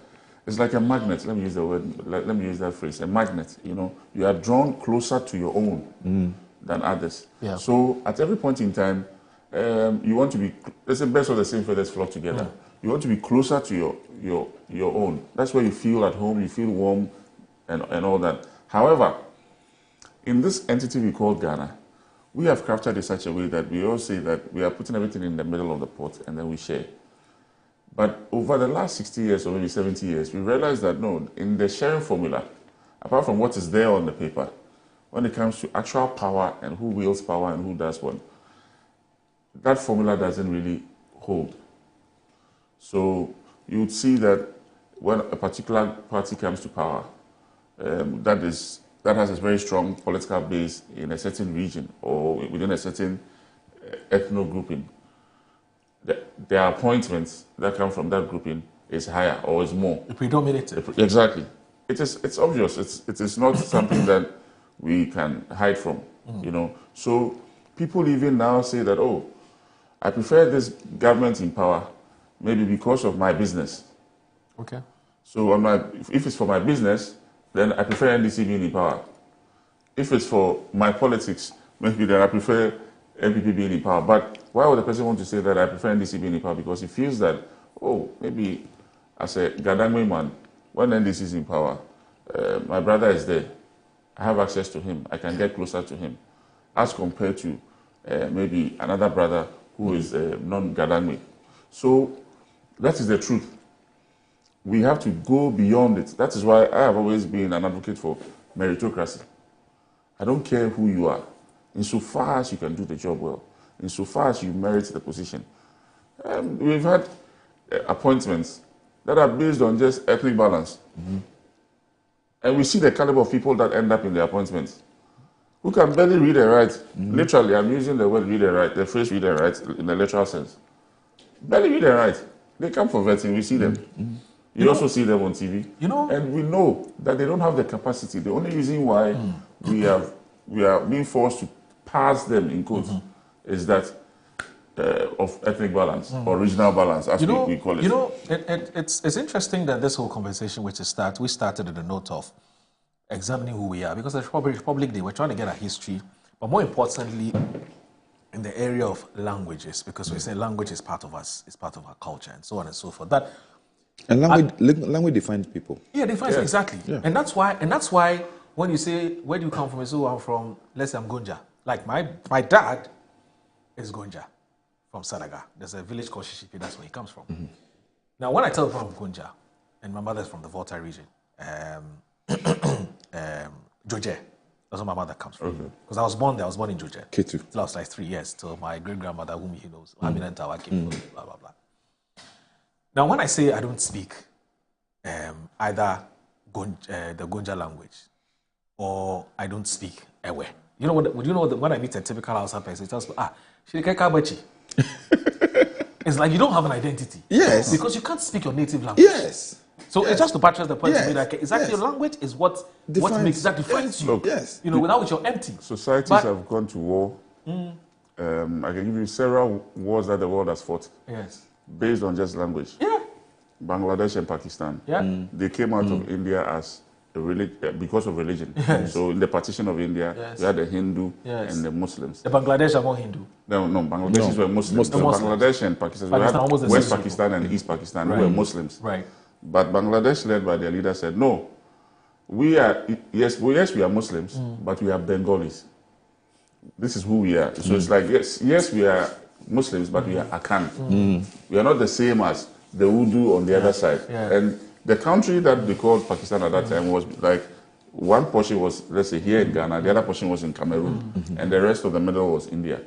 it's like a magnet. Let me use the word. Let me use that phrase. A magnet. You know, you are drawn closer to your own than others. Yeah. So at every point in time, you want to be. It's the best of the same feathers flock together. You want to be closer to your own. That's where you feel at home. You feel warm, and all that. However, in this entity we call Ghana, we have crafted in such a way that we all say that we are putting everything in the middle of the pot and then we share. But over the last 60 years or maybe 70 years, we realized that no, in the sharing formula, apart from what is there on the paper, when it comes to actual power and who wields power and who does what, that formula doesn't really hold. So you would see that when a particular party comes to power, that has a very strong political base in a certain region or within a certain ethno grouping. Their appointments that come from that grouping is higher or is more. Predominated. Exactly. It's obvious. It is not something that we can hide from, you know. So people even now say that, oh, I prefer this government in power, maybe because of my business. Okay. So if it's for my business, then I prefer NDC being in power. If it's for my politics, maybe then I prefer MPP being in power. But why would the person want to say that I prefer NDC being in power? Because he feels that, oh, maybe as a Gadangme man, when NDC is in power, my brother is there. I have access to him. I can get closer to him, as compared to maybe another brother who is non-Gadangme. So that is the truth. We have to go beyond it. That is why I have always been an advocate for meritocracy. I don't care who you are, insofar as you can do the job well, insofar as you merit the position. We've had appointments that are based on just ethnic balance. And we see the caliber of people that end up in the appointments, who can barely read and write. Literally, I'm using the word read and write, the phrase read and write in the literal sense. Barely read and write. They come for vetting, we see them. You also see them on TV. And we know that they don't have the capacity. The only reason why we are being forced to pass them, in quotes, is that of ethnic balance or regional balance, as we call it. It's interesting that this whole conversation, we started with a note of examining who we are, because the Republic Day, we're trying to get our history, but more importantly, in the area of languages, because we say language is part of us, it's part of our culture, and so on and so forth. And language defines people. Yeah, defines exactly. Yeah. And that's why when you say, where do you come from? You say, I'm from, let's say I'm Gonja. Like my dad is Gonja from Sadaga. There's a village called Shishipi, that's where he comes from. Now, when I tell people I'm Gonja, and my mother's from the Volta region, Joje, that's where my mother comes from. Because I was born in Joje. K2. Till I was like 3 years, till my great-grandmother, whom he knows, Amina Tawa came from, blah, blah, blah. Now, when I say I don't speak either the Gonja language or I don't speak Ewe, you know what? When I meet a typical Hausa person, it tells me, Shirikeka. It's like you don't have an identity. Yes. Because you can't speak your native language. Yes. So it's just to buttress the point to me that exactly your language is what defines you. Yes. You know, without which you're empty. Societies have gone to war. I can give you several wars that the world has fought. Yes. Based on just language. Yeah. Bangladesh and Pakistan. Yeah. They came out of India as because of religion. Yes. So in the partition of India, we had the Hindu and the Muslims. The Bangladesh are more Hindu. No, Bangladeshis were Muslims. The Bangladesh and Pakistan, we had West Pakistan and East Pakistan, who were Muslims. Right. But Bangladesh, led by their leader, said, no, we are Muslims, but we are Bengalis. This is who we are. So it's like, yes, we are Muslims, but we are Akan. We are not the same as the Urdu on the other side. Yeah. And the country that they called Pakistan at that time was like, one portion was, let's say, here in Ghana, the other portion was in Cameroon, and the rest of the middle was India.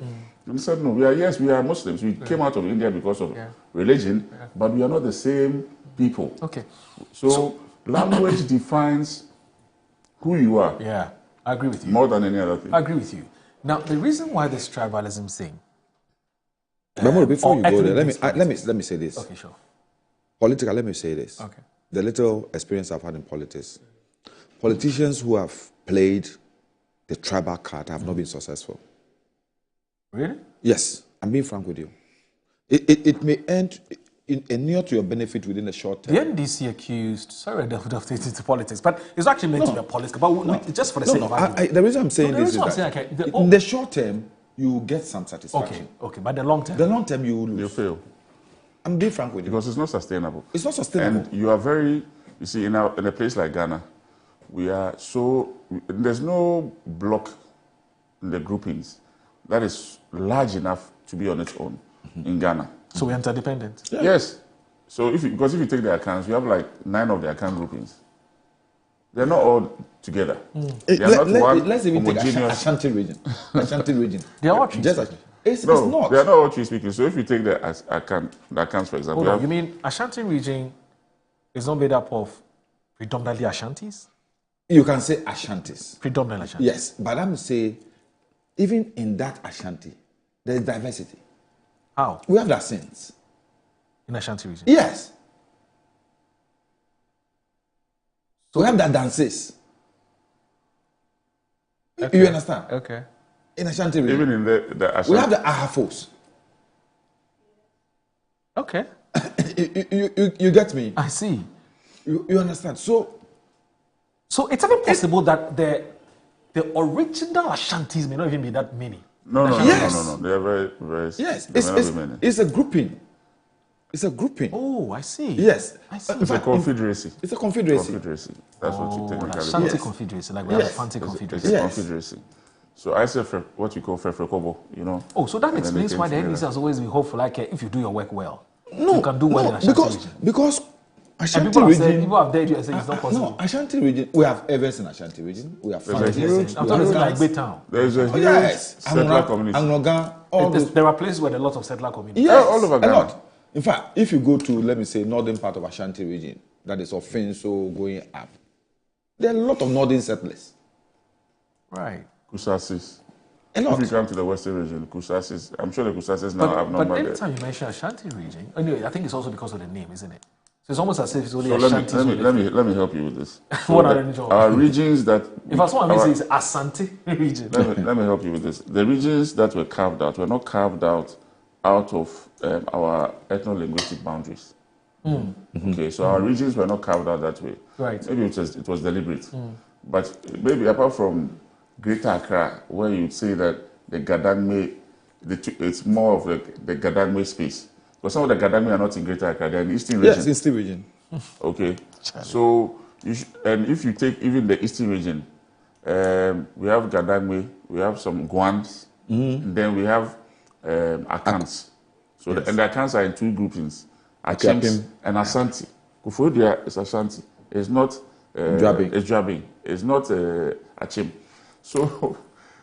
And they said, no, we are Muslims. We came out of India because of religion, but we are not the same people. Okay. So language defines who you are. Yeah, I agree with you. More than any other thing. I agree with you. Now, the reason why this tribalism thing. Memori, before you go there, let me say this. Okay, sure. Politically, let me say this. Okay. The little experience I've had in politics. Politicians who have played the tribal card have not been successful. Really? Yes, I'm being frank with you. It may end near to your benefit within a short term. The NDC accused, sorry, I don't have to get into politics, but it's actually meant to be a political, but just for the sake of argument. The reason I'm saying this is that in the short term, you get some satisfaction. Okay, but the long term? The long term, you will lose. You fail. I'm being frank with you. Because it's not sustainable. It's not sustainable. And you are you see, in a place like Ghana, there's no block in the groupings that is large enough to be on its own in Ghana. So we're interdependent? Yeah. Yes. So because if you take the accounts, we have like 9 of the account groupings. They're not all together. They are not one let's even take homogeneous. Ashanti region. Ashanti region. They are all tree speaking. It's not. They are not all tree speaking. So if you take the accounts, for example. Hold on, you mean Ashanti region is not made up of predominantly Ashantis? You can say Ashantis. Predominantly Ashantis. Yes, but I'm saying, even in that Ashanti, there's diversity. How? We have that sense. In Ashanti region? Yes. So we have that dances. Okay. You understand? Okay. In Ashanti region. Even in the Ashanti. We have the Ahafos. Okay. You get me? I see. You understand? So it's even possible that the original Ashantis may not even be that many. No. They are very, very. Yes, many. it's a grouping. It's a grouping. Oh, I see. Yes. I see. It's a confederacy. It's a confederacy. That's what you technically Ashanti confederacy, like we have a Fanti confederacy. It's a confederacy. So I say what you call Fefrekobo, you know. Oh, so that explains why the NDC has always been hopeful, like if you do your work well, you can do well in No, Ashanti region. because Ashanti people region. People have dared you and said it's not possible. No, Ashanti region. We have Evers in Ashanti region. We have Fanti. I'm talking about like Baytown. There's a huge settler community. There are places where there are a lot of settler communities. Yes, all over Ghana. a lot. In fact, if you go to, let me say, northern part of Ashanti region, that is Offenso going up, there are a lot of northern settlers. Right. Kusasis. A lot. If you come to the western region, Kusasis, I'm sure the Kusasis now have number there. But anytime you mention Ashanti region, anyway, I think it's also because of the name, isn't it? So it's almost as if it's only So Ashanti. let me help you with this. So What are our regions that... If I want to say it's Asante region. Let me help you with this. The regions that were carved out were not carved out of our ethno-linguistic boundaries. Okay, so our regions were not carved out that way. Right. Maybe it was deliberate. But maybe apart from Greater Accra, where you'd say that the Gadangme, it's more of the Gadangme space. Because some of the Gadangme are not in Greater Accra, they're in the Eastern region. Yes, Eastern region. Okay. So, and if you take even the Eastern region, we have Gadangme, we have some Guans, and then we have Akans. So and the Akans are in 2 groupings, Achims and Ashanti. Kufuodia is Ashanti. It's not Drabbing. It's Drabbing. It's not Achim. So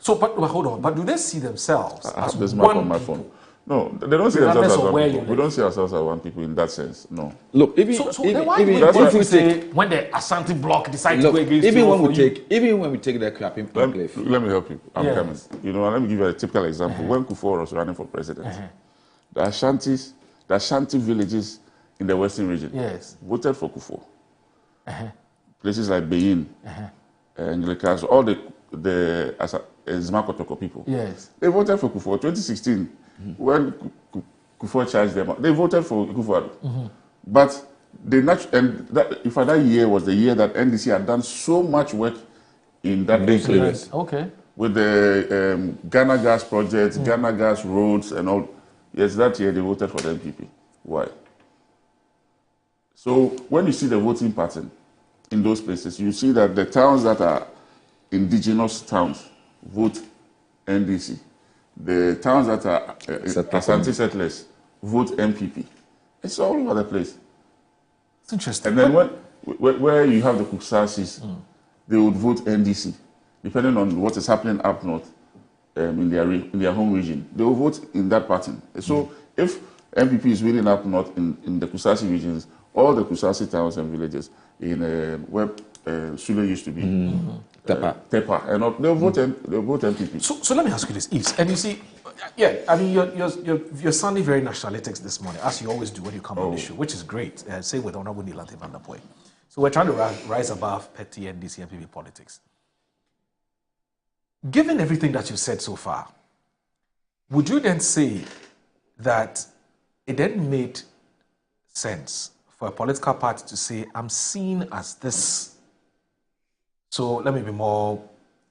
but hold on. But do they see themselves I as have this map one on my people? phone. No, they don't see themselves as of one where people. you We don't see ourselves as one people in that sense. No. Look, Then why if we say when the Ashanti bloc decide to go against even when we take the Krapping enclave. Let me help you. I'm coming. You know, let me give you a typical example. When Kufuor was running for president, the Ashanti villages in the western region voted for Kufuor. Places like Beyin, Anglicans, all the Zmakotoko people. Yes. They voted for Kufuor. 2016, when Kufuor charged them, they voted for Kufuor. But that year was the year that NDC had done so much work in that enclave. Okay. With the Ghana Gas project, Ghana Gas roads and all. Yes, that year they voted for the MPP. Why? So when you see the voting pattern in those places, you see that the towns that are indigenous towns vote NDC. The towns that are Ashanti settlers vote MPP. It's all over the place. It's interesting. And then where you have the Kusasis, they would vote NDC, depending on what is happening up north in their home region. They will vote in that pattern. So if MPP is winning up north in the Kusasi regions, all the Kusasi towns and villages in where Sule used to be, Tepa, and they'll vote MPP. So let me ask you this, Yves. And you see, I mean, you're sounding very nationalistic this morning, as you always do when you come on the show, which is great. Same with Honorable Nilante Van der Poel. So we're trying to rise above petty NDC and MPP politics. Given everything that you've said so far, would you then say that it then made sense for a political party to say, I'm seen as this? So let me be more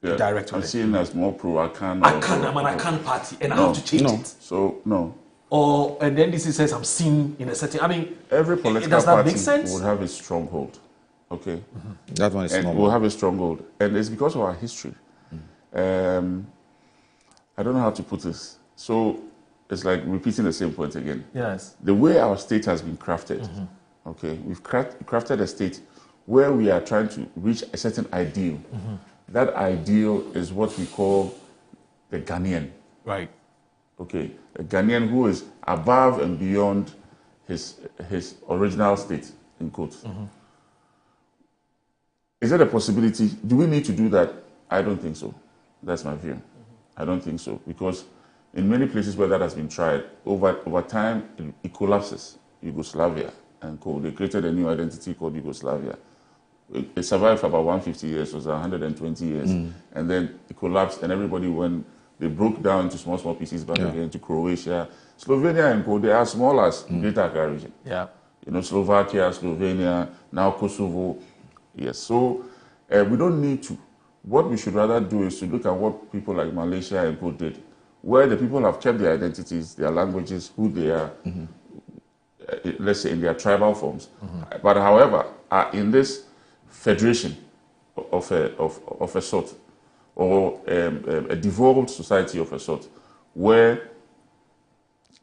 direct with it. I'm seen as more pro-Akan. I'm an Akan party, and I have to change it. So, no. And then this says I'm seen in a certain... I mean, every political does that party make sense? would have a stronghold. Okay? That one is normal. We'll have a stronghold. And it's because of our history. I don't know how to put this. So it's like repeating the same point again. Yes. The way our state has been crafted, okay, we've crafted a state where we are trying to reach a certain ideal. That ideal is what we call the Ghanaian. Right. Okay, a Ghanaian who is above and beyond his original state, in quotes. Is there a possibility? Do we need to do that? I don't think so. That's my view. I don't think so, because in many places where that has been tried, over time, it collapses. Yugoslavia and co. They created a new identity called Yugoslavia. It survived for about 150 years, it was 120 years, and then it collapsed, and everybody they broke down into small pieces back again to Croatia. Slovenia and co. They are small as Greater Accra region. Yeah. You know, Slovakia, Slovenia, now Kosovo. Yes, so we don't need to. What we should rather do is to look at what people like Malaysia and co. did, where the people have kept their identities, their languages, who they are, let's say in their tribal forms, but however, are in this federation of a sort, or a devolved society of a sort, where,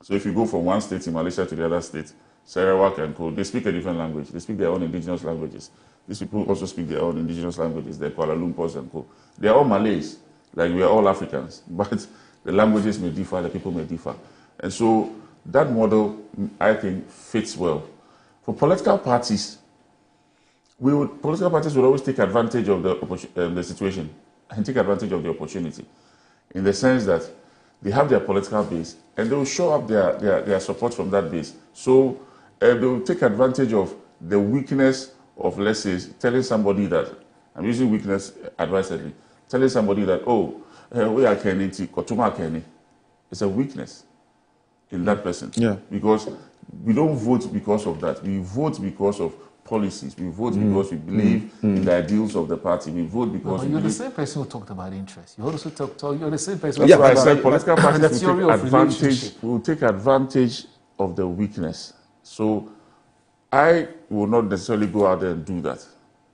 so if you go from one state in Malaysia to the other state, Sarawak and co., they speak a different language. They speak their own indigenous languages. These people also speak their own indigenous languages. They're Kuala Lumpurs and co. They're all Malays, like we are all Africans, but the languages may differ, the people may differ. And so that model, I think, fits well. For political parties, political parties would always take advantage of the situation and take advantage of the opportunity, in the sense that they have their political base and they will show up their support from that base. So they will take advantage of the weakness of, let's say, telling somebody that, I'm using weakness advisedly, telling somebody that, we are Kenny, Kotuma Kenny. It's a weakness in that person. Yeah. Because we don't vote because of that. We vote because of policies. We vote because we believe in the ideals of the party. We vote because you're the same person who talked about interest. You also you're the same person. That's why I said political parties will take advantage of the weakness. So I will not necessarily go out there and do that,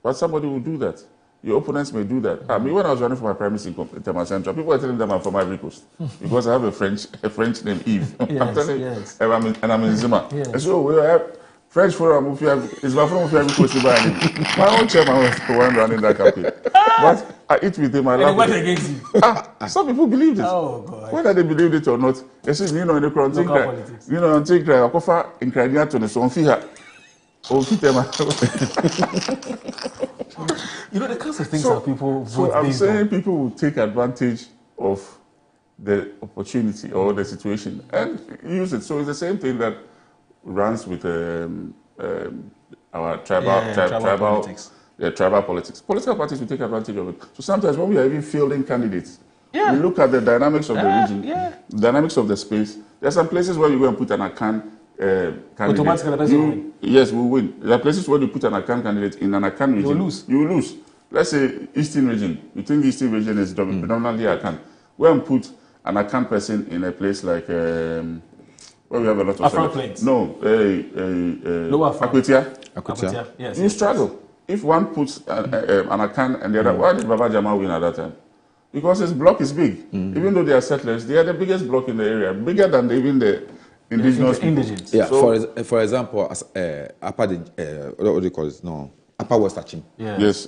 but somebody will do that. Your opponents may do that. I mean, when I was running for my primacy in Tema Central, people were telling them I'm from Ivory Coast because I have a French name, Yves. I'm telling you, and I'm in Zima. And so we have French forum. It's my friend Ivory Coast. My own chairman was running that campaign, but I eat with him. I love it. Against you. Some people believed it. Oh God! Whether they believed it or not, you see, in the crowd, on take I offer in Crimea to the Sonfia. The kinds of things that people vote. So I'm saying people will take advantage of the opportunity or the situation and use it. So it's the same thing that runs with our tribal politics. Tribal politics. Political parties will take advantage of it. So sometimes when we are even fielding candidates, we look at the dynamics of the region, dynamics of the space. There are some places where you go and put an Akan candidate. Yes, we win. There are places where you put an Akan candidate in an Akan region. You will lose. Let's say Eastern region. You think the Eastern region is predominantly Akan. Go and put an Akan person in a place like where we have a lot of Afro Plains. No, Lower Akwetia. Yes. You struggle. If one puts an Akan and the other, why did Baba Jama win at that time? Because his block is big. Even though they are settlers, they are the biggest block in the area, bigger than even the indigenous people. Yeah, so, for example, what do you call it? No, Upper West Achim. Yes.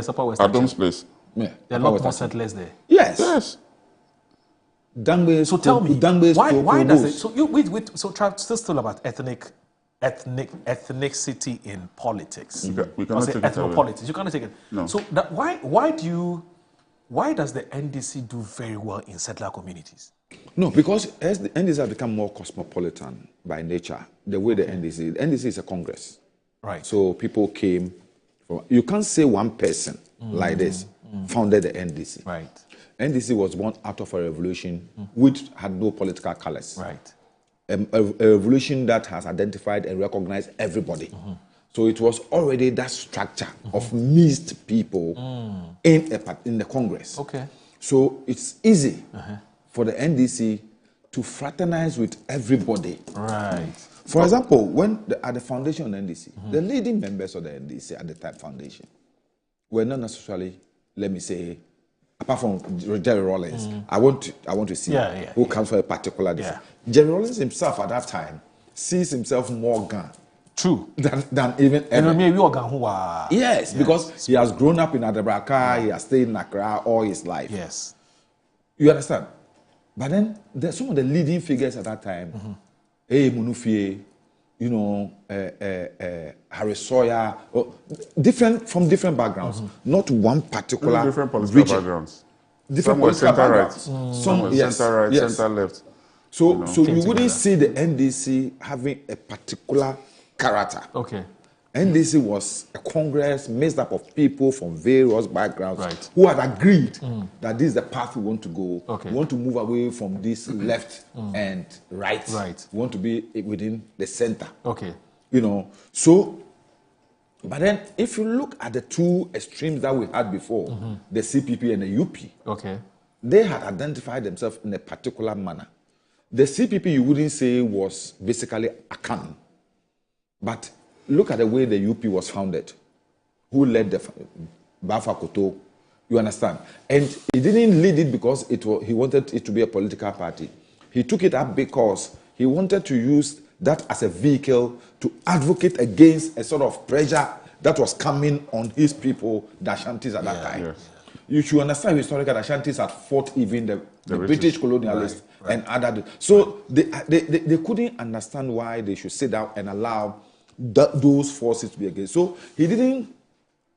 Upper West Achim. Adam's place. Yeah, there are a lot more settlers there. Yes. Dangbe. So tell me, why does it? So you wait. So still about ethnicity in politics. We cannot take it ethnopolitics. You cannot take it. No. So why does the NDC do very well in settler communities? No, because as the NDC has become more cosmopolitan by nature, the way the NDC is a congress. Right. So people came from, you can't say one person like this founded the NDC. Right. NDC was born out of a revolution which had no political colors. Right. A revolution that has identified and recognized everybody. So it was already that structure of mixed people in the Congress. Okay. So it's easy for the NDC to fraternize with everybody. Right. For example, when at the foundation of the NDC, the leading members of the NDC at the time foundation were not necessarily, let me say, apart from Jerry Rawlings, I want to see who comes for a particular difference. Jerry Rawlings himself at that time sees himself more Ghana. True. Than even ever. Yes, because he has grown up in Adabraka, he has stayed in Accra all his life. Yes. You understand? But then there's some of the leading figures at that time. Munufie, you know, Harry Sawyer, different from different backgrounds, not one particular different political backgrounds. Different political backgrounds. Some center right, center left. So you wouldn't see the NDC having a particular character. Okay. NDC was a congress made up of people from various backgrounds who had agreed that this is the path we want to go. Okay. We want to move away from this left and right. We want to be within the center. Okay. You know, so, but then if you look at the two extremes that we had before, the CPP and the UP, they had identified themselves in a particular manner. The CPP, you wouldn't say, was basically a canon. But look at the way the UP was founded. Who led the Bafa Koto? You understand? And he didn't lead it because he wanted it to be a political party. He took it up because he wanted to use that as a vehicle to advocate against a sort of pressure that was coming on his people, the Ashantis at that time. Yes. You should understand historically, the Ashantis had fought even the British colonialists and other. So they couldn't understand why they should sit down and allow those forces to be against. So he didn't.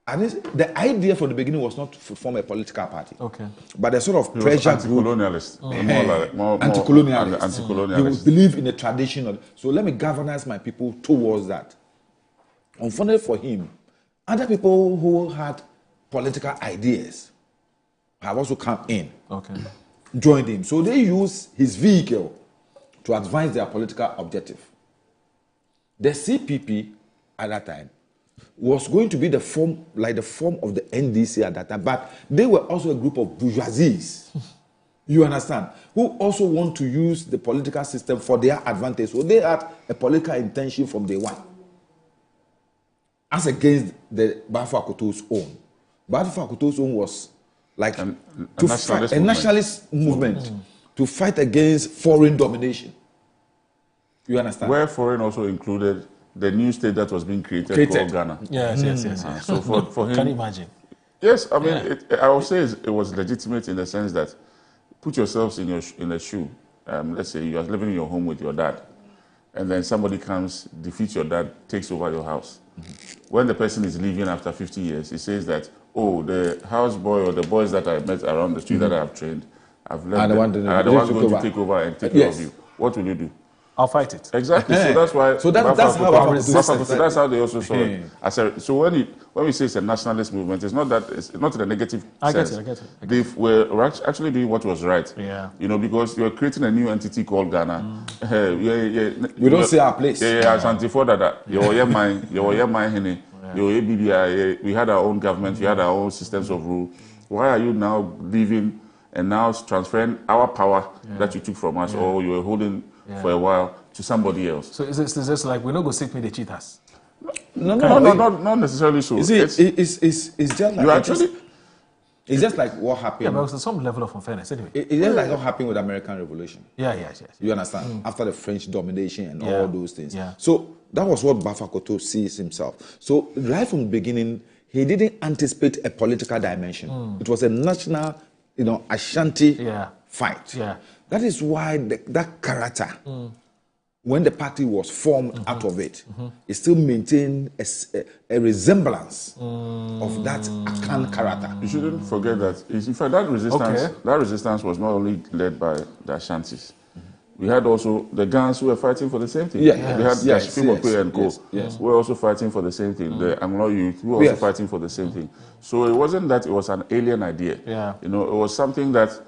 And the idea from the beginning was not to form a political party, but a sort of pressure anti-colonialist, more anti-colonialist. He would believe in the tradition. So let me galvanize my people towards that. Unfortunately for him, other people who had political ideas have also come in, joined him. So they use his vehicle to advance their political objective. The CPP at that time was going to be the form of the NDC at that time, but they were also a group of bourgeoisies, you understand, who also want to use the political system for their advantage. So they had a political intention from day one, as against the Bafo Akoto's own. Bafo Akoto's own was like a nationalist movement to fight against foreign domination. You understand? Where foreign also included the new state that was being created. Called Ghana. Yes. So for him, can you imagine? Yes, I mean, I would say it was legitimate in the sense that put yourselves in a shoe. Let's say you are living in your home with your dad, and then somebody comes, defeats your dad, takes over your house. When the person is leaving after 50 years, he says that, oh, the houseboy or the boys that I met around the street that I have trained, I've left them, and I don't want going to take over and take care of you. What will you do? I'll fight it. Exactly. So that's why. That's how they also saw it. So when we say it's a nationalist movement, it's not that it's not in a negative sense. I get it. They were actually doing what was right. Yeah. You know, because you're creating a new entity called Ghana. We don't see our place. Ashanti for that. We had our own government. We had our own systems of rule. Why are you now leaving and now transferring our power that you took from us, or you were holding for a while to somebody else? So is this like we're not going to sit with the cheaters? No, not necessarily so. It's just like it's just like what happened. Yeah, but there's some level of unfairness anyway. It's just like what happened with the American Revolution. Yes. You understand? After the French domination and all those things. Yeah. So that was what Bafo Akoto sees himself. So right from the beginning, he didn't anticipate a political dimension. It was a national, Ashanti fight. Yeah. That is why that character, when the party was formed out of it, it still maintained a resemblance of that Akan character. You shouldn't forget that. In fact, that resistance was not only led by the Ashantis. We had also the Gans who were fighting for the same thing. We had Gashimokwe and Co. who were also fighting for the same thing. The Anglo youth who were also fighting for the same thing. So it wasn't that it was an alien idea. It was something that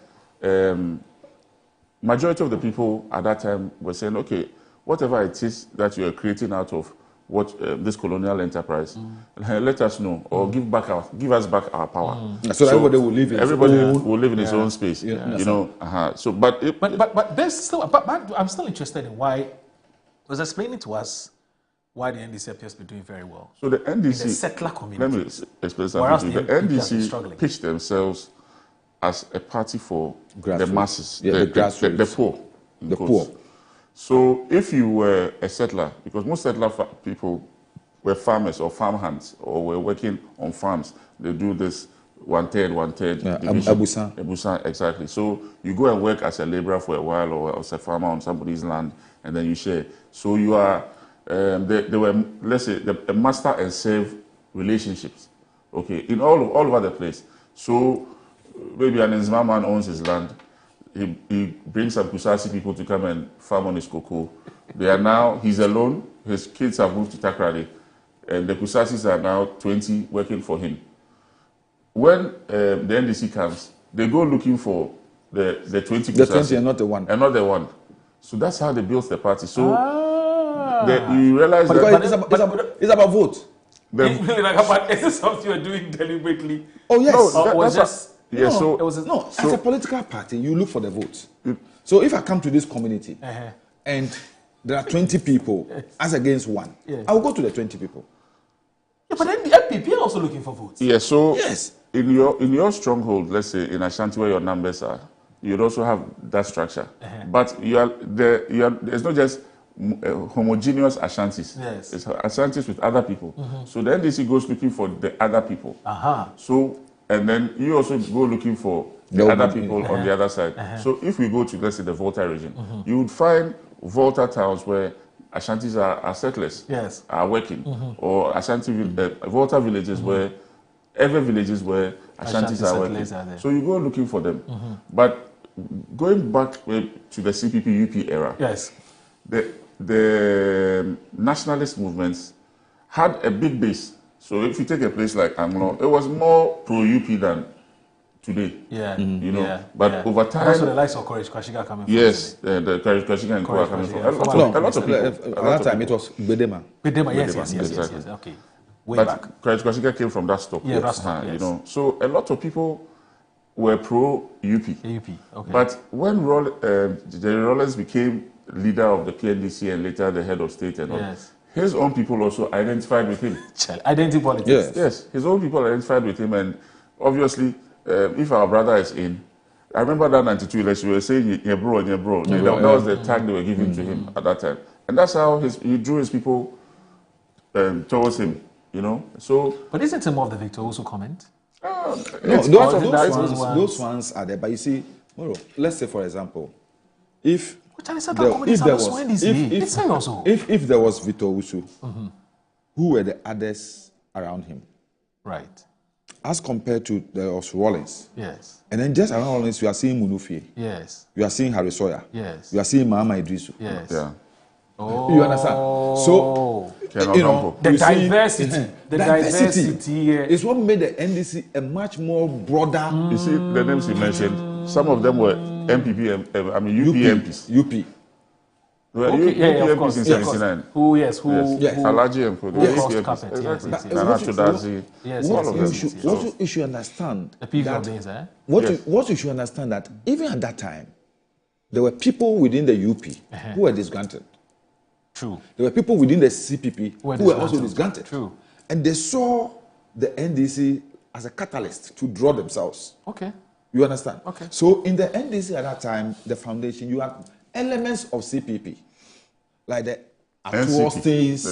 majority of the people at that time were saying, okay, whatever it is that you are creating out of what this colonial enterprise, let us know, or give us back our power. So everybody will live in his own space. So, but there's still, but I'm still interested in why. Was explaining to us why the NDC appears to be doing very well. So the NDC, in the settler community. Let me explain something. The NDC pitched themselves as a party for Grassroots. the masses, Yeah, the grassroots. the poor. The poor. So if you were a settler, because most settler people were farmers or farmhands or were working on farms, they do this one-third division. Ebusan, exactly. So you go and work as a laborer for a while or as a farmer on somebody's land, and then you share. So you are, there were, let's say, a master and slave relationships, okay, in all over the place. So maybe an Nzima man owns his land. He brings some Kusasi people to come and farm on his cocoa. They are now, he's alone. His kids have moved to Takrady. And the Kusasis are now 20 working for him. When the NDC comes, they go looking for the 20 Kusasi. The 20 and not the one. And not the one. So that's how they built the party. So you realize it's about vote. Is this something you're doing deliberately? Oh, yes. No, as a political party, you look for the votes. So if I come to this community and there are 20 people as against one, I will go to the 20 people. Yeah, but then the MPP are also looking for votes. Yeah, so yes. in your stronghold, let's say in Ashanti where your numbers are, you'd also have that structure. But there's not just homogeneous Ashantis. Yes. It's Ashantis with other people. So the NDC goes looking for the other people. So, and then you also go looking for the other people on the other side. So if we go to, let's say, the Volta region, you would find Volta towns where Ashantis are settlers, are working, or Ashanti Volta villages where Ashantis are working. So you go looking for them. But going back to the CPP-UP era, the nationalist movements had a big base. So if you take a place like Anglo, it was more pro-UP than today. But over time, also the likes of Courage Kwashiga coming from. Yes, the Courage Kwashiga and Kowa coming from. A lot of people. At that time, it was Bedema. Yes. Okay. Way but back. Courage Kwashiga came from that stock. You know, so a lot of people were pro-UP. Okay. But when Jerry Rawlings became leader of the PNDC and later the head of state and all, his own people also identified with him. Identity politics. Yes, his own people identified with him, and obviously, if our brother is in, I remember that 92 election, we were saying, yeah, bro. That was the tag they were giving to him at that time. And that's how he drew his people towards him, you know. So, but isn't it more of the victor also comment? Those ones are there. But you see, let's say, for example, if there was Victor Usu, who were the others around him? Right. As compared to there was Rawlings. Yes. And then just around Rawlings, you are seeing Munufie. Yes. You are seeing Harry Sawyer. Yes. You are seeing Mahama Idrisu. Yes. Yeah. Oh. You understand? So, you know, the diversity is what made the NDC a much more broader. You see, the names you mentioned, some of them were MPP, UP MPs. UP. Well, UP MPs in 79. Alaji and What you should understand, what you should understand that even at that time, there were people within the UP who were disgruntled. True. There were people within the CPP who were also disgruntled. True. And they saw the NDC as a catalyst to draw themselves. Okay. You understand? Okay. So in the NDC at that time, the foundation, you had elements of CPP, like the Atu Austins,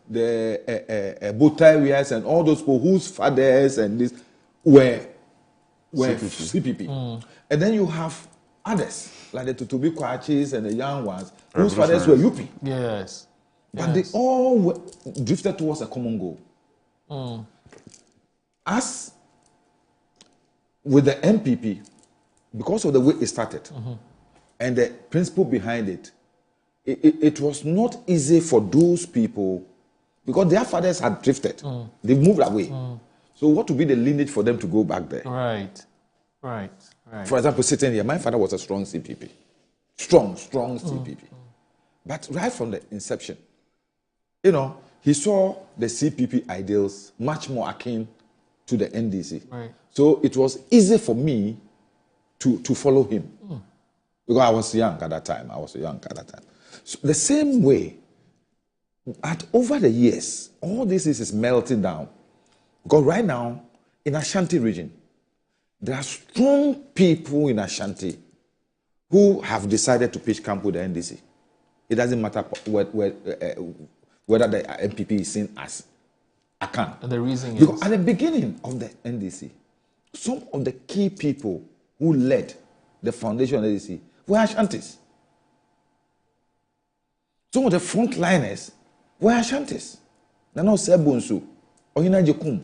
the Botarias, and all those people whose fathers and this were CPP. And then you have others, like the Tutubi Kwachis and the young ones, whose fathers were UP. Yes. But they all drifted towards a common goal. As with the MPP, because of the way it started and the principle behind it, it was not easy for those people because their fathers had drifted. They moved away. So what would be the lineage for them to go back there? Right. For example, sitting here, my father was a strong CPP. Strong CPP. But right from the inception, you know, he saw the CPP ideals much more akin to the NDC. Right. So it was easy for me to follow him. Because I was young at that time. So the same way, over the years, all this is melting down. Because right now, in Ashanti region, There are strong people in Ashanti who have decided to pitch camp with the NDC. It doesn't matter whether the MPP is seen as Akan. And the reason because is? At the beginning of the NDC, some of the key people who led the foundation of the NDC were Ashantis. Some of the frontliners were Ashantis. Nana Sebunsu, Ohina Jekum.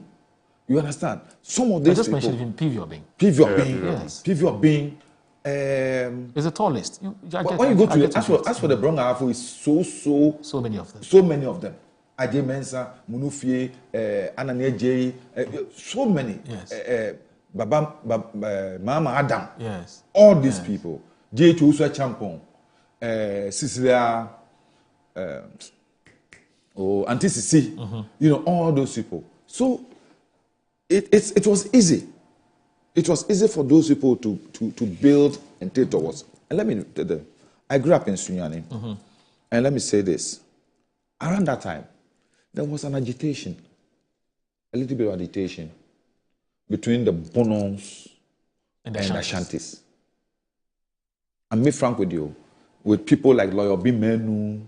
You understand? Some of these I just people, mentioned even PV Obing. Yes. PV Obing. Is the tallest. When you go to as for the Brown Afro, it's so many of them. So many of them. Ajay Mensa, Munufie, Anania J, so many. Yes. Mama Adam. Yes. All these people. J. Uswa Champon, Cecilia, Auntie Sisi, all those people. So it was easy. It was easy for those people to build and take towards. And let me tell you, I grew up in Sunyani. And let me say this. Around that time, there was an agitation, a little bit of agitation between the Bonons and the Ashantis. And be frank with you, with people like Lawyer Bimenu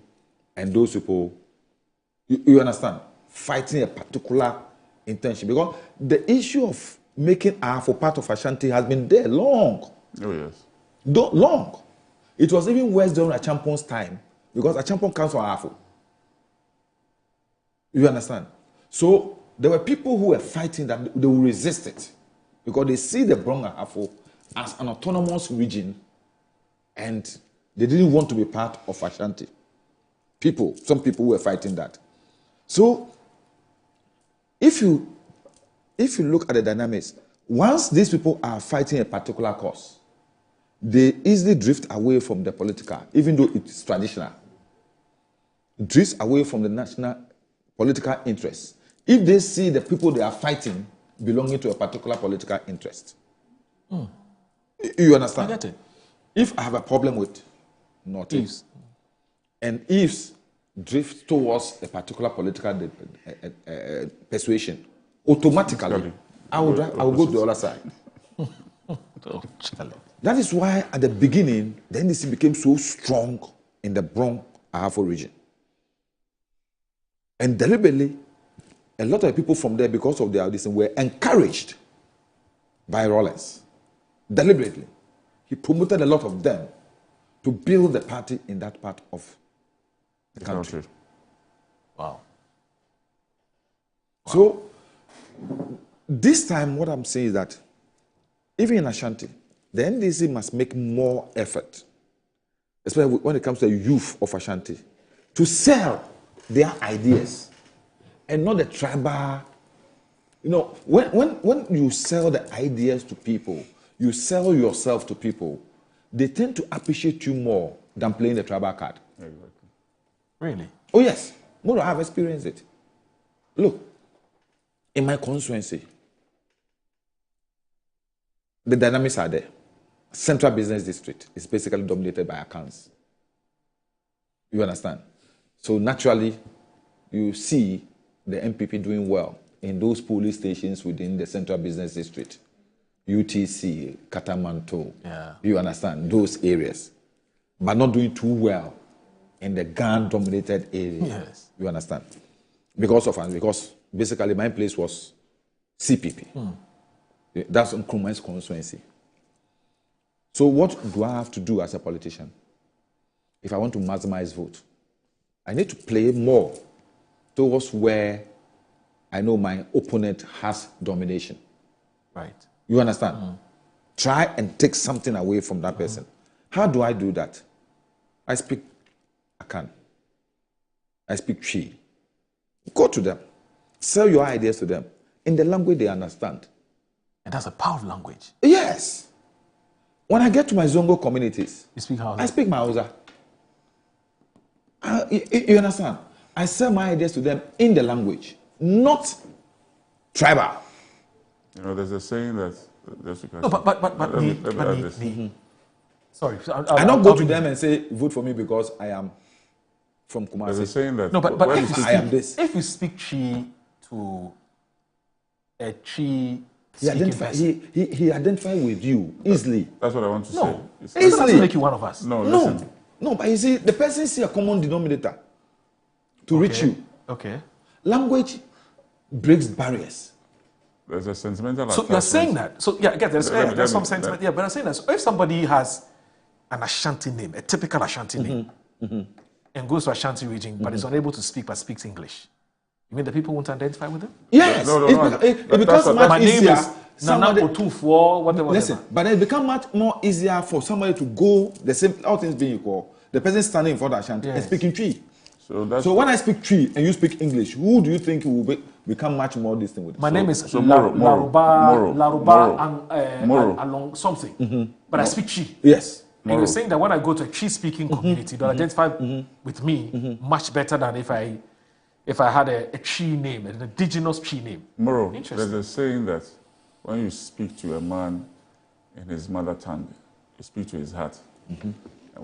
and those people, you understand, fighting a particular intention. Because the issue of making Afro part of Ashanti has been there long. Oh, yes. Long. It was even worse during Achampon's time, because Achampon comes from Afro. You understand? So there were people who were fighting that they will resist it, because they see the Bronga Afro as an autonomous region, and they didn't want to be part of Ashanti. Some people were fighting that. So if you look at the dynamics, once these people are fighting a particular cause, they easily drift away from the political, even though it's traditional. Drifts away from the national political interest if they see the people they are fighting belonging to a particular political interest. You understand? I get it. If I have a problem with Northeast, and Eves drift towards a particular political persuasion, automatically, I will go to the other side. That is why at the beginning, the NDC became so strong in the Bronx Ahafo region. And deliberately, a lot of people from there, because of their audition, were encouraged by Rollins. Deliberately. He promoted a lot of them to build the party in that part of the country. Wow. So, this time, what I'm saying is that even in Ashanti, the NDC must make more effort, especially when it comes to the youth of Ashanti, to sell their ideas and not the tribal. You know, when you sell the ideas to people, you sell yourself to people, they tend to appreciate you more than playing the tribal card. Exactly. Really? Oh, yes. More, I have experienced it. Look, in my constituency, the dynamics are there. Central Business District is basically dominated by accounts. You understand? So naturally, you see the MPP doing well in those police stations within the Central Business District. UTC, Katamanto, you understand, those areas. But not doing too well in the gun-dominated area. Yes. You understand? Because basically my place was CPP. That's Nkrumah's constituency. So what do I have to do as a politician if I want to maximize vote? I need to play more towards where I know my opponent has domination. Right. You understand? Try and take something away from that person. How do I do that? I speak Akan. I speak Chi. Go to them. Sell your ideas to them in the language they understand. And that's a powerful language. Yes. When I get to my Zongo communities, you speak Hausa? I speak my Hausa. You understand? I sell my ideas to them in the language, not tribal. You know, there's a saying that. No, but sorry, I don't go to them and say vote for me because I am from Kumasi. There's a saying that. No, but I am this. If you speak Chi to a Chi He identify with you easily. That's what I want to say. It doesn't make you one of us. No, but you see, the person see a common denominator to reach you. Okay. Language breaks barriers. There's a sentimental. So you're saying that. So yeah, again, there's some sentiment. Yeah, but I'm saying that. So if somebody has an Ashanti name, a typical Ashanti name, and goes to Ashanti region, but is unable to speak but speaks English, you mean the people won't identify with him? Yes. It becomes much easier. Whatever. Listen, but it becomes much more easier for somebody to go the same. All things being equal, the person standing in front of Ashanti and speaking Twi. So when I speak Twi and you speak English, who do you think will become much more distinct with? My name is Laruba along something, but I speak Twi. Yes. And you're saying that when I go to a Twi-speaking community, they'll identify with me much better than if I had a Twi name, an indigenous Twi name. Moro, there's a saying that when you speak to a man in his mother tongue, you speak to his heart.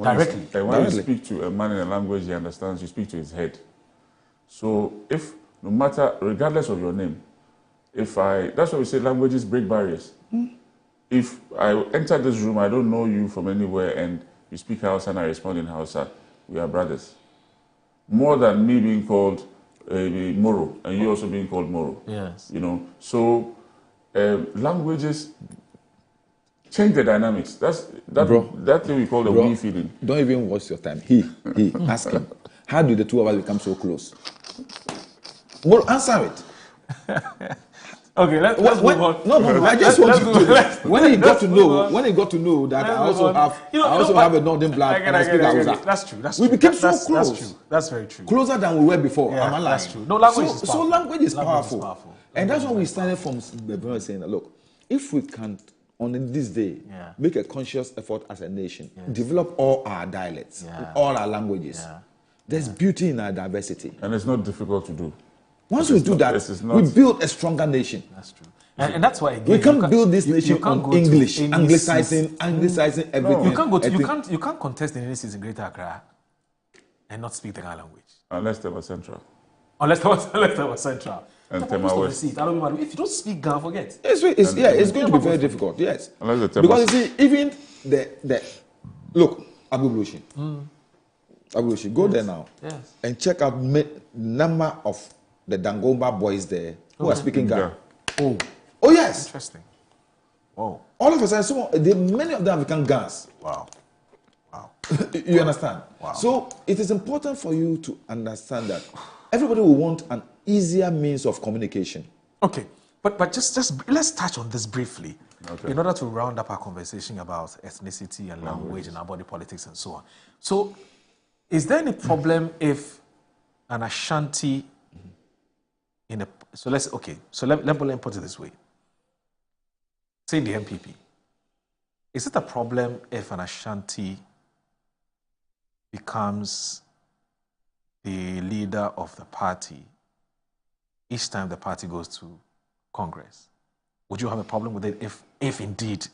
Directly. When you speak to a man in a language he understands, you speak to his head. So no matter, regardless of your name, that's why we say languages break barriers. If I enter this room, I don't know you from anywhere, and you speak Hausa and I respond in Hausa, we are brothers. More than me being called Moro, and you also being called Moro. Yes. So languages change the dynamics. That thing we call the we feeling. Don't even waste your time. Ask him. How did the two of us become so close? Well, answer it. Okay, let's move on. No, I just want you to. When he got to know that I also have a northern blood and I speak Hausa. That's true. We became so close. That's true. That's very true. Closer than we were before. Yeah, that's true. No, language is powerful. So language is powerful. And that's why we started from the saying that, look, if we can, on this day, make a conscious effort as a nation, develop all our dialects, all our languages, there's beauty in our diversity. And it's not difficult to do. Once we do that, we build a stronger nation. That's true. And that's why, again, we can't build this nation on English, anglicizing everything. You can't contest the universities in Greater Accra and not speak the Ghana language. Unless they were central. Unless they were central. And Tema West. If you don't speak Ghana, forget. It's going to be very difficult, yes. Because you see, even look, Abu Blushi, go there now and check out number of the Dangomba boys there who are speaking Ghana. Oh yes. Interesting. Wow. All of a sudden, many of them have become Ghanaians. Wow. You understand? Wow. So it is important for you to understand that everybody will want an easier means of communication. Okay, but just let's touch on this briefly in order to round up our conversation about ethnicity and language and our body politics and so on. So, is there any problem if an Ashanti let me put it this way. Say in the MPP, is it a problem if an Ashanti becomes the leader of the party each time the party goes to Congress? Would you have a problem with it if indeed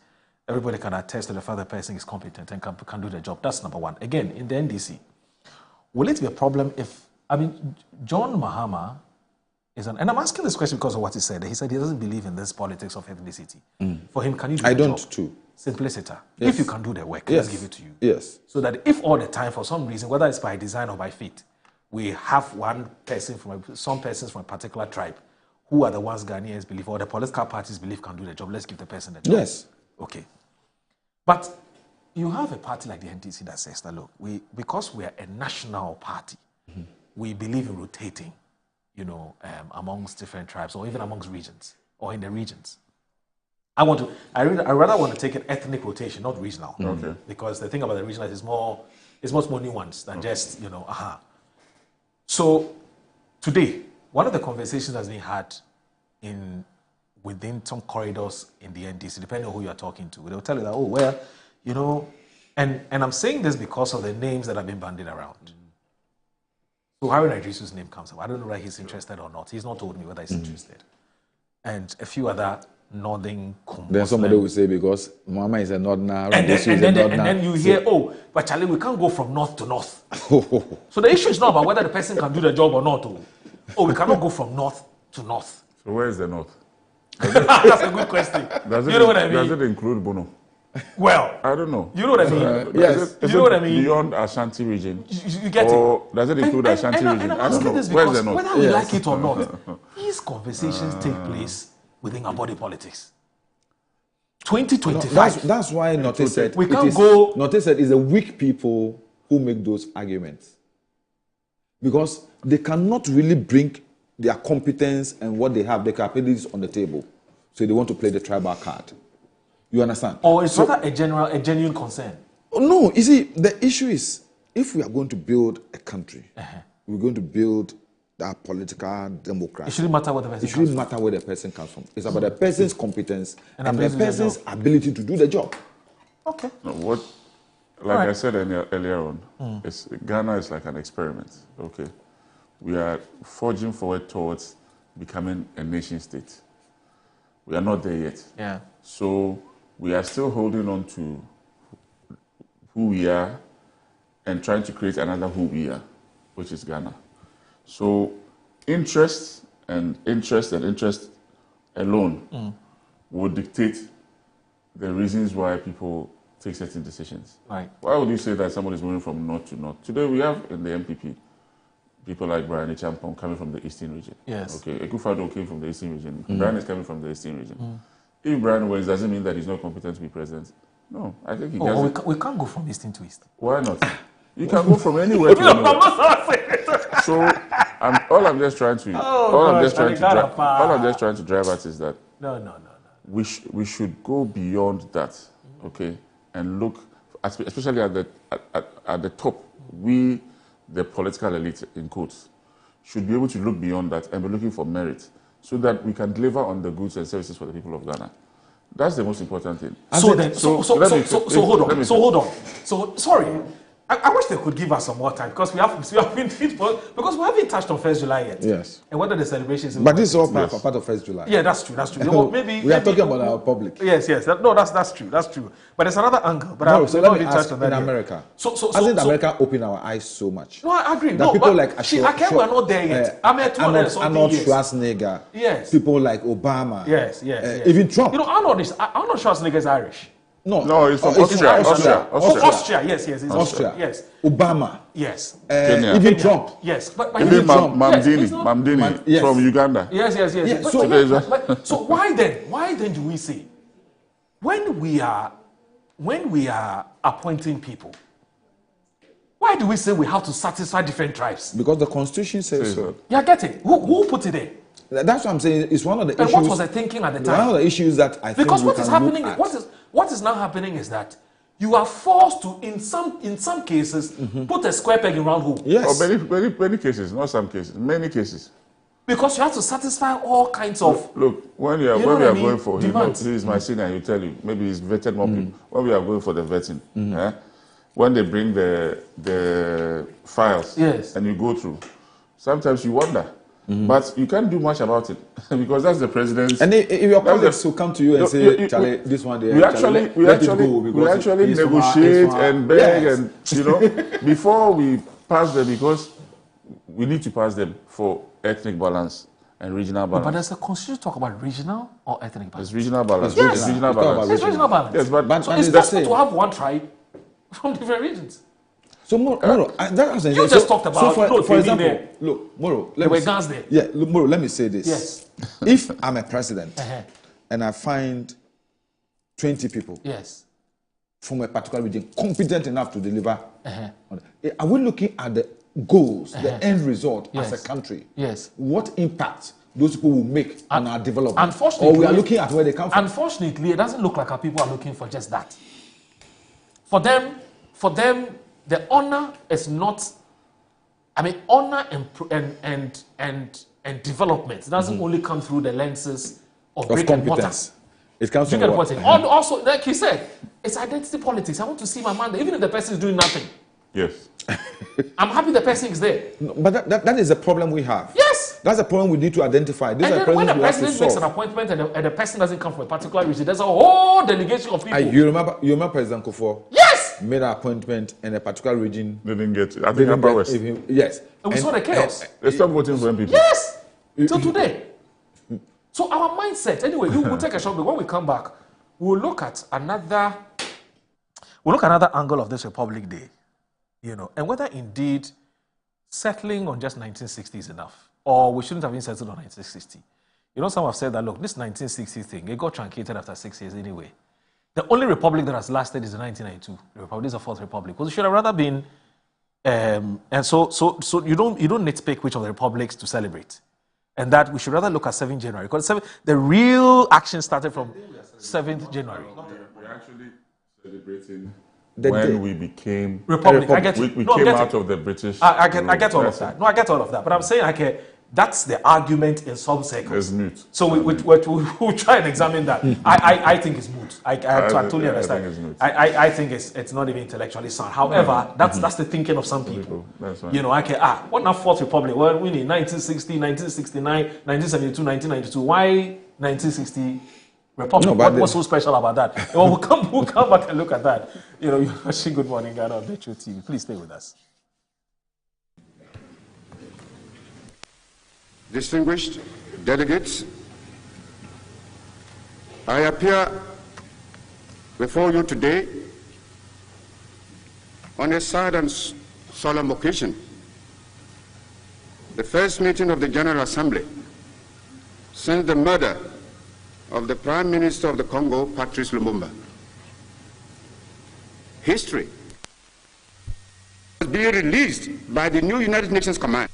everybody can attest to the fact the person is competent and can do the job? That's number one. Again, in the NDC, will it be a problem if, John Mahama and I'm asking this question because of what he said. He said he doesn't believe in this politics of ethnicity. For him, can you do the job? I don't too. Simpliciter. Yes. If you can do the work, let's give it to you. Yes. So that if all the time, for some reason, whether it's by design or by fate, we have some persons from a particular tribe who are the ones Ghanaians believe or the political parties believe can do the job, let's give the person the job. Yes. Okay. But you have a party like the NDC that says that, look, because we are a national party, we believe in rotating, amongst different tribes or even amongst regions or in the regions. I rather want to take an ethnic rotation, not regional. Okay. Because the thing about the regional is much more nuanced than just, So today, one of the conversations that's being had within some corridors in the NDC, depending on who you are talking to, they'll tell you that, and I'm saying this because of the names that have been bandied around. So Harry Idrisu's name comes up. I don't know whether he's interested or not. He's not told me whether he's interested. And a few other northern Kumbos. Then somebody will say because Mama is a northerner, and then you hear, but Charlie, we can't go from north to north. So the issue is not about whether the person can do the job or not. We cannot go from north to north. So where is the north? That's a good question. You know what I mean? Does it include Bono? Well, I don't know. You know what I mean? Yes. You know what I mean? Beyond Ashanti region. You get or it? Does it include Ashanti region? And I'm I don't asking know. this because Where's whether we like it or not, these conversations take place within our body politics. 2025. That's why Notice said we can't go. Notice said it's the weak people who make those arguments because they cannot really bring their competence and what they have, their capabilities on the table. So they want to play the tribal card. You understand? Or it's rather a genuine concern. No, you see, the issue is if we are going to build a country, we're going to build that political democracy. It shouldn't matter where the person comes from. It shouldn't matter where the person comes from. It's about the person's competence and the person's ability to do the job. Okay. What, like I said earlier on, Ghana is like an experiment. Okay. We are forging forward towards becoming a nation state. We are not there yet. Yeah. So we are still holding on to who we are and trying to create another who we are, which is Ghana. So interest alone will dictate the reasons why people take certain decisions. Right. Why would you say that someone is moving from north to north? Today we have in the MPP people like Brian Champon coming from the eastern region. Yes. Okay. Ekufado came from the eastern region. Brian is coming from the eastern region. If Brian wins, doesn't mean that he's not competent to be president. No, I think he does. We can't go from eastern to east. Why not? You can go from anywhere to anywhere. So all I'm just trying to drive at is that no. We should go beyond that, okay, and look, especially at the top. We, the political elite in quotes, should be able to look beyond that and be looking for merit, so that we can deliver on the goods and services for the people of Ghana. That's the most important thing. So hold on. So sorry. I wish they could give us some more time because we haven't touched on 1st July yet. Yes. And what are the celebrations? But this is all part of 1st July. Yeah, that's true. Well, maybe we are talking about our public. Yes. That's true. But there's another angle. But let me ask in America. Hasn't America opened our eyes so much? No, I agree. That people like we're not there yet. Arnold Schwarzenegger. Yes. People like Obama. Yes. Even Trump. You know, Arnold Schwarzenegger is Irish. No, it's from Austria. Austria, yes. Austria. Yes. Obama. Yes. Even Trump. Yes. But even Mamdini from Uganda. Yes. So why then do we say when we are appointing people, why do we say we have to satisfy different tribes? Because the Constitution says so. Yeah, get it. Who put it there? That's what I'm saying. It's one of the issues. And what was the thinking at the time? One of the issues that I think because what is happening? What is now happening is that you are forced to, in some cases, put a square peg in round hole. Yes. Or many cases, not some cases, many cases. Because you have to satisfy all kinds of. Look, when we are going for, he is my senior, he'll tell you, maybe he's vetted more people. When we are going for the vetting, when they bring the files and you go through, sometimes you wonder. But you can't do much about it because that's the president's. And if your colleagues will come to you and say, "Charlie, this one there," we actually negotiate and beg and before we pass them because we need to pass them for ethnic balance and regional balance. But does the Constitution talk about regional or ethnic balance? It's regional balance. Yes. It's regional balance. It's regional balance. Yes, but so it's possible to have one tribe from different regions. So Moro, you just talked about. For example, look, Moro. There were guns there. Yeah, look, Moro. Let me say this. Yes. If I'm a president and I find 20 people, from a particular region competent enough to deliver, are we looking at the goals, the end result as a country? Yes. What impact those people will make on our development? Unfortunately, or we are looking at where they come from. Unfortunately, it doesn't look like our people are looking for just that. For them. The honor is not. I mean, honor and development doesn't only come through the lenses of brick and mortar. It comes from what? Also, like he said, it's identity politics. I want to see my man there, even if the person is doing nothing. Yes. I'm happy the person is there. No, but that is a problem we have. Yes. That's a problem we need to identify. These and are then when the president makes an appointment and the person doesn't come from a particular region, there's a whole delegation of people. You remember President Kufuor? Yes. Made an appointment in a particular region. They didn't get it. I think Upper West. And we saw the chaos. They stopped voting for MPP. Yes. Till today. So our mindset, anyway, we'll take a short break. When we come back, we'll look at another angle of this Republic Day, and whether indeed settling on just 1960 is enough, or we shouldn't have been settled on 1960. Some have said that, look, this 1960 thing, it got truncated after 6 years anyway. The only republic that has lasted is the 1992 Republic. This is the fourth republic. Because it should have rather been, and so you don't nitpick which of the republics to celebrate. And that we should rather look at 7th January. Because the real action started from 7th January. We're actually celebrating when we became Republic. I get it. We came out of the British. I get all of that. No, I get all of that. But I'm saying, that's the argument in some circles. It's moot. So we'll try and examine that. I think it's moot. I totally understand. I think it's not even intellectually sound. However, that's the thinking of some people. That's right. What now Fourth Republic? Well, we need 1960, 1969, 1972, 1992. Why 1960 Republic? What's so special about that? We'll come back and look at that. You're watching Good Morning Ghana on Metro TV. Please stay with us. Distinguished delegates, I appear before you today on a sad and solemn occasion, the first meeting of the General Assembly since the murder of the Prime Minister of the Congo, Patrice Lumumba. History must be released by the new United Nations Command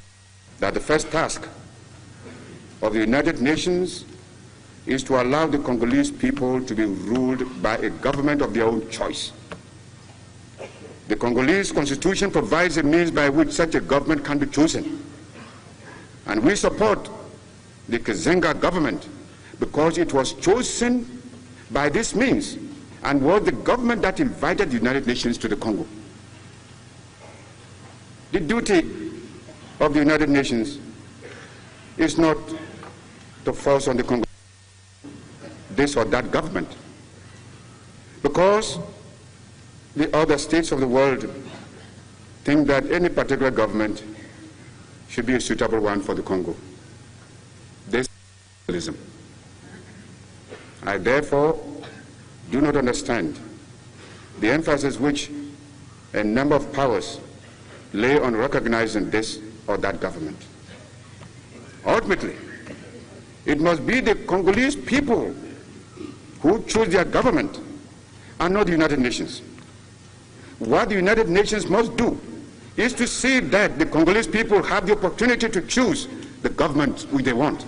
that the first task of the United Nations is to allow the Congolese people to be ruled by a government of their own choice. The Congolese constitution provides a means by which such a government can be chosen. And we support the Kazenga government because it was chosen by this means and was the government that invited the United Nations to the Congo. The duty of the United Nations is not to force on the Congo this or that government, because the other states of the world think that any particular government should be a suitable one for the Congo. This is nationalism. I therefore do not understand the emphasis which a number of powers lay on recognizing this or that government. Ultimately, it must be the Congolese people who choose their government and not the United Nations. What the United Nations must do is to see that the Congolese people have the opportunity to choose the government which they want.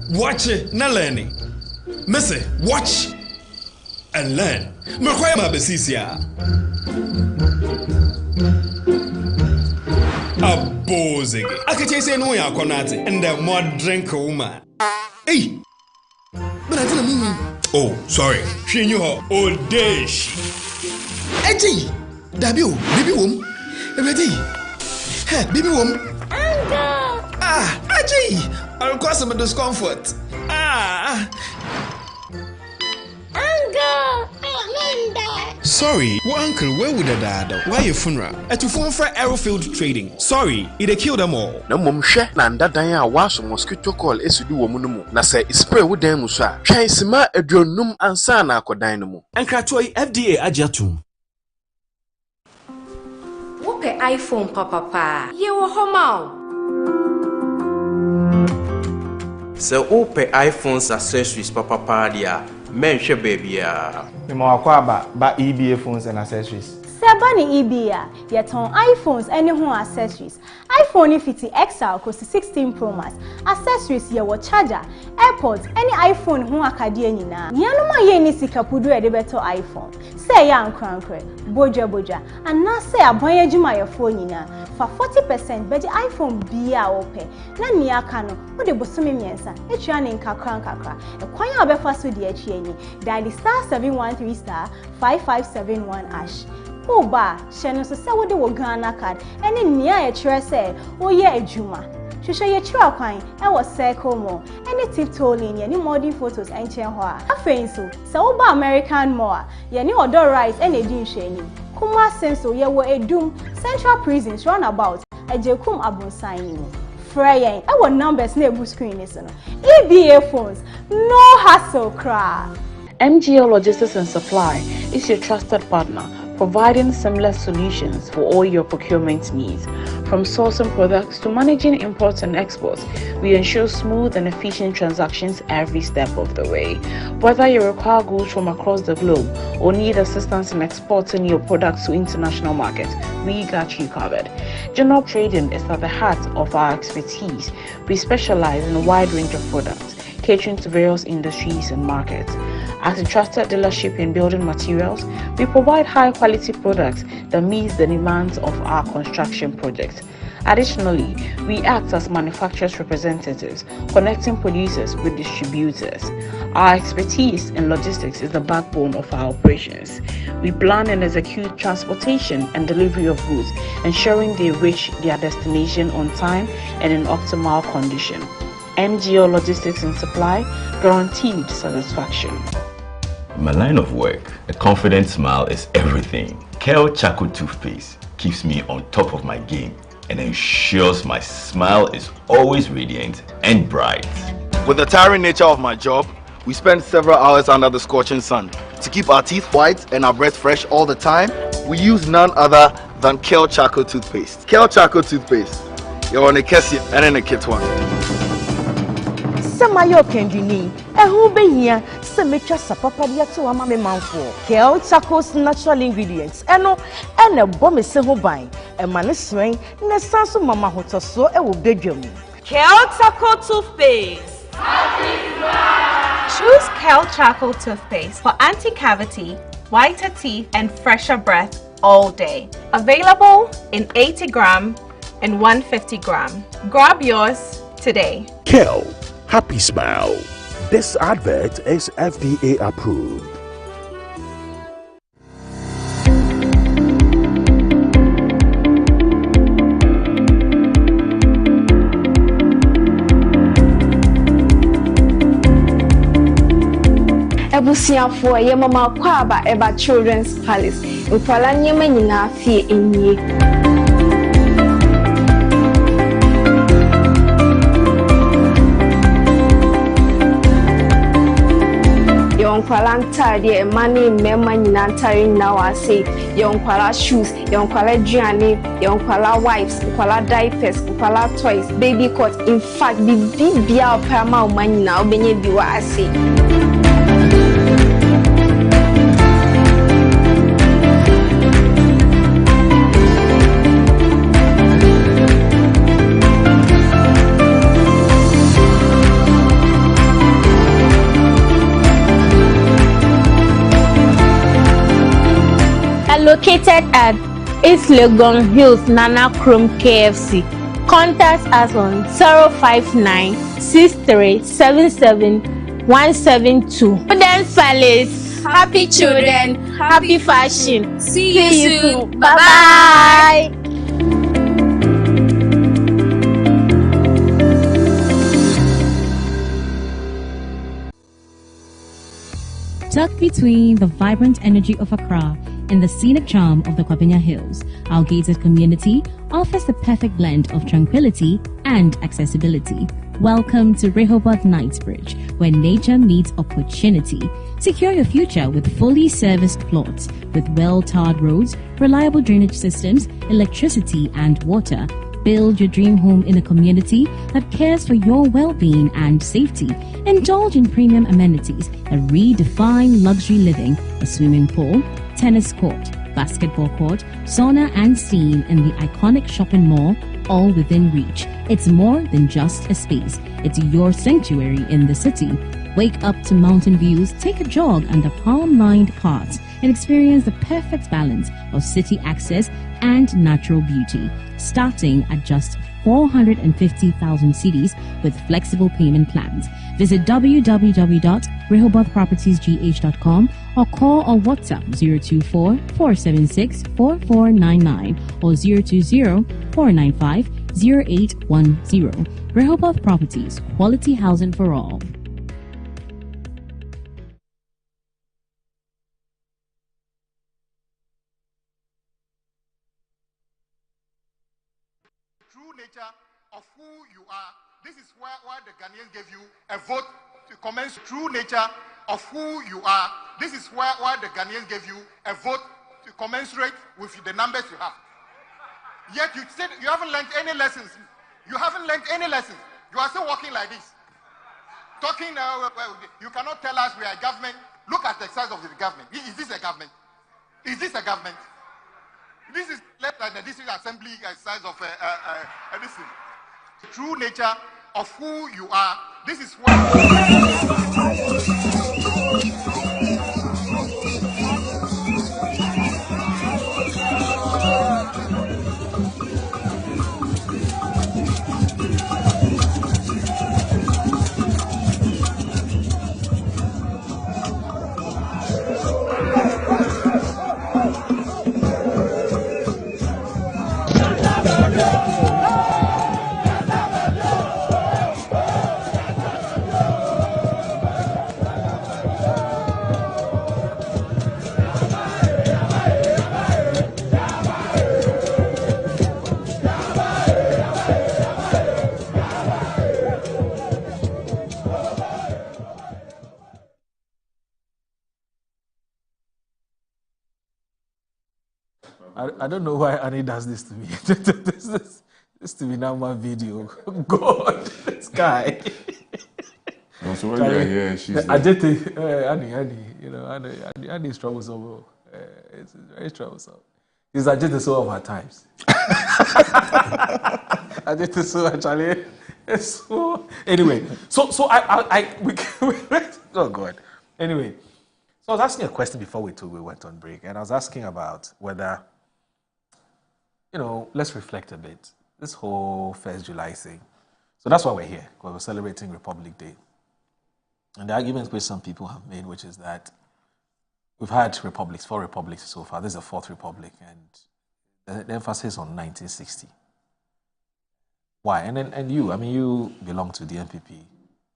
Watch it, not learning. Missy, watch and learn. Mekwema besisia. Abozege. Akache say no ya konate and the more drink woman. Hey. But I didn't mean. Oh, sorry. She knew her old days. Eji. Dabio, baby wom. Ready. Hey, baby wom. Uncle. Ah, Eji. I'll cause some discomfort. Uncle, Amanda. Sorry, well, Uncle, where would the dad? Why your funeral? At your phone for Aerofield Trading. Sorry, it killed them all. No mum share Nanda Daya was mosquito call is to do woman. Na say spray with them, Musa. Chaisima a dronum and sana ko dynamo. And Kratoi FDA Ajatum. Whoop iPhone, Papa. You were home. So open iPhones accessories papa dia menhwe baby ya. Me ma kwa ba EBA phones and accessories. Sebani EBA, yet on iPhones any home accessories. iPhone 50 XL cost 16 Pro Max. Accessories ye wa charger, AirPods, any iPhone home akadia nina. Yanuma ye ni sikapudu e de beto iPhone. Say ya nkwankwe, boja, and na say aboye juma your phone nina. For 40% beji iPhone biya ope. Na ni akano, wo de bosumi miensa. Etua ni nkakra. E kwanya obefa so de achie ni. Dial *713*5571#. Oba, sheno so se wo de wo Ghana card. Eni nia e chere se wo ye adwuma. Hwehwe ye chere kwan e wo circle mo. Eni tip tolling ye ni modern photos enchen ho a. Afein so, se wo ba American Mall, ye ni odo rice eni di nhwani. Kuma senso ye wo edum Central Prisons runabout ejekum abonsan ni mo. Freyen e wo numbers na ebu screen ni so no. EBA phones, no hassle cra. MGL Logistics and Supply is your trusted partner, providing seamless solutions for all your procurement needs. From sourcing products to managing imports and exports, we ensure smooth and efficient transactions every step of the way. Whether you require goods from across the globe or need assistance in exporting your products to international markets, we got you covered. General trading is at the heart of our expertise. We specialize in a wide range of products, catering to various industries and markets. As a trusted dealership in building materials, we provide high-quality products that meet the demands of our construction projects. Additionally, we act as manufacturers' representatives, connecting producers with distributors. Our expertise in logistics is the backbone of our operations. We plan and execute transportation and delivery of goods, ensuring they reach their destination on time and in optimal condition. MGO Logistics and Supply, guaranteed satisfaction. My line of work, a confident smile is everything. Kel Charcoal Toothpaste keeps me on top of my game and ensures my smile is always radiant and bright. With the tiring nature of my job, we spend several hours under the scorching sun. To keep our teeth white and our breath fresh all the time, we use none other than Kel Charcoal Toothpaste. Kel Charcoal Toothpaste. You're on a Kessie and in a kit one. Samayo kendini ehu behia se metwa sapapa dia to ama me manfo Kel Charcoal's natural ingredients eno bo me se ho ban e ma ne sren ne sanso mama hotoso e wo bedwam. Kel Charcoal Toothpaste. Choose Kel Charcoal Toothpaste for anti-cavity, whiter teeth and fresher breath all day. Available in 80 gram and 150 gram. Grab yours today. Kel, happy smile. This advert is FDA approved. Ebusiafo ye mama kwaba eba Children's Palace. Nkwala nyema nyina fie enyi. Yonkwala ntade mani mema nyina ntare na wase. Yonkwala shoes, yonkwala duane, yonkwala wipes, yonkwala diapers, yonkwala toys, baby coat. In fact, bibia opama umanyina obenye biwa ase. Located at East Legon Hills, Nana Chrome KFC. Contact us on 059-6377-172. Children's Palace. Happy children, happy fashion. See you soon. Bye-bye. Tucked between the vibrant energy of Accra and the scenic charm of the Kwabenya Hills, our gated community offers the perfect blend of tranquility and accessibility. Welcome to Rehoboth Knightsbridge, where nature meets opportunity. Secure your future with fully serviced plots with well-tarred roads, reliable drainage systems, electricity and water. Build your dream home in a community that cares for your well-being and safety. Indulge in premium amenities that redefine luxury living: a swimming pool, tennis court, basketball court, sauna and steam in the iconic shopping mall, all within reach. It's more than just a space. It's your sanctuary in the city. Wake up to mountain views, take a jog under palm-lined paths, and experience the perfect balance of city access and natural beauty. Starting at just 450,000 cedis with flexible payment plans. Visit www.rehobothpropertiesgh.com or call or WhatsApp 024-476-4499 or 020-495-0810. Rehoboth Properties, quality housing for all. Of who you are. This is why the Ghanaians gave you a vote to commence true nature of who you are. This is why the Ghanaians gave you a vote to commensurate with the numbers you have. Yet you said you haven't learned any lessons. You haven't learned any lessons. You are still walking like this. Talking, you cannot tell us we are a government. Look at the size of the government. Is this a government? Is this a government? This is less than the district assembly size of this thing. The true nature of who you are. This is what. I don't know why Annie does this to me. This to me now my video. God, this guy. So when you're here, she's Annie, you know, Annie is troublesome. It's very troublesome. He's agitated so of her times. Agitated so actually. So anyway, so oh God. Anyway, so I was asking a question before we went on break, and I was asking about whether, you know, let's reflect a bit. This whole 1st July thing. So that's why we're here, because we're celebrating Republic Day. And the argument which some people have made, which is that we've had republics, 4 republics so far. This is the 4th republic, and the emphasis on 1960. Why? And you, I mean, you belong to the NPP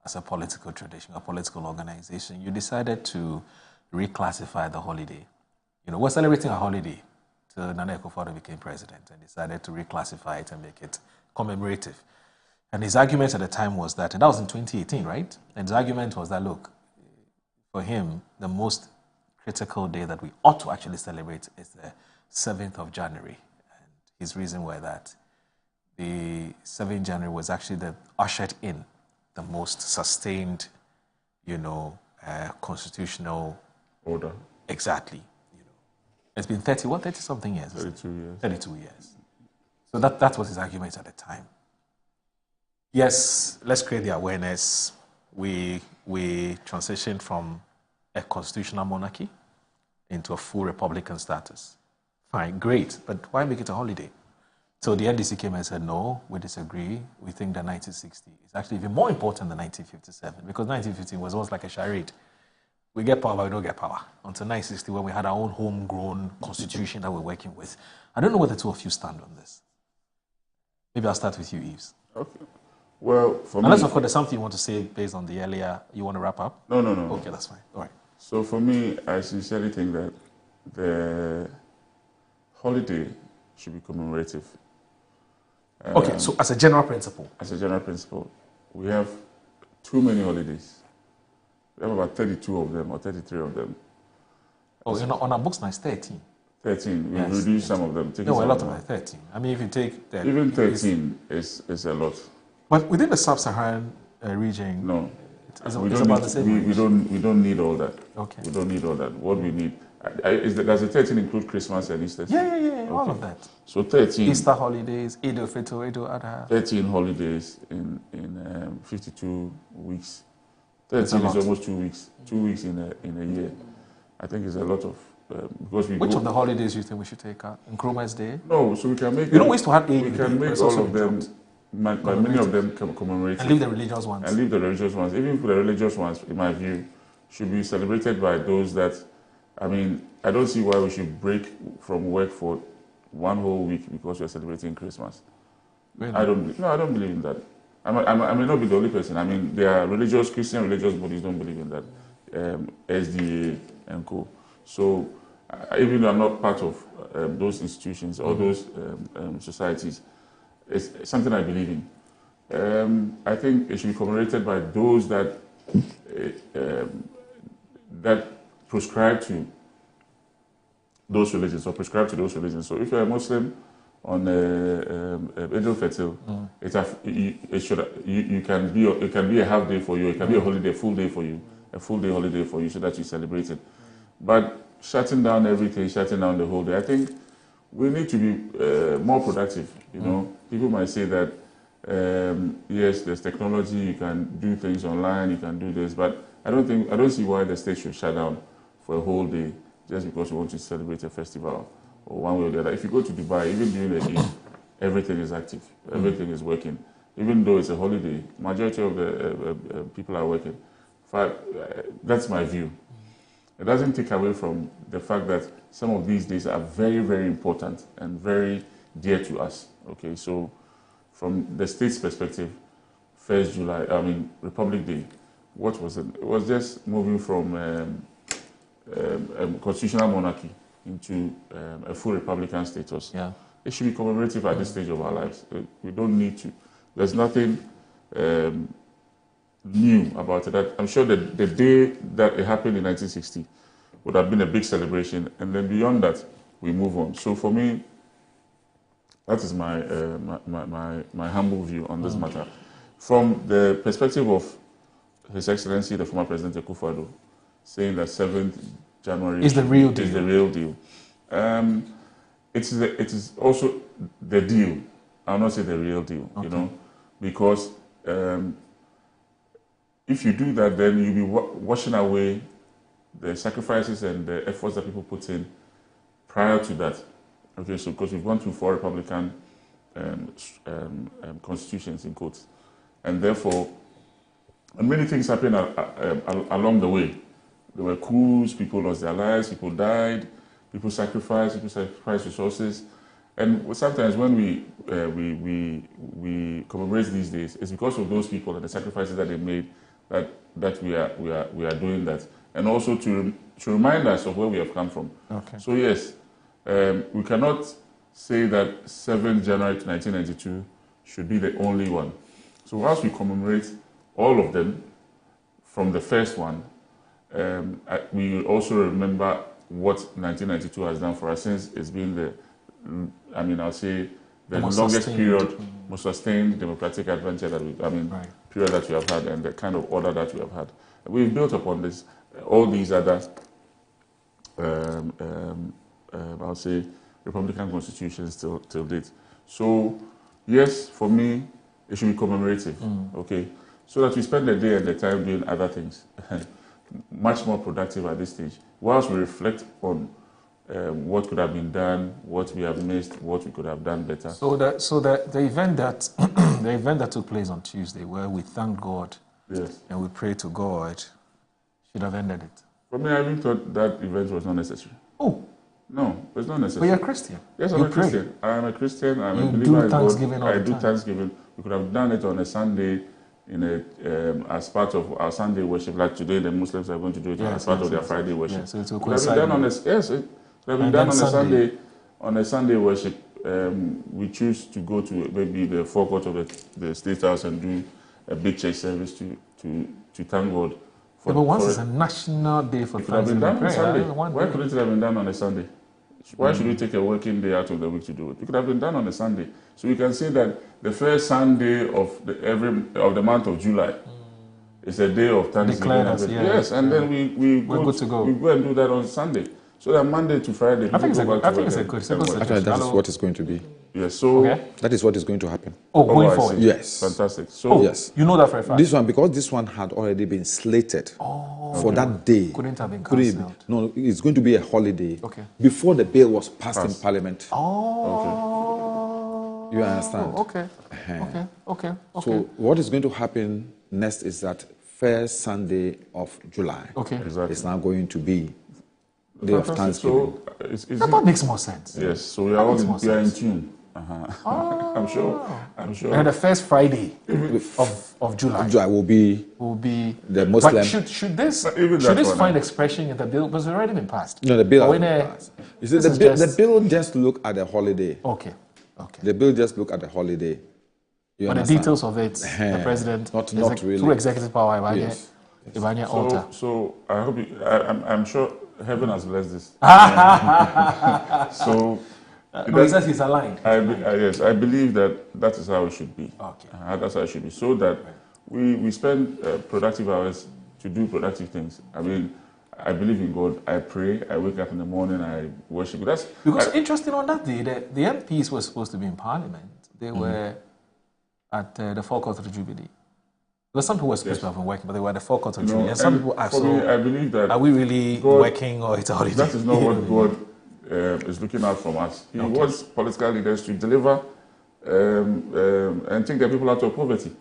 as a political tradition, a political organization. You decided to reclassify the holiday. You know, we're celebrating a holiday till Nana Akufo-Addo became president, and decided to reclassify it and make it commemorative. And his argument at the time was that, and that was in 2018, right? And his argument was that, look, for him, the most critical day that we ought to actually celebrate is the 7th of January. And his reason was that the 7th January was actually the ushered in the most sustained, you know, constitutional order. Exactly. You know, it's been 30-something years. 32 years. 32 years. So that was his argument at the time. Yes, let's create the awareness. We transitioned from a constitutional monarchy into a full republican status. Fine, great, but why make it a holiday? So the NDC came and said, no, we disagree. We think that 1960 is actually even more important than 1957, because 1915 was almost like a charade. We get power, but we don't get power. Until 1960, when we had our own homegrown constitution that we're working with. I don't know where the two of you stand on this. Maybe I'll start with you, Yves. Okay. Well, for Unless, me, of course, there's something you want to say based on the earlier, you want to wrap up? No. Okay, that's fine. All right. So for me, I sincerely think that the holiday should be commemorative. Okay, so as a general principle? As a general principle, we have too many holidays. We have about 32 of them or 33 of them. Oh, you know, on our books now it's 13. 13. Yes, We've reduced some of them. No, a lot of them 13. I mean, if you take... that, even 13 is a lot. But within the sub-Saharan region... No. It's about the same. We don't need all that. Okay. We don't need all that. What we need does the 13 include Christmas and Easter? Yeah. Okay. All of that. So 13 Easter holidays, Eid al-Fitr, Eid al-Adha. 13 holidays in 52 weeks. 13 is almost 2 weeks. 2 weeks in a year. I think it's a lot of because we. Which of the holidays do you think we should take out? Nkrumah's Day? No, so we can make. You don't waste to have 8. We can make all of them. Many of them commemorative. And leave the religious ones. And leave the religious ones. Even for the religious ones, in my view, should be celebrated by those that. I mean, I don't see why we should break from work for 1 whole week because we're celebrating Christmas. Really? I don't believe in that. I may not be the only person. I mean, there are Christian religious bodies don't believe in that. SDA and co. So, even though I'm not part of those institutions or those societies, it's something I believe in. I think it should be commemorated by those that prescribe to those religions or prescribe to those religions. So if you're a Muslim on Eid al-Fitr, it can be a half day for you. It can be a holiday, full day for you, a full day holiday for you, so that you celebrate it. But shutting down everything, shutting down the whole day, I think we need to be more productive. You know, people might say that yes, there's technology, you can do things online, you can do this, but I don't see why the state should shut down for a whole day just because we want to celebrate a festival or one way or the other. If you go to Dubai, even during the Eid, everything is active, everything is working. Even though it's a holiday, majority of the people are working. That's my view. It doesn't take away from the fact that some of these days are very, very important and very dear to us. Okay, so from the state's perspective, 1st July, Republic Day, what was it? It was just moving from constitutional monarchy into a full republican status. Yeah. It should be commemorative at this stage of our lives. We don't need to. There's nothing new about it. I'm sure that the day that it happened in 1960 would have been a big celebration, and then beyond that, we move on. So for me, that is my humble view on this matter. From the perspective of His Excellency, the former President Akufo-Addo, saying that 7th January is the real deal. Is the real deal. It is also the deal. I'll not say the real deal, Okay. you know, because if you do that, then you'll be washing away the sacrifices and the efforts that people put in prior to that. Okay, so because we've gone through 4 Republican constitutions in quotes, and therefore, many things happened along the way. There were coups, people lost their lives, people died, people sacrificed resources. And sometimes when we commemorate these days, it's because of those people and the sacrifices that they made that we are doing that. And also to remind us of where we have come from. Okay. So yes, we cannot say that 7th January 1992 should be the only one. So whilst we commemorate all of them from the first one, we will also remember what 1992 has done for us, since it's been I'll say the longest period, most sustained democratic adventure that period that we have had, and the kind of order that we have had. We've built upon this, all these other, I'll say, Republican constitutions till date. So, yes, for me, it should be commemorative, okay? So that we spend the day and the time doing other things, much more productive at this stage, whilst we reflect on what could have been done, what we have missed, what we could have done better. So the event that the event that took place on Tuesday, where we thanked God, yes, and we prayed to God, should have ended it. For me, I even thought that event was not necessary. Oh. No, it's not necessary. But you're a Christian. Yes, I'm a Christian. I'm a Christian. I'm a believer do in Thanksgiving God. all the I do time. Thanksgiving. We could have done it on a Sunday as part of our Sunday worship. Like today, the Muslims are going to do it as part of their Friday worship. Yeah, so it will It could have been done on a, yes, it could have been done on a Sunday worship. We choose to go to maybe the forecourt of the State House and do a big church service to thank God. But once it's a national day for Thanksgiving prayer, why couldn't it have been done on a Sunday? Why should we take a working day out of the week to do it? It could have been done on a Sunday. So we can say that the first Sunday of the month of July it's a day of Thanksgiving. Yes, and then we're good to go. We go and do that on Sunday. So that Monday to Friday, I think it's a good simple suggestion. Actually, that is what it's going to be. Yes, so that is what is going to happen. Oh, going forward. Yes. Fantastic. So yes. You know that for a fact. This one, because this one had already been slated for that day. Couldn't have been cancelled. No, it's going to be a holiday before the bill was passed in Parliament. Oh. You understand? Okay. So what is going to happen next is that first Sunday of July. Exactly. It's now going to be Day of Thanksgiving. So that makes more sense. Yes, so we are in tune. I'm sure. And the first Friday of July will be the Muslim. But should this find expression in the bill? Because it's already been passed. No, the bill has been passed. You see, the bill just look at the holiday. Okay. The bill just look at the holiday. But the details of it, the president, not really. Through executive power, alter. So I hope I'm sure heaven has blessed this. So he's aligned. Yes, I believe that is how it should be. That's how it should be. So that we spend productive hours to do productive things. I mean, I believe in God. I pray. I wake up in the morning. I worship. Interesting on that day, the MPs were supposed to be in Parliament. They were at the forecourt of the Jubilee. Because some people were supposed to have been working, but they were at the forecourt of the Jubilee. And some people asked, I believe that are we really working or it's a holiday? That is not what God is looking at from us. He wants political leaders to deliver and take their people out of poverty.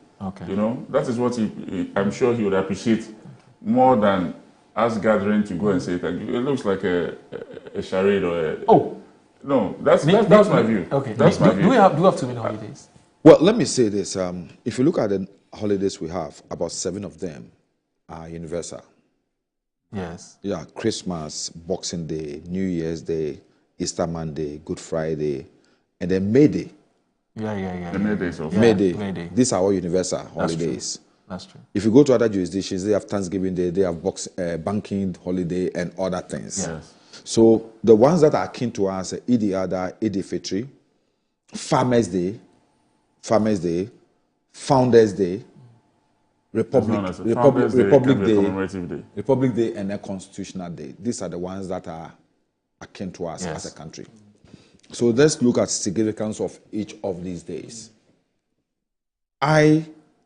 You know, that is what I'm sure he would appreciate more than us gathering to go and say thank you. It looks like a charade or no. That's my view. Okay. That's my view. Do we have too many holidays? Well, let me say this. If you look at the holidays we have, about 7 of them are universal. Yes. Yeah, Christmas, Boxing Day, New Year's Day, Easter Monday, Good Friday, and then May Day. Yeah. The May Day. May Day. These are all universal holidays. That's true. If you go to other jurisdictions, they have Thanksgiving Day, they have banking holiday, and other things. Yes. So the ones that are akin to us, Eid al-Adha, Eid al-Fitr, Farmers Day, Founders Day, Republic Day, Republic Day, and then Constitutional Day. These are the ones that are akin to us as a country. So let's look at significance of each of these days. I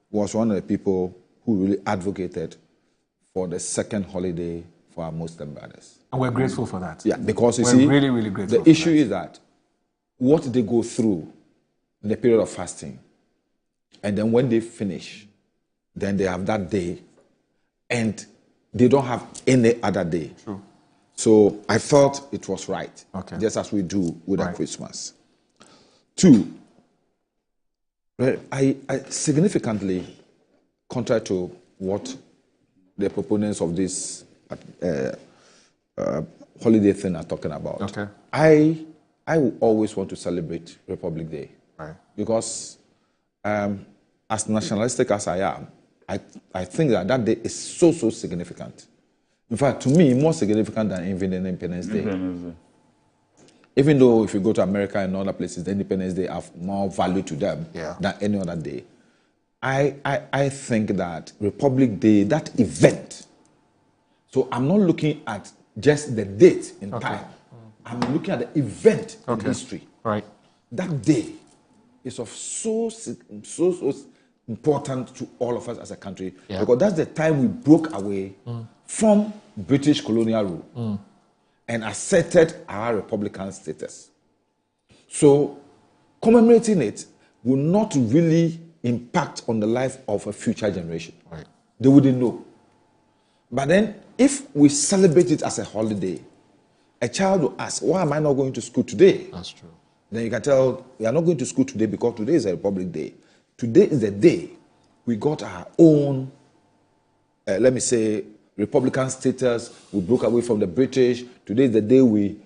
was one of the people who really advocated for the second holiday for our Muslim brothers. And we're grateful for that. Yeah, because you we're see, really, really grateful. The issue is that what they go through in the period of fasting, and then when they finish, then they have that day, and they don't have any other day. True. So I thought it was right, just as we do with our Christmas. 2, I significantly, contrary to what the proponents of this holiday thing are talking about, I will always want to celebrate Republic Day. Because as nationalistic as I am, I think that day is so significant. In fact, to me, more significant than even Independence Day. Even though if you go to America and other places, the Independence Day have more value to them than any other day. I think that Republic Day, that event, so I'm not looking at just the date in time. I'm looking at the event in history. Right. That day is of so important to all of us as a country because that's the time we broke away from British colonial rule and asserted our republican status. So commemorating it will not really impact on the life of a future generation. They wouldn't know. But then if we celebrate it as a holiday, a child will ask, why am I not going to school today? That's true. Then you can tell, we are not going to school today because today is a Republic Day. Today is the day we got our own, let me say, Republican status. We broke away from the British. Today is the day we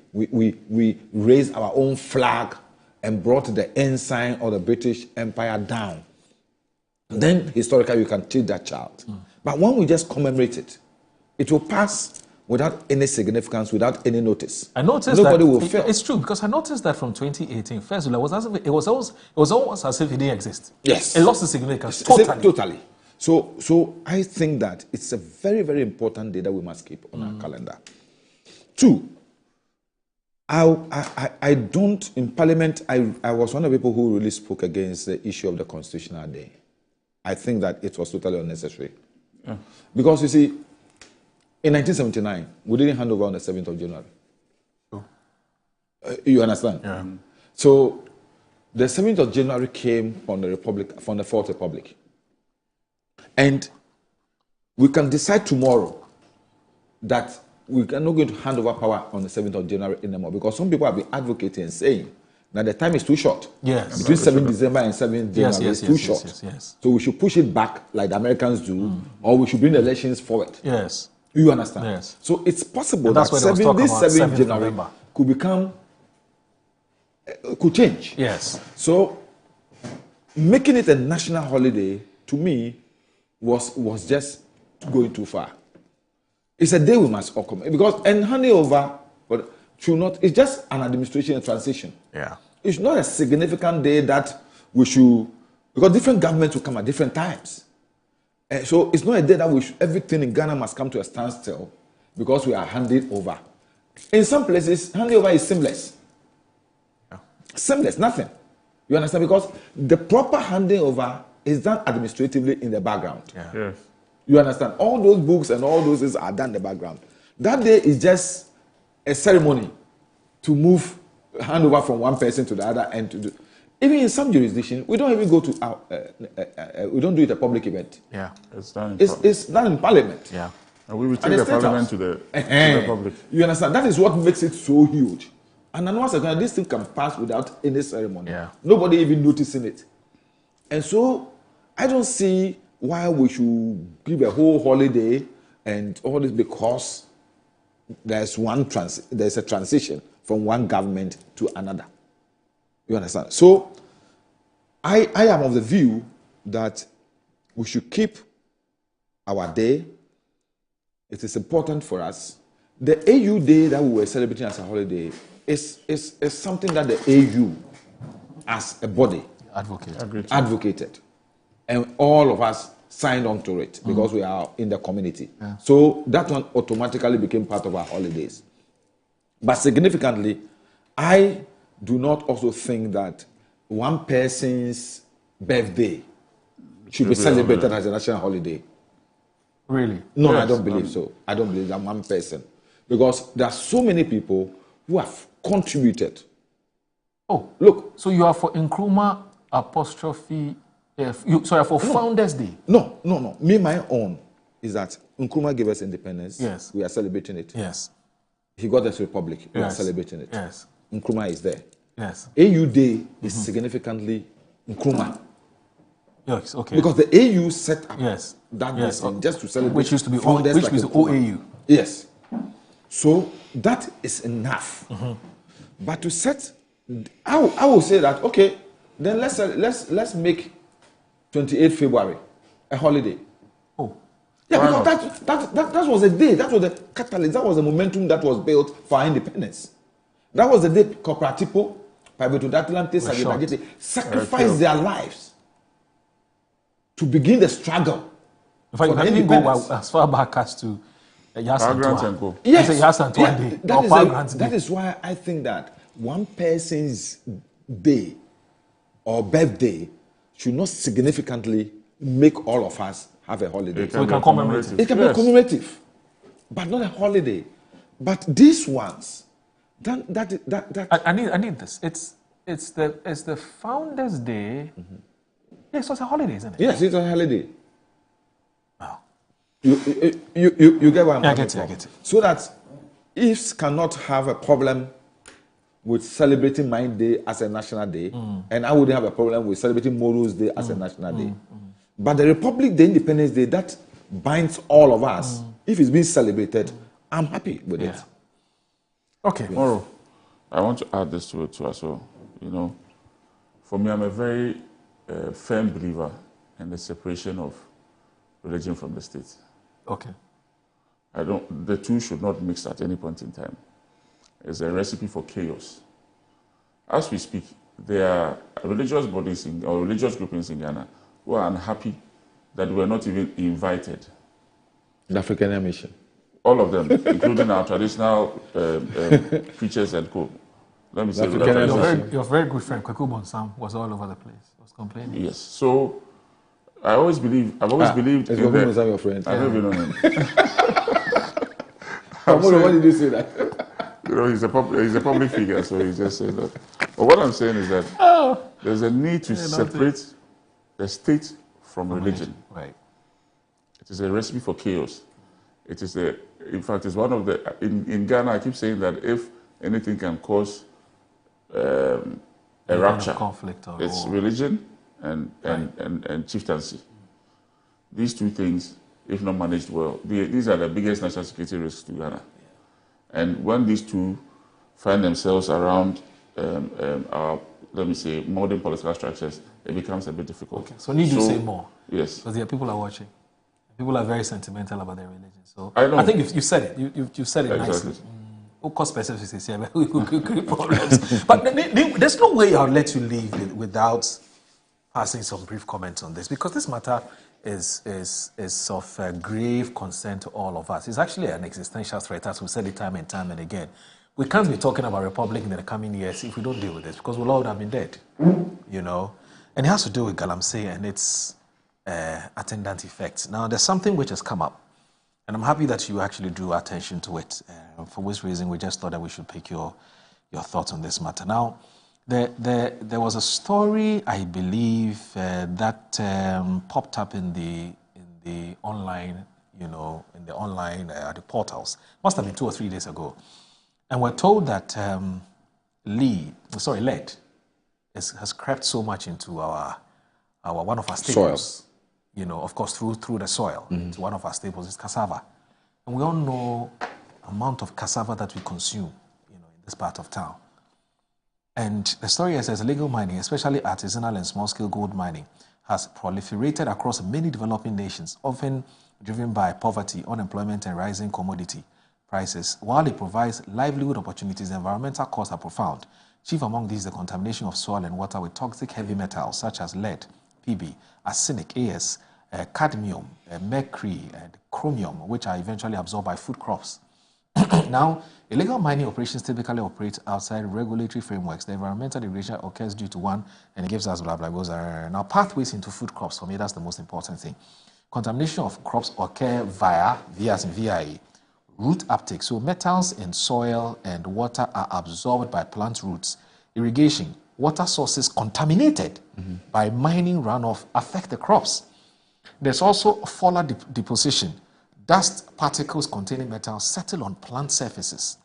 raised our own flag and brought the ensign of the British Empire down. Then, historically, you can teach that child. But when we just commemorate it, it will pass without any significance, without any notice. I noticed nobody that will feel. It's true because I noticed that from 2018, first it was almost as if it didn't exist. Yes, it lost its significance totally. So I think that it's a very, very important day that we must keep on our calendar. 2, I don't, in Parliament, I was one of the people who really spoke against the issue of the Constitutional Day. I think that it was totally unnecessary. Yeah. Because you see, in 1979, we didn't hand over on the 7th of January. Oh. You understand? Yeah. So the 7th of January came from the Republic, from the Fourth Republic. And we can decide tomorrow that we are not going to hand over power on the 7th of January anymore, because some people have been advocating and saying that the time is too short. Yes. Between 7th December and 7th January is too short. Yes. So we should push it back like the Americans do, or we should bring the elections forward. Yes. You understand? Yes. So it's possible that this 7th January November could become, could change. Yes. So making it a national holiday, to me, was just going too far. It's a day we must all come, because and handing over should not. It's just an administration transition. Yeah. It's not a significant day that we should, because different governments will come at different times. So it's not a day that we should, everything in Ghana must come to a standstill because we are handing over. In some places, handing over is seamless. Yeah. Seamless, nothing. You understand? Because the proper handing over is done administratively in the background. Yeah. Yes. You understand? All those books and all those things are done in the background. That day is just a ceremony to move, hand over from one person to the other, and to do. Even in some jurisdictions, we don't even go to we don't do it a public event. Yeah, it's done. It's done in Parliament. Yeah, and we return the Parliament to the public. You understand? That is what makes it so huge. And then once again, this thing can pass without any ceremony. Yeah. Nobody even noticing it. And so I don't see why we should give a whole holiday and all this, because there's a transition from one government to another. You understand? So I am of the view that we should keep our day. It is important for us. The AU Day that we were celebrating as a holiday is something that the AU as a body advocated. And all of us signed on to it because we are in the community. Yeah. So that one automatically became part of our holidays. But significantly, I do not also think that one person's birthday should be celebrated as a national holiday. Really? No, yes. I don't believe so. I don't believe that one person. Because there are so many people who have contributed. Oh, look. So you are for Nkrumah apostrophe... for Founders Day? No. Me, my own is that Nkrumah gave us independence. Yes. We are celebrating it. Yes. He got us republic. We are celebrating it. Yes. Nkrumah is there. Yes. AU Day is significantly Nkrumah. Yes, okay. Because the AU set up that day just to celebrate. Which used to be founders, which is the OAU. Yes. So that is enough. But to set, I will say that, okay, then let's make 28th February a holiday. Oh. Yeah, because that was a day, that was the catalyst, that was the momentum that was built for our independence. That was the day Cooperativo, Atlantis, sacrificed their lives to begin the struggle. In fact, you can even go as far back as to Yasantua. Yes. That is why I think that one person's day or birthday should not significantly make all of us have a holiday. So we can commemorate it. It can be commemorative, but not a holiday. But these ones, I need this. It's the Founders Day. Yes, so it's a holiday, isn't it? Yes, it's a holiday. Wow. You get what I'm saying? I get it. So that IFs cannot have a problem with celebrating my day as a national day, and I wouldn't have a problem with celebrating Moro's Day as a national day. But the Republic Day, Independence Day, that binds all of us. If it's being celebrated, I'm happy with it. Okay. Moro, I want to add this to it too as well. You know, for me, I'm a very firm believer in the separation of religion from the state. Okay. The two should not mix at any point in time. It's a recipe for chaos. As we speak, there are religious bodies or religious groupings in Ghana who are unhappy that were not even invited. The African mission. All of them, including our traditional preachers and co. Let me say, your very good friend Kwaku Bonsam was all over the place. Was complaining. Yes. So I've always believed in that. Your friend. I don't even know him. Why did you say that? You know, he's a public figure, so he just said that. But what I'm saying is that there's a need to separate the state from religion. Right. It is a recipe for chaos. It is in fact, it's one of the, in Ghana, I keep saying that if anything can cause a rupture, conflict, it's religion and chieftaincy. These two things, if not managed well, these are the biggest national security risks to Ghana. And when these two find themselves around our, let me say, modern political structures, it becomes a bit difficult. Okay. So need to say more. Yes. Because people are watching. People are very sentimental about their religion. So I think you said it. You said it exactly. nicely. Of course, specificities here, we could create problems. But there's no way I'll let you leave without passing some brief comments on this, because this matter is of grave concern to all of us. It's actually an existential threat, as we said it time and time and again. We can't be talking about Republic in the coming years if we don't deal with this, because we'll all have been dead, you know. And it has to do with Galamsey and its attendant effects. Now, there's something which has come up, and I'm happy that you actually drew attention to it, for which reason we just thought that we should pick your thoughts on this matter. Now, there was a story, I believe, that popped up in the online, you know, the portals. Must have been 2 or 3 days ago. And we're told that lead has crept so much into our one of our staples. Soil. You know, of course, through the soil. It's one of our staples is cassava. And we all know the amount of cassava that we consume, you know, in this part of town. And the story says illegal mining, especially artisanal and small-scale gold mining, has proliferated across many developing nations, often driven by poverty, unemployment, and rising commodity prices. While it provides livelihood opportunities, the environmental costs are profound. Chief among these, the contamination of soil and water with toxic heavy metals such as lead, Pb, arsenic, As, cadmium, mercury, and chromium, which are eventually absorbed by food crops. Now, illegal mining operations typically operate outside regulatory frameworks. The environmental degradation occurs due to one, and it gives us blah, blah, blah. Now, pathways into food crops, for me, that's the most important thing. Contamination of crops occur via root uptake. So metals in soil and water are absorbed by plant roots. Irrigation, water sources contaminated by mining runoff affect the crops. There's also foliar deposition. Dust particles containing metals settle on plant surfaces.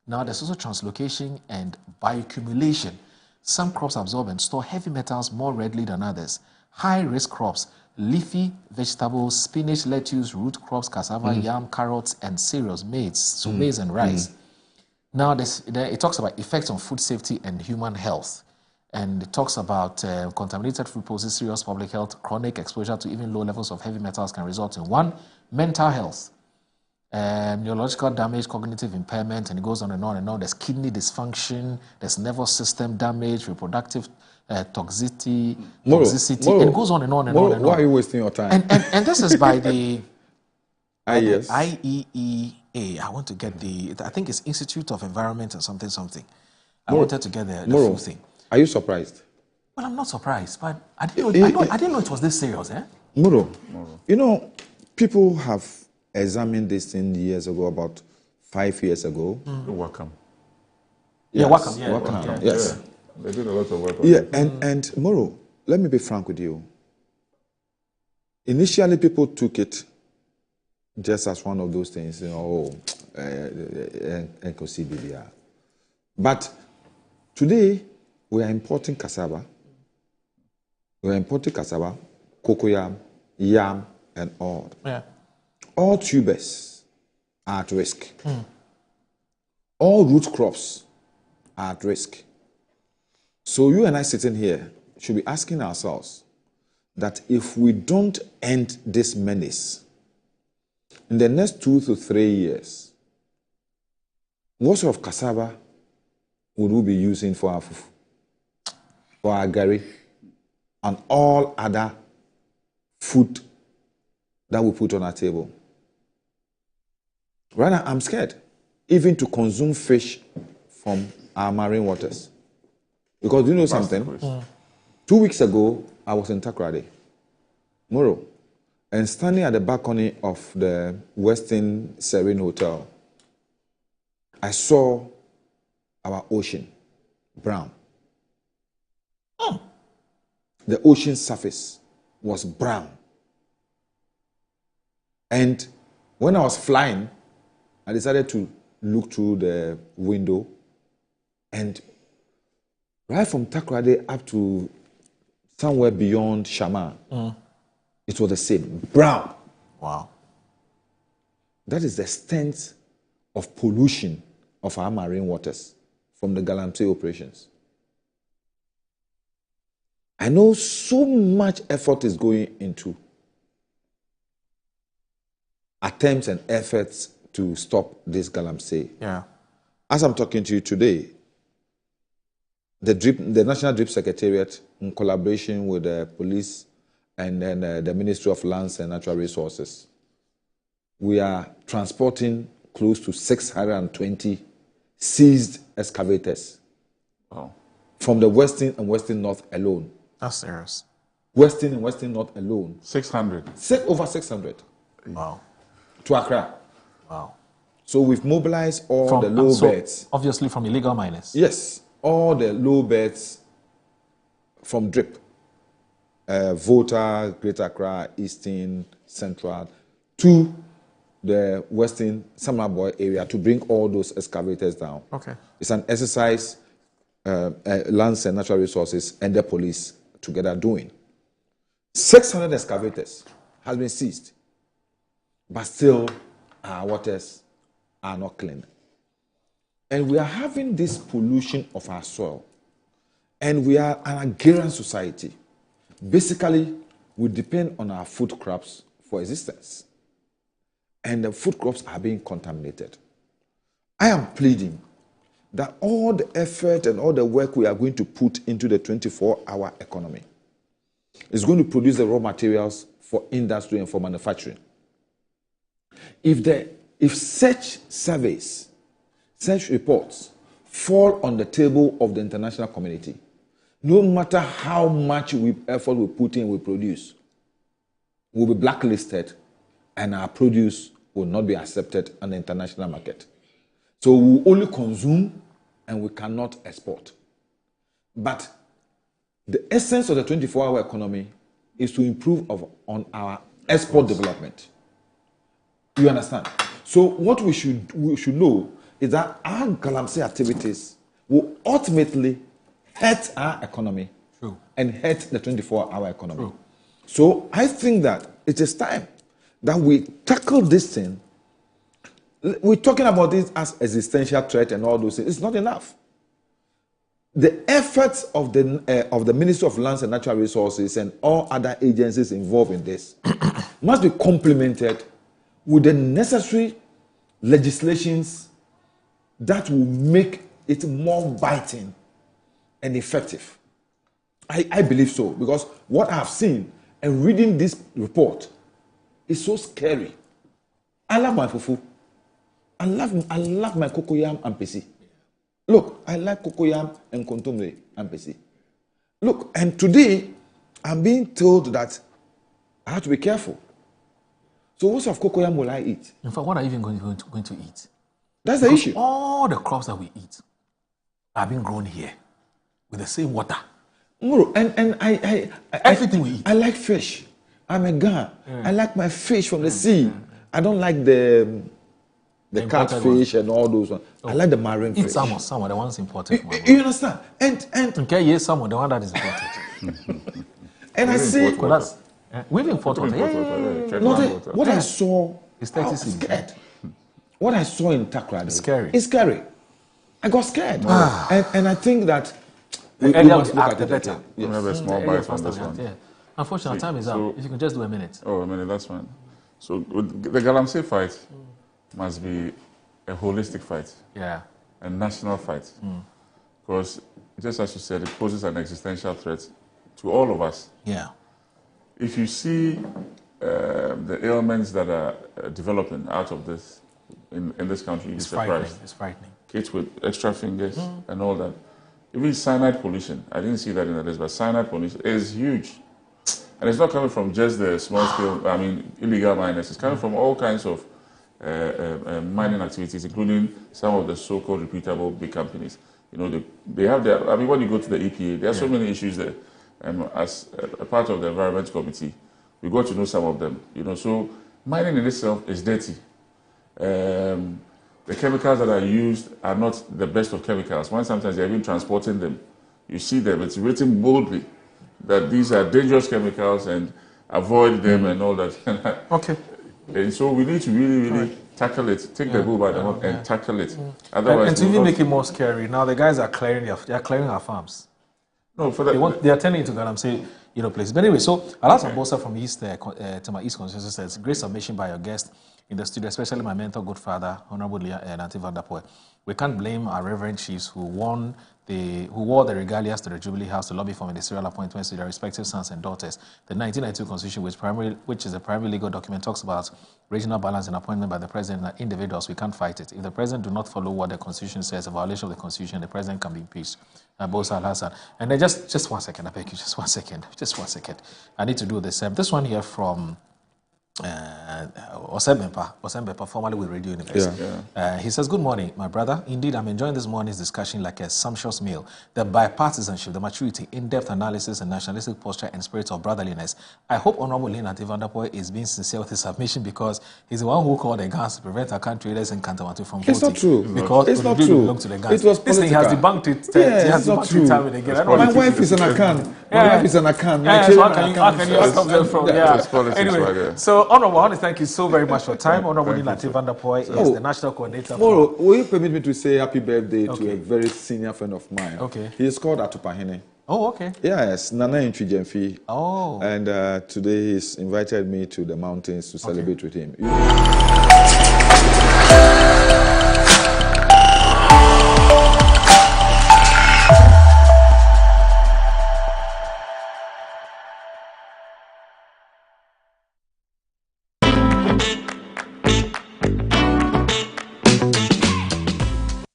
Now there's also translocation and bioaccumulation. Some crops absorb and store heavy metals more readily than others. High-risk crops, leafy vegetables, spinach, lettuce, root crops, cassava, yam, carrots, and cereals, maize and rice. Now it talks about effects on food safety and human health. And it talks about contaminated food poses serious public health. Chronic exposure to even low levels of heavy metals can result in 1, mental health, neurological damage, cognitive impairment, and it goes on and on and on. There's kidney dysfunction, there's nervous system damage, reproductive toxicity, and it goes on and on and on and on. Why are you wasting your time? And this is by the IEEA. I want to get I think it's Institute of Environment and something. I wanted to get the full thing. Are you surprised? Well, I'm not surprised, but I didn't know it was this serious, eh? Muro, you know, people have examined this thing years ago, about 5 years ago. Wakam. Yes. Yeah, Wakam. Yeah, Wakam. Yes. Yeah. They did a lot of work on it. And Muro, let me be frank with you. Initially, people took it just as one of those things, you know, but today, we are importing cassava. We are importing cassava, cocoyam, yam, and all. Yeah. All tubers are at risk. All root crops are at risk. So you and I sitting here should be asking ourselves that if we don't end this menace, in the next 2 to 3 years, what sort of cassava would we be using for our fufu, for our gari, and all other food that we put on our table. Right now, I'm scared even to consume fish from our marine waters. Because do you know something? 2 weeks ago, I was in Takoradi, Moro, and standing at the balcony of the Westin Serene Hotel, I saw our ocean, brown. The ocean surface was brown. And when I was flying, I decided to look through the window, and right from Takoradi up to somewhere beyond Shama, it was the same, brown. Wow. That is the extent of pollution of our marine waters from the Galamsey operations. I know so much effort is going into attempts and efforts to stop this Galamsey. Yeah. As I'm talking to you today, the National Drip Secretariat, in collaboration with the police and then the Ministry of Lands and Natural Resources, we are transporting close to 620 seized excavators from the Western and Western North alone. That's serious. Western and Western North alone. 600. Over 600. Wow. To Accra. Wow. So we've mobilized all the low beds. Obviously from illegal miners. Yes. All the low beds from DRIP. Volta, Greater Accra, Eastern, Central, to the Western Samaboy area to bring all those excavators down. Okay. It's an exercise Lands and Natural Resources and the police together doing. 600 excavators has been seized, but still our waters are not clean. And we are having this pollution of our soil. And we are an agrarian society. Basically, we depend on our food crops for existence. And the food crops are being contaminated. I am pleading that all the effort and all the work we are going to put into the 24-hour economy is going to produce the raw materials for industry and for manufacturing. If such surveys, such reports fall on the table of the international community, no matter how much effort we put in, we produce, we'll be blacklisted and our produce will not be accepted on the international market. So we only consume and we cannot export. But the essence of the 24-hour economy is to improve on our export development. You understand? So what we should know is that our Galamsey activities will ultimately hurt our economy and hurt the 24-hour economy. So I think that it is time that we tackle this thing. We're talking about this as existential threat and all those things. It's not enough. The efforts of the Ministry of Lands and Natural Resources and all other agencies involved in this must be complemented with the necessary legislations that will make it more biting and effective. I believe so, because what I have seen and reading this report is so scary. I love my fufu. I love my cocoyam and pesi. Look, I like cocoyam and kontomire and pesi. Look, and today I'm being told that I have to be careful. So what sort of cocoyam will I eat? In fact, what are you even going to eat? That's the issue. All the crops that we eat are being grown here with the same water. And I everything we eat. I like fish. I'm a Ghan. I like my fish from the sea. I don't like the catfish and all those ones. I like the marine fish. Eat some of the ones imported. You understand? And okay, yes, some of the one that is imported. And I see we've imported water. What I saw, it's I was scared. What I saw in Takoradi, it's scary. It's scary. I got scared, and I think that we must look at it better. We have a small bite on this one. Yeah. Unfortunately, time is up. If you can just do a minute. Oh, a minute, that's fine. So the Galamsey fight must be a holistic fight. Yeah. A national fight. Because, just as you said, it poses an existential threat to all of us. Yeah. If you see the ailments that are developing out of this in this country. It's frightening. It's frightening. Kids with extra fingers and all that. Even cyanide pollution. I didn't see that in the list, but cyanide pollution is huge. And it's not coming from just the small scale, illegal miners. It's coming from all kinds of mining activities, including some of the so-called reputable big companies. You know, they have their, when you go to the EPA, there are so many issues there. As a part of the Environment Committee, we got to know some of them. You know, so mining in itself is dirty. The chemicals that are used are not the best of chemicals. When sometimes they're even transporting them, you see them, it's written boldly that these are dangerous chemicals and avoid them and all that. Okay. And so we need to really tackle it, take the bull by the horn and tackle it. Otherwise, and to even make it more scary, now the guys are clearing our farms. No, for that, they are turning into Ghana, say, places. But anyway, so Alasan Bosa from East, to my East constituency says, great submission by your guest in the studio, especially my mentor, good father, Honorable Nanti van der Poel. We can't blame our reverend chiefs who wore the regalias to the Jubilee House to lobby for ministerial appointments to their respective sons and daughters. The 1992 Constitution, which is a primary legal document, talks about regional balance and appointment by the President and individuals. We can't fight it. If the President do not follow what the Constitution says, a violation of the Constitution, the President can be impeached. Bosa Al-Hassan. And then just 1 second, I beg you, just 1 second. Just 1 second. I need to do this. This one here from Osembepa, formerly with Radio University. He says, good morning, my brother. Indeed, I'm enjoying this morning's discussion like a sumptuous meal. The bipartisanship, the maturity, in-depth analysis, and nationalistic posture and spirit of brotherliness. I hope Honorable Nanti van der Poel is being sincere with his submission because he's the one who called the guns to prevent our country traders in Kantamatu from voting. It's not true. Because it's not true. Belong to the guns. It was this thing, he has debunked it. Yeah, he has debunked it time and again. My wife is an Akan. My wife is an Akan. How can you stop them from? Anyway, so Honorable, I want to thank you so very much for your time. Honorable Nanti van der Poel is the national coordinator. Tomorrow, will you permit me to say happy birthday to a very senior friend of mine? Okay. He is called Atupahene. Oh, okay. Yes, Nana Intrijemfi. Oh. And today he's invited me to the mountains to celebrate with him.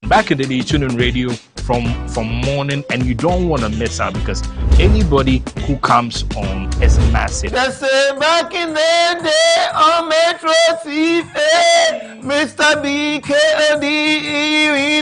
Back in the day, tune in radio from morning, and you don't want to miss out because anybody who comes on is massive. They say back in the day on Meritocracy, Mr. BKD.